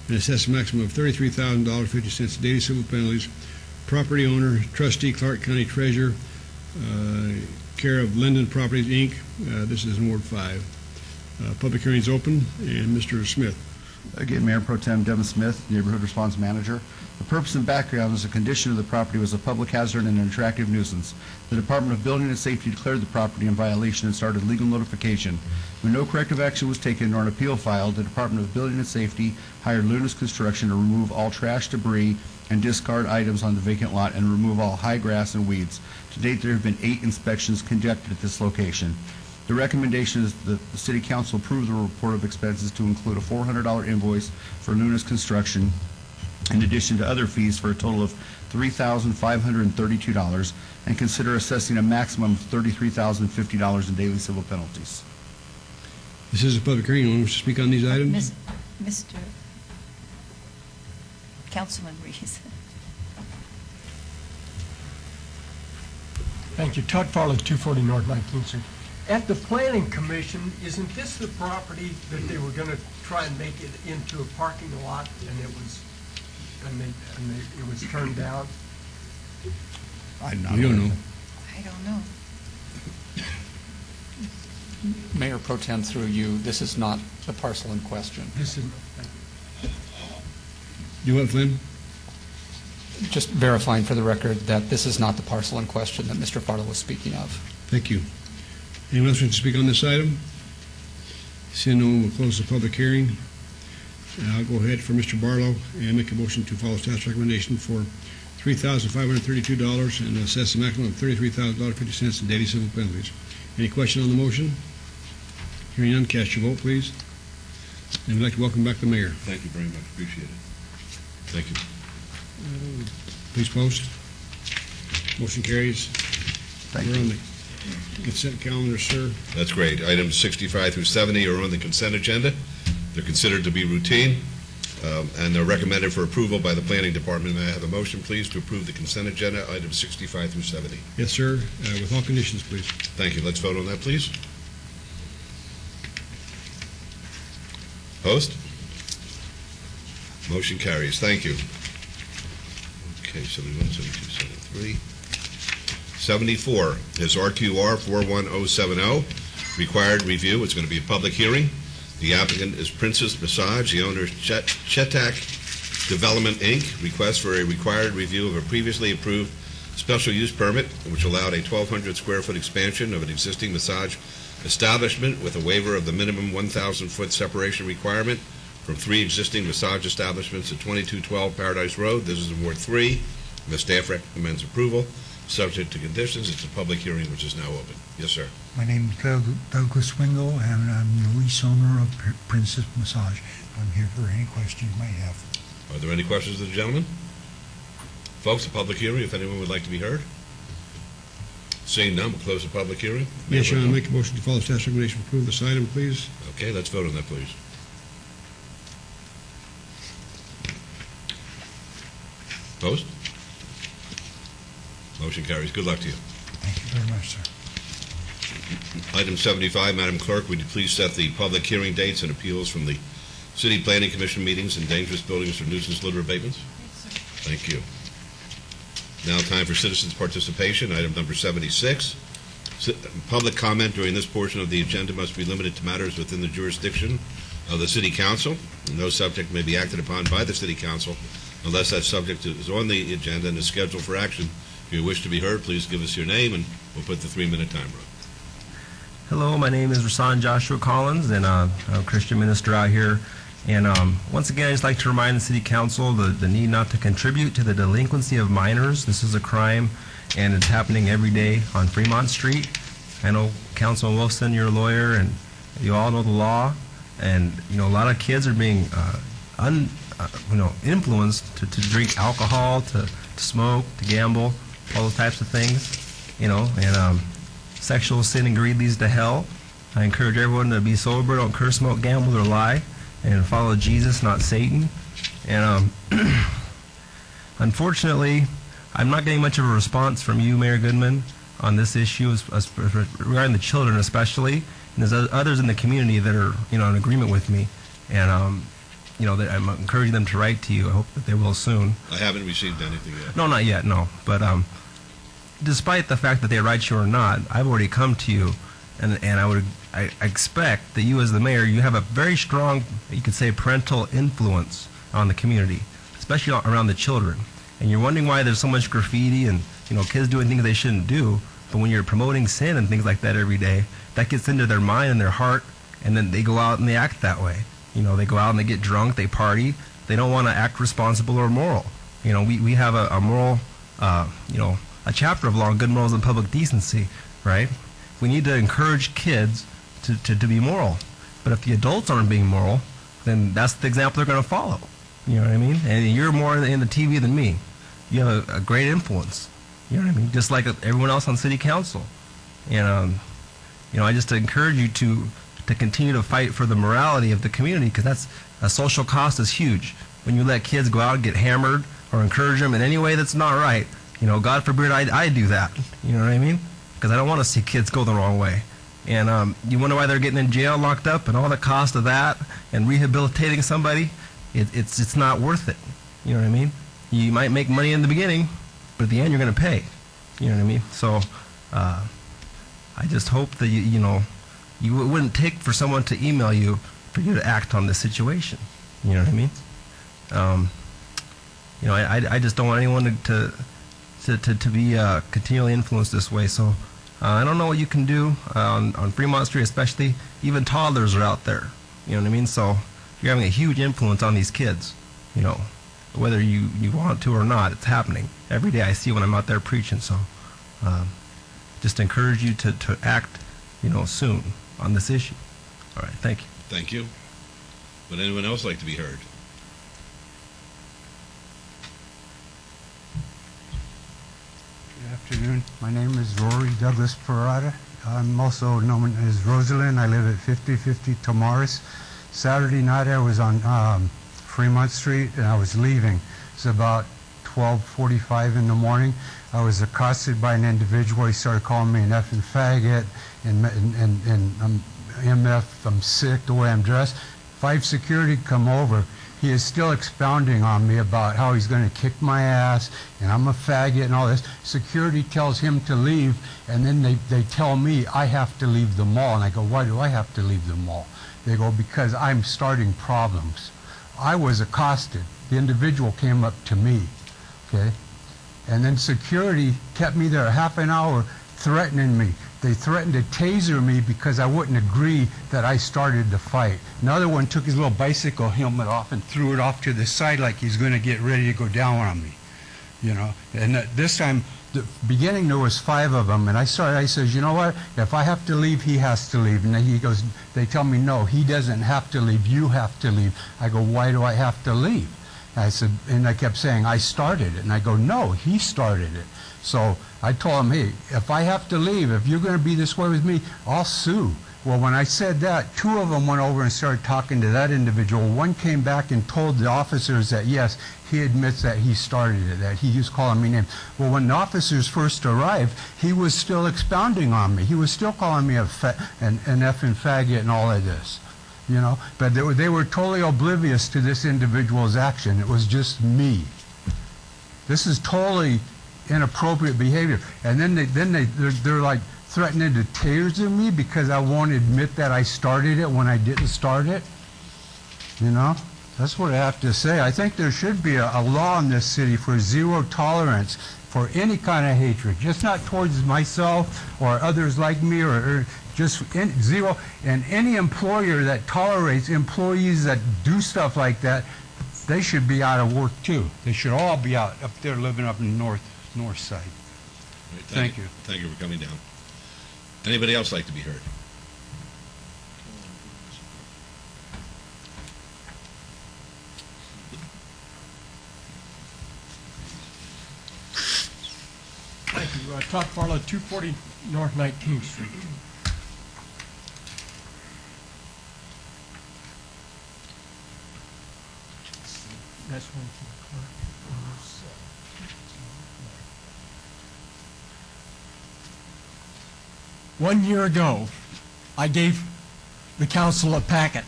and assess a maximum of $33,050 daily civil penalties. Property owner, trustee, Clark County Treasurer, care of Linden Properties, Inc. This is in Ward 5. Public hearing is open, and Mr. Smith. Again, Mayor Pro Tem Devin Smith, Neighborhood Response Manager. The purpose and background is the condition of the property was a public hazard and an attractive nuisance. The Department of Building and Safety declared the property in violation and started legal notification. When no corrective action was taken nor an appeal filed, the Department of Building and Safety hired Lunas Construction to remove all trash, debris, and discard items on the vacant lot and remove all high grass and weeds. To date, there have been 8 inspections conducted at this location. The recommendation is that the City Council approve the report of expenses to include a $400 invoice for Lunas Construction, in addition to other fees for a total of $3,532, and consider assessing a maximum of $33,050 in daily civil penalties. This is a public hearing. Anyone wish to speak on these items? Mr. Councilman Reese. Thank you. Todd Farley, 240 North 19th Street. At the Planning Commission, isn't this the property that they were going to try and make it into a parking lot, and it was turned down? We don't know. I don't know. Mayor Pro Tem, through you, this is not the parcel in question. This is. Do what, Flynn? Just verifying for the record that this is not the parcel in question that Mr. Farlow was speaking of. Thank you. Anyone else wish to speak on this item? Seeing no one, will close the public hearing. I'll go ahead for Mr. Barlow and make a motion to follow staff's recommendation for $3,532 and assess a maximum of $33,050 in daily civil penalties. Any question on the motion? Hearing none, cast your vote, please. And we'd like to welcome back the mayor. Thank you very much. Appreciate it. Thank you. Please post. Motion carries. Thank We're you. on the consent calendar, sir. That's great. Items 65 through 70 are on the consent agenda. They're considered to be routine, and they're recommended for approval by the Planning Department. May I have a motion, please, to approve the consent agenda, items 65 through 70? Yes, sir. With all conditions, please. Thank you. Let's vote on that, please. Opposed? Motion carries. Thank you. Okay, 71, 72, 73. 74 is RQR 41070, required review. It's going to be a public hearing. The applicant is Princess Massage. The owner is Chetak Development, Inc. Request for a required review of a previously approved special use permit, which allowed a 1,200 square foot expansion of an existing massage establishment with a waiver of the minimum 1,000-foot separation requirement from 3 existing massage establishments at 2212 Paradise Road. This is in Ward 3. The staff recommends approval, subject to conditions. It's a public hearing which is now open. Yes, sir. My name is Douglas Wingo, and I'm the lease owner of Princess Massage. I'm here for any questions you might have. Are there any questions of the gentleman? Folks, a public hearing, if anyone would like to be heard. Seeing none, we'll close the public hearing. Yes, Your Honor, make a motion to follow staff's recommendation to approve this item, please. Okay, let's vote on that, please. Opposed? Motion carries. Good luck to you. Thank you very much, sir. Item 75, Madam Clerk, would you please set the public hearing dates and appeals from the City Planning Commission meetings and dangerous buildings or nuisance litter abatements? Yes, sir. Thank you. Now time for citizens' participation. Item number 76. Public comment during this portion of the agenda must be limited to matters within the jurisdiction of the City Council. No subject may be acted upon by the City Council unless that subject is on the agenda and is scheduled for action. If you wish to be heard, please give us your name and we'll put the 3-minute timer on. Hello, my name is Rasan Joshua Collins, and I'm a Christian minister out here. And once again, I'd just like to remind the City Council the need not to contribute to the delinquency of minors. This is a crime, and it's happening every day on Fremont Street. I know Councilman Wilson, you're a lawyer, and you all know the law. And a lot of kids are being influenced to drink alcohol, to smoke, to gamble, all those types of things. And sexual sin and greed leads to hell. I encourage everyone to be sober, don't curse, smoke, gamble, or lie, and follow Jesus, not Satan. And unfortunately, I'm not getting much of a response from you, Mayor Goodman, on this issue regarding the children especially. And there's others in the community that are in agreement with me. And that I'm encouraging them to write to you. I hope that they will soon. I haven't received anything yet. No, not yet, no. But despite the fact that they write you or not, I've already come to you, and I expect that you as the mayor, you have a very strong, you could say, parental influence on the community, especially around the children. And you're wondering why there's so much graffiti and kids doing things they shouldn't do. But when you're promoting sin and things like that every day, that gets into their mind and their heart, and then they go out and they act that way. They go out and they get drunk, they party. They don't want to act responsible or moral. We have a moral, a chapter of law on good morals and public decency, right? We need to encourage kids to be moral. But if the adults aren't being moral, then that's the example they're going to follow. You know what I mean? And you're more in the TV than me. You have a great influence. You know what I mean? Just like everyone else on City Council. And, I just encourage you to continue to fight for the morality of the community, because that's a social cost is huge. When you let kids go out and get hammered or encourage them in any way that's not right, God forbid I do that. You know what I mean? Because I don't want to see kids go the wrong way. And you wonder why they're getting in jail, locked up, and all the cost of that, and rehabilitating somebody. It's not worth it. You know what I mean? You might make money in the beginning, but at the end you're going to pay. You know what I mean? So I just hope that it wouldn't take for someone to email you for you to act on this situation. You know what I mean? I just don't want anyone to be continually influenced this way. So I don't know what you can do on Fremont Street, especially. Even toddlers are out there. You know what I mean? So you're having a huge influence on these kids. Whether you want to or not, it's happening every day. I see when I'm out there preaching. So just encourage you to act, soon on this issue. All right, thank you. Thank you. Would anyone else like to be heard? Good afternoon. My name is Rory Douglas Parada. I'm also known as Rosalind. I live at 5050 Tomaris. Saturday night I was on Fremont Street and I was leaving. It's about 12:45 in the morning. I was accosted by an individual. He started calling me an effing faggot and MF, I'm sick the way I'm dressed. 5 security come over. He is still expounding on me about how he's going to kick my ass and I'm a faggot and all this. Security tells him to leave, and then they tell me I have to leave the mall. And I go, why do I have to leave the mall? They go, because I'm starting problems. I was accosted. The individual came up to me, okay? And then security kept me there a half an hour threatening me. They threatened to taser me because I wouldn't agree that I started the fight. Another one took his little bicycle helmet off and threw it off to the side like he's going to get ready to go down on me, you know. And this time, the beginning there was 5 of them, and I says, you know what, if I have to leave, he has to leave. And then he goes, they tell me, no, he doesn't have to leave, you have to leave. I go, why do I have to leave? I said, and I kept saying, I started it. And I go, no, he started it. So I told him, hey, if I have to leave, if you're going to be this way with me, I'll sue. Well, when I said that, 2 of them went over and started talking to that individual. One came back and told the officers that, yes, he admits that he started it, that he was calling me names. Well, when the officers first arrived, he was still expounding on me. He was still calling me an effing faggot and all of this. You know, but they were totally oblivious to this individual's action. It was just me. This is totally inappropriate behavior. And then they're like threatening to taser me because I won't admit that I started it when I didn't start it. You know, that's what I have to say. I think there should be a law in this city for zero tolerance for any kind of hatred, just not towards myself or others like me, or just zero. And any employer that tolerates employees that do stuff like that, they should be out of work too. They should all be out up there living up in the north side. Right, Thank you. Thank you for coming down. Anybody else like to be heard? Thank you. Todd Farlow, 240 North 19th Street. That's one for the clerk. 1 year ago, I gave the council a packet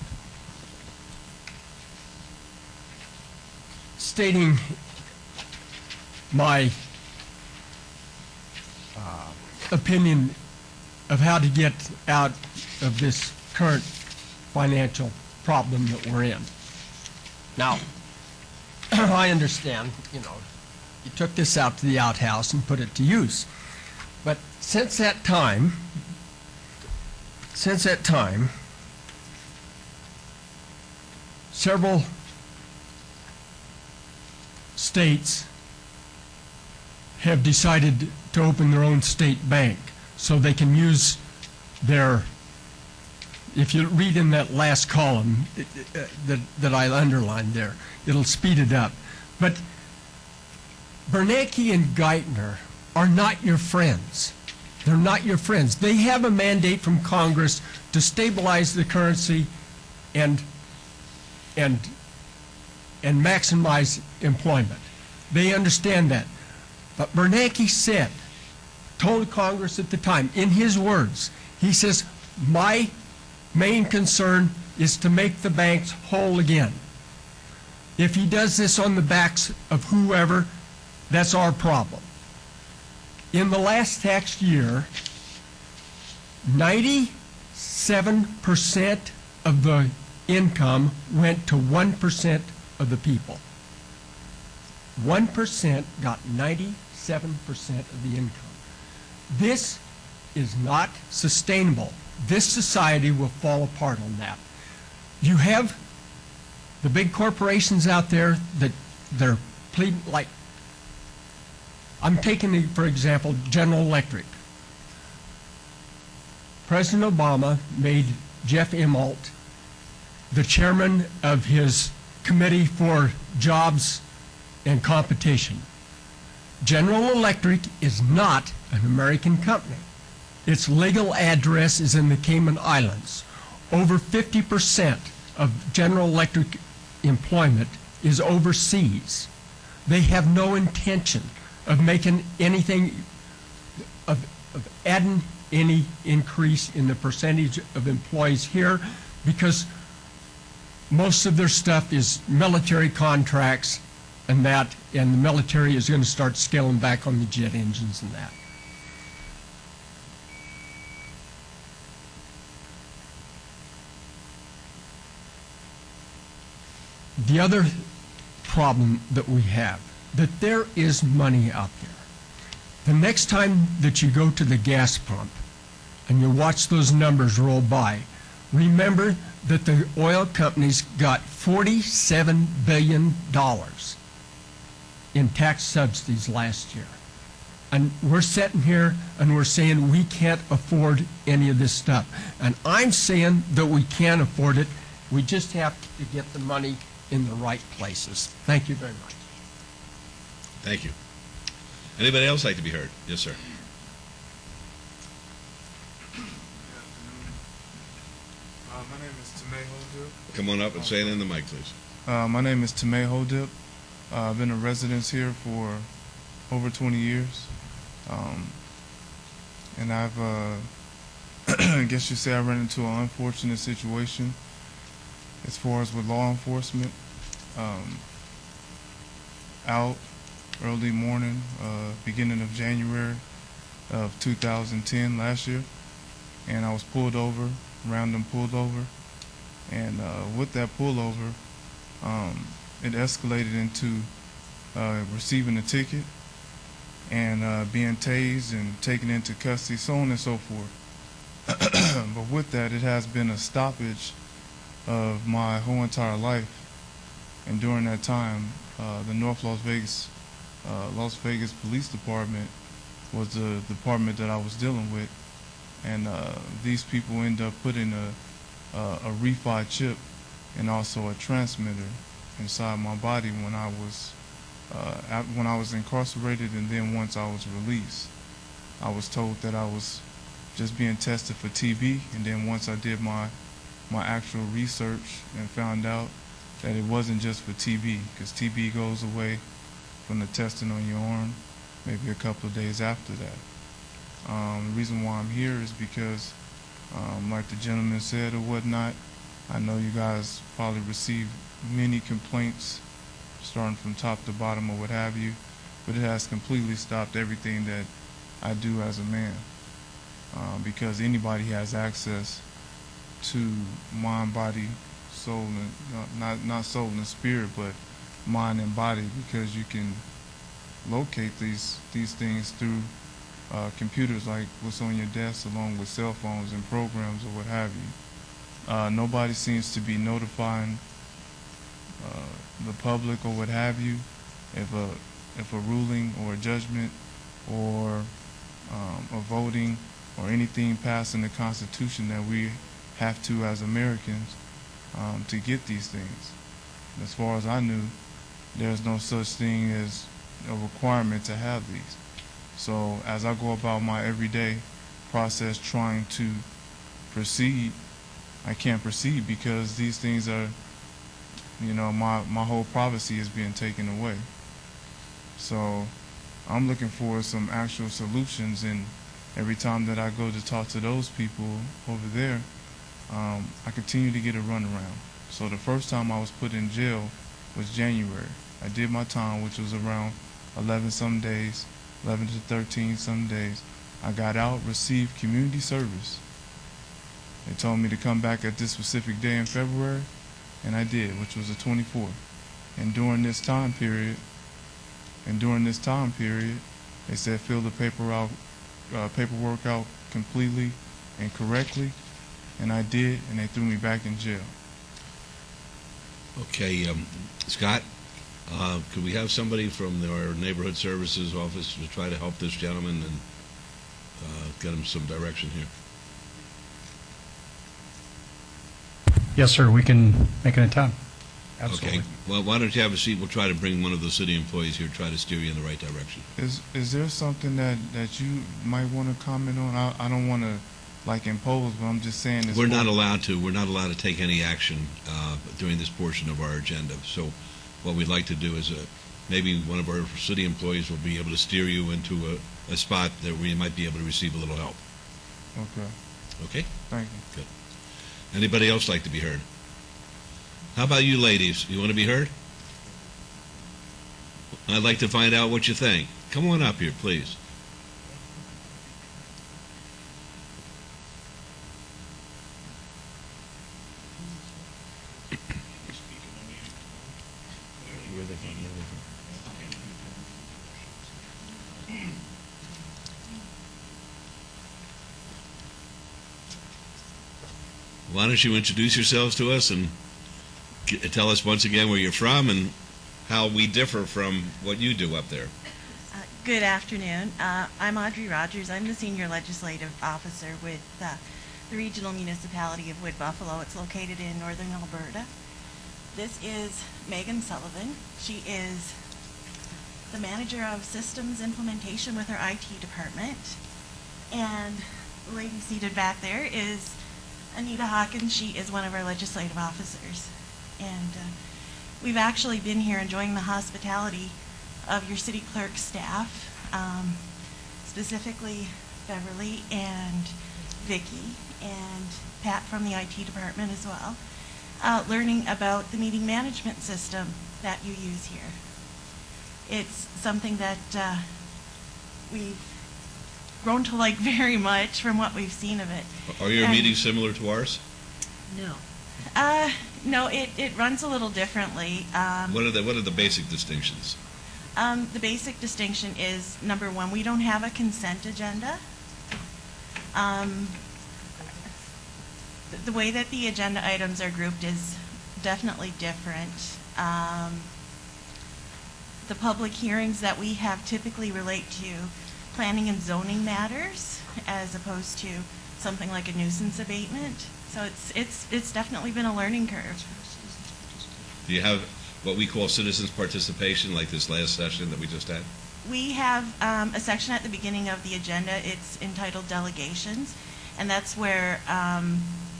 stating my opinion of how to get out of this current financial problem that we're in. Now, I understand, you know, you took this out to the outhouse and put it to use. But since that time, several states have decided to open their own state bank so they can use their, if you read in that last column that I underlined there, it'll speed it up. But Bernanke and Geithner are not your friends. They're not your friends. They have a mandate from Congress to stabilize the currency and maximize employment. They understand that. But Bernanke said, told Congress at the time, in his words, he says, my main concern is to make the banks whole again. If he does this on the backs of whoever, that's our problem. In the last tax year, 97% of the income went to 1% of the people. 1% got 97% of the income. This is not sustainable. This society will fall apart on that. You have the big corporations out there that they're pleading, like, I'm taking, for example, General Electric. President Obama made Jeff Immelt the chairman of his Committee for Jobs and Competition. General Electric is not an American company. Its legal address is in the Cayman Islands. Over 50% of General Electric employment is overseas. They have no intention of making anything, of adding any increase in the percentage of employees here, because most of their stuff is military contracts and that, and the military is going to start scaling back on the jet engines and that. the other problem that we have, that there is money out there. The next time that you go to the gas pump and you watch those numbers roll by, remember that the oil companies got $47 billion in tax subsidies last year. And we're sitting here and we're saying we can't afford any of this stuff. And I'm saying that we can afford it. We just have to get the money in the right places. Thank you very much. Thank you. Anybody else like to be heard? Yes, sir. My name is Tamay Hodip. Come on up and say it in the mic, please. My name is Tamay Hodip. I've been a resident here for over 20 years. And I've, I guess you say I ran into an unfortunate situation as far as with law enforcement. Out early morning, beginning of January of 2010 last year, and I was pulled over, random pulled over, and with that pullover, it escalated into receiving a ticket and being tased and taken into custody, so on and so forth. But with that, it has been a stoppage of my whole entire life, and during that time, the North Las Vegas Police Department was the department that I was dealing with, and these people end up putting a refi chip and also a transmitter inside my body when I was incarcerated, and then once I was released. I was told that I was just being tested for TB, and then once I did my actual research and found out that it wasn't just for TB, because TB goes away from the testing on your arm maybe a couple of days after that. The reason why I'm here is because, like the gentleman said or whatnot, I know you guys probably receive many complaints starting from top to bottom or what have you, but it has completely stopped everything that I do as a man, because anybody has access to mind, body, soul, and not soul and spirit, but mind and body, because you can locate these things through computers like what's on your desk, along with cell phones and programs or what have you. Nobody seems to be notifying the public or what have you if a ruling or a judgment or a voting or anything passed in the Constitution that we have to as Americans to get these things. As far as I knew, there's no such thing as a requirement to have these. So as I go about my everyday process trying to proceed, I can't proceed because these things are, my whole privacy is being taken away. So I'm looking for some actual solutions, and every time that I go to talk to those people over there, I continue to get a runaround. So the first time I was put in jail was January. I did my time, which was around 11 some days, 11 to 13 some days. I got out, received community service. They told me to come back at this specific day in February, and I did, which was the 24th. And during this time period, they said fill the paperwork out completely and correctly, and I did, and they threw me back in jail. Okay, Scott, could we have somebody from our neighborhood services office to try to help this gentleman and get him some direction here? Yes, sir. We can make an attempt. Absolutely. Okay. Well, why don't you have a seat? We'll try to bring one of the city employees here, try to steer you in the right direction. Is there something that you might want to comment on? I don't want to impose, but I'm just saying. We're not allowed to. We're not allowed to take any action during this portion of our agenda. So, what we'd like to do is maybe one of our city employees will be able to steer you into a spot that where you might be able to receive a little help. Okay. Okay. Thank you. Good. Anybody else like to be heard? How about you ladies? You want to be heard? I'd like to find out what you think. Come on up here, please. Why don't you introduce yourselves to us and tell us once again where you're from and how we differ from what you do up there. Good afternoon. I'm Audrey Rogers. I'm the Senior Legislative Officer with the Regional Municipality of Wood Buffalo. It's located in northern Alberta. This is Megan Sullivan. She is the Manager of Systems Implementation with our IT department. And the lady seated back there is Anita Hawkins. She is one of our legislative officers. And we've actually been here enjoying the hospitality of your city clerk staff, specifically Beverly and Vicki and Pat from the IT department as well, learning about the meeting management system that you use here. It's something that we've grown to like very much from what we've seen of it. Are your meetings similar to ours? No. No, it runs a little differently. What are the basic distinctions? The basic distinction is, number one, we don't have a consent agenda. The way that the agenda items are grouped is definitely different. The public hearings that we have typically relate to planning and zoning matters as opposed to something like a nuisance abatement. So it's definitely been a learning curve. Do you have what we call citizens participation, like this last session that we just had? We have a section at the beginning of the agenda. It's entitled Delegations, and that's where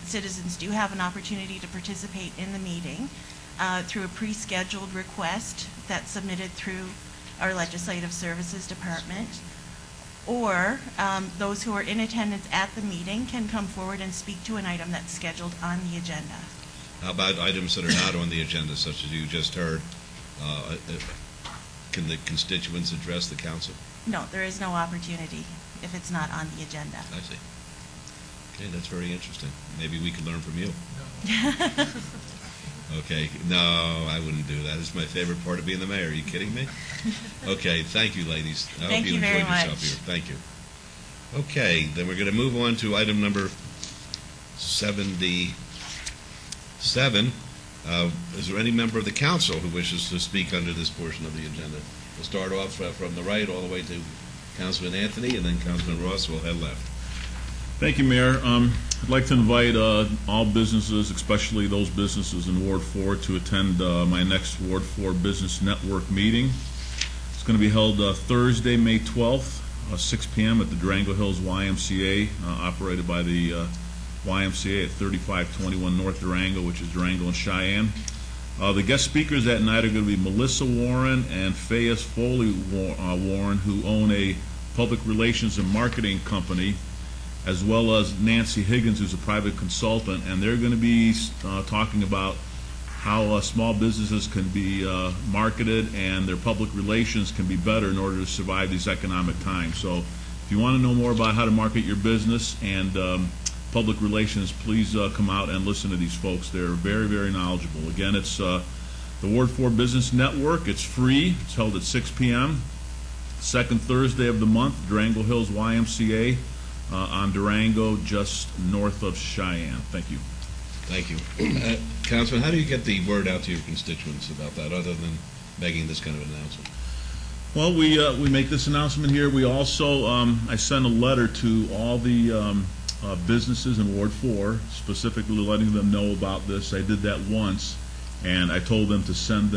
citizens do have an opportunity to participate in the meeting through a pre-scheduled request that's submitted through our Legislative Services Department. Or those who are in attendance at the meeting can come forward and speak to an item that's scheduled on the agenda. How about items that are not on the agenda, such as you just heard? Can the constituents address the council? No, there is no opportunity if it's not on the agenda. I see. Okay, that's very interesting. Maybe we can learn from you. Okay, no, I wouldn't do that. It's my favorite part of being the mayor. Are you kidding me? Okay, thank you, ladies. I hope you enjoyed yourself here. Thank you. Okay, then we're going to move on to item number 77. Is there any member of the council who wishes to speak under this portion of the agenda? We'll start off from the right all the way to Councilman Anthony, and then Councilman Ross will head left. Thank you, Mayor. I'd like to invite all businesses, especially those businesses in Ward 4, to attend my next Ward 4 Business Network meeting. It's going to be held Thursday, May 12th, 6 p.m. at the Durango Hills YMCA, operated by the YMCA at 3521 North Durango, which is Durango and Cheyenne. The guest speakers that night are going to be Melissa Warren and Fayez Foley Warren, who own a public relations and marketing company, as well as Nancy Higgins, who's a private consultant, and they're going to be talking about how small businesses can be marketed and their public relations can be better in order to survive these economic times. So if you want to know more about how to market your business and public relations, please come out and listen to these folks. They're very, very knowledgeable. Again, it's the Ward 4 Business Network. It's free. It's held at 6 p.m. Second Thursday of the month, Durango Hills YMCA. On Durango, just north of Cheyenne. Thank you. Thank you. Councilman, how do you get the word out to your constituents about that, other than making this kind of an announcement? Well, we make this announcement here. We also, I sent a letter to all the businesses in Ward 4, specifically letting them know about this. I did that once, and I told them to send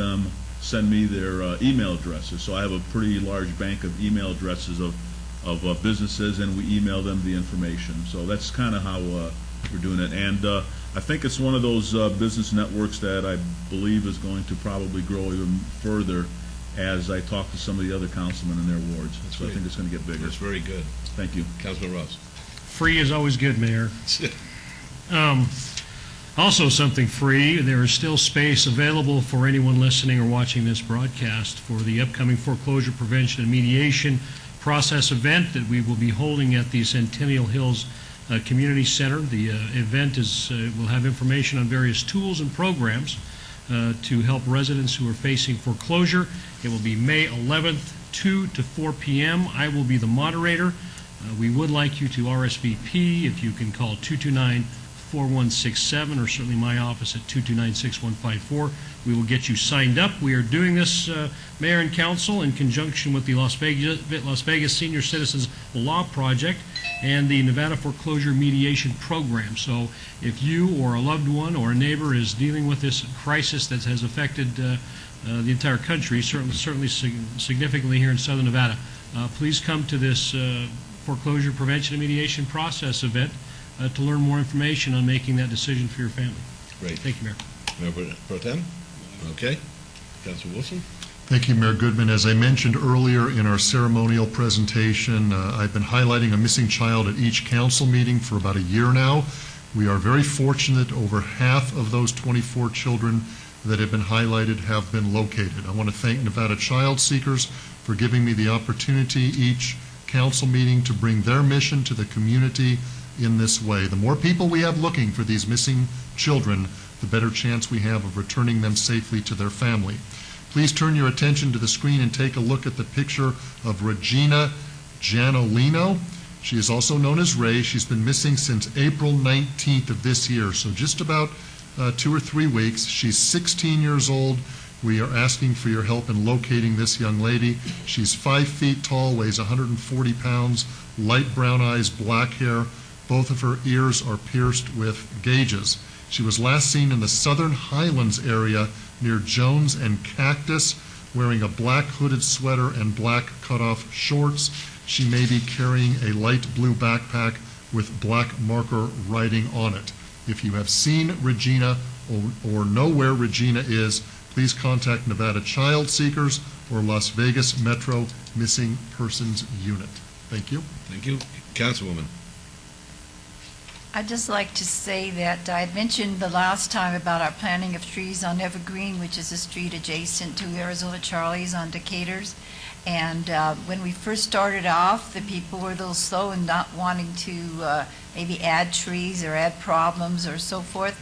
me their email addresses. So I have a pretty large bank of email addresses of businesses, and we email them the information. So that's kind of how we're doing it. And I think it's one of those business networks that I believe is going to probably grow even further as I talk to some of the other councilmen in their wards. So I think it's going to get bigger. That's very good. Thank you. Councilman Ross. Free is always good, Mayor. Also something free, there is still space available for anyone listening or watching this broadcast for the upcoming foreclosure prevention and mediation process event that we will be holding at the Centennial Hills Community Center. The event will have information on various tools and programs to help residents who are facing foreclosure. It will be May 11th, 2 to 4 p.m. I will be the moderator. We would like you to RSVP. If you can call 229-4167 or certainly my office at 229-6154. We will get you signed up. We are doing this, Mayor and Council, in conjunction with the Las Vegas Senior Citizens Law Project and the Nevada Foreclosure Mediation Program. So if you or a loved one or a neighbor is dealing with this crisis that has affected the entire country, certainly significantly here in Southern Nevada, please come to this foreclosure prevention and mediation process event to learn more information on making that decision for your family. Great. Thank you, Mayor. Mayor Pro Tem? Okay. Councilor Wilson? Thank you, Mayor Goodman. As I mentioned earlier in our ceremonial presentation, I've been highlighting a missing child at each council meeting for about a year now. We are very fortunate over half of those 24 children that have been highlighted have been located. I want to thank Nevada Child Seekers for giving me the opportunity each council meeting to bring their mission to the community in this way. The more people we have looking for these missing children, the better chance we have of returning them safely to their family. Please turn your attention to the screen and take a look at the picture of Regina Gianolino. She is also known as Ray. She's been missing since April 19th of this year, so just about 2 or 3 weeks. She's 16 years old. We are asking for your help in locating this young lady. She's 5 feet tall, weighs 140 pounds, light brown eyes, black hair. Both of her ears are pierced with gauges. She was last seen in the Southern Highlands area near Jones and Cactus, wearing a black hooded sweater and black cutoff shorts. She may be carrying a light blue backpack with black marker writing on it. If you have seen Regina or know where Regina is, please contact Nevada Child Seekers or Las Vegas Metro Missing Persons Unit. Thank you. Thank you. Councilwoman. I'd just like to say that I had mentioned the last time about our planting of trees on Evergreen, which is a street adjacent to Arizona Charlie's on Decatur's. And when we first started off, the people were a little slow in not wanting to maybe add trees or add problems or so forth.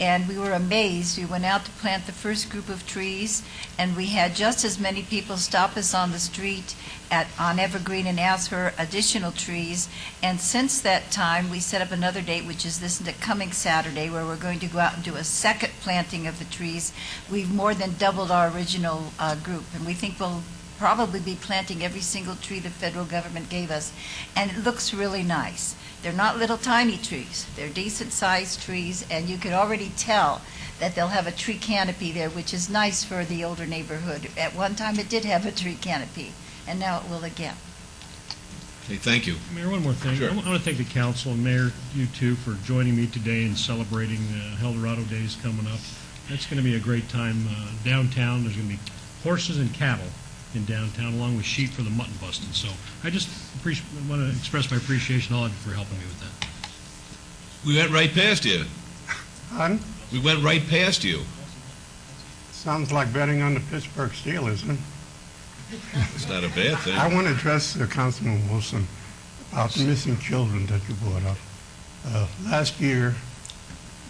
And we were amazed. We went out to plant the first group of trees, and we had just as many people stop us on the street on Evergreen and ask for additional trees. And since that time, we set up another date, which is this coming Saturday, where we're going to go out and do a second planting of the trees. We've more than doubled our original group, and we think we'll probably be planting every single tree the federal government gave us. And it looks really nice. They're not little tiny trees. They're decent-sized trees, and you can already tell that they'll have a tree canopy there, which is nice for the older neighborhood. At one time, it did have a tree canopy, and now it will again. Okay, thank you. Mayor, one more thing. Sure. I want to thank the council, and Mayor, you too, for joining me today in celebrating Eldorado Days coming up. That's going to be a great time downtown. There's going to be horses and cattle in downtown, along with sheep for the mutton busting. So I just want to express my appreciation to all of you for helping me with that. We went right past you. Pardon? We went right past you. Sounds like betting on the Pittsburgh Steelers, huh? It's not a bad thing. I want to address Councilman Wilson about the missing children that you brought up. Last year,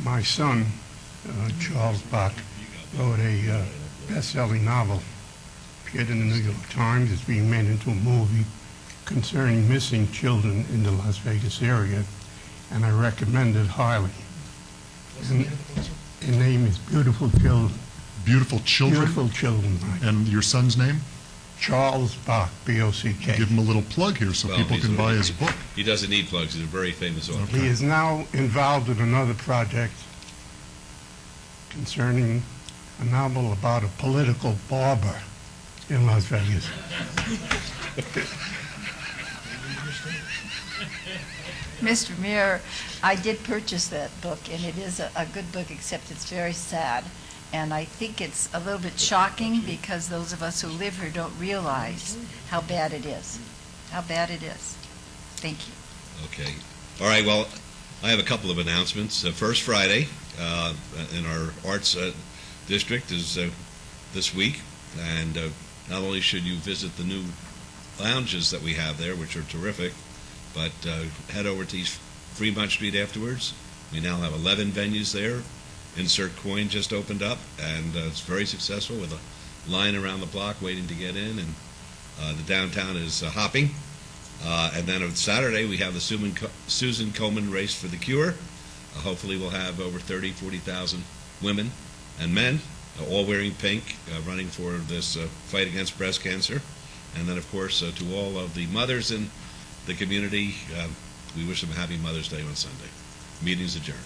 my son, Charles Bach, wrote a best-selling novel. Appeared in the New York Times. It's being made into a movie concerning missing children in the Las Vegas area, and I recommend it highly. And the name is Beautiful Children. Beautiful Children? Beautiful Children, right. And your son's name? Charles Bach, B-O-C-K. Give him a little plug here so people can buy his book. He doesn't need plugs. He's a very famous author. He is now involved in another project concerning a novel about a political barber in Las Vegas. Mr. Mayor, I did purchase that book, and it is a good book, except it's very sad. And I think it's a little bit shocking because those of us who live here don't realize how bad it is. How bad it is. Thank you. Okay. All right, well, I have a couple of announcements. First Friday in our arts district is this week, and not only should you visit the new lounges that we have there, which are terrific, but head over to East Fremont Street afterwards. We now have 11 venues there, Insert Coin just opened up, and it's very successful with a line around the block waiting to get in, and the downtown is hopping. And then on Saturday, we have the Susan Komen Race for the Cure. Hopefully we'll have over 40,000 women and men, all wearing pink, running for this fight against breast cancer. And then, of course, to all of the mothers in the community, we wish them a happy Mother's Day on Sunday. Meeting's adjourned.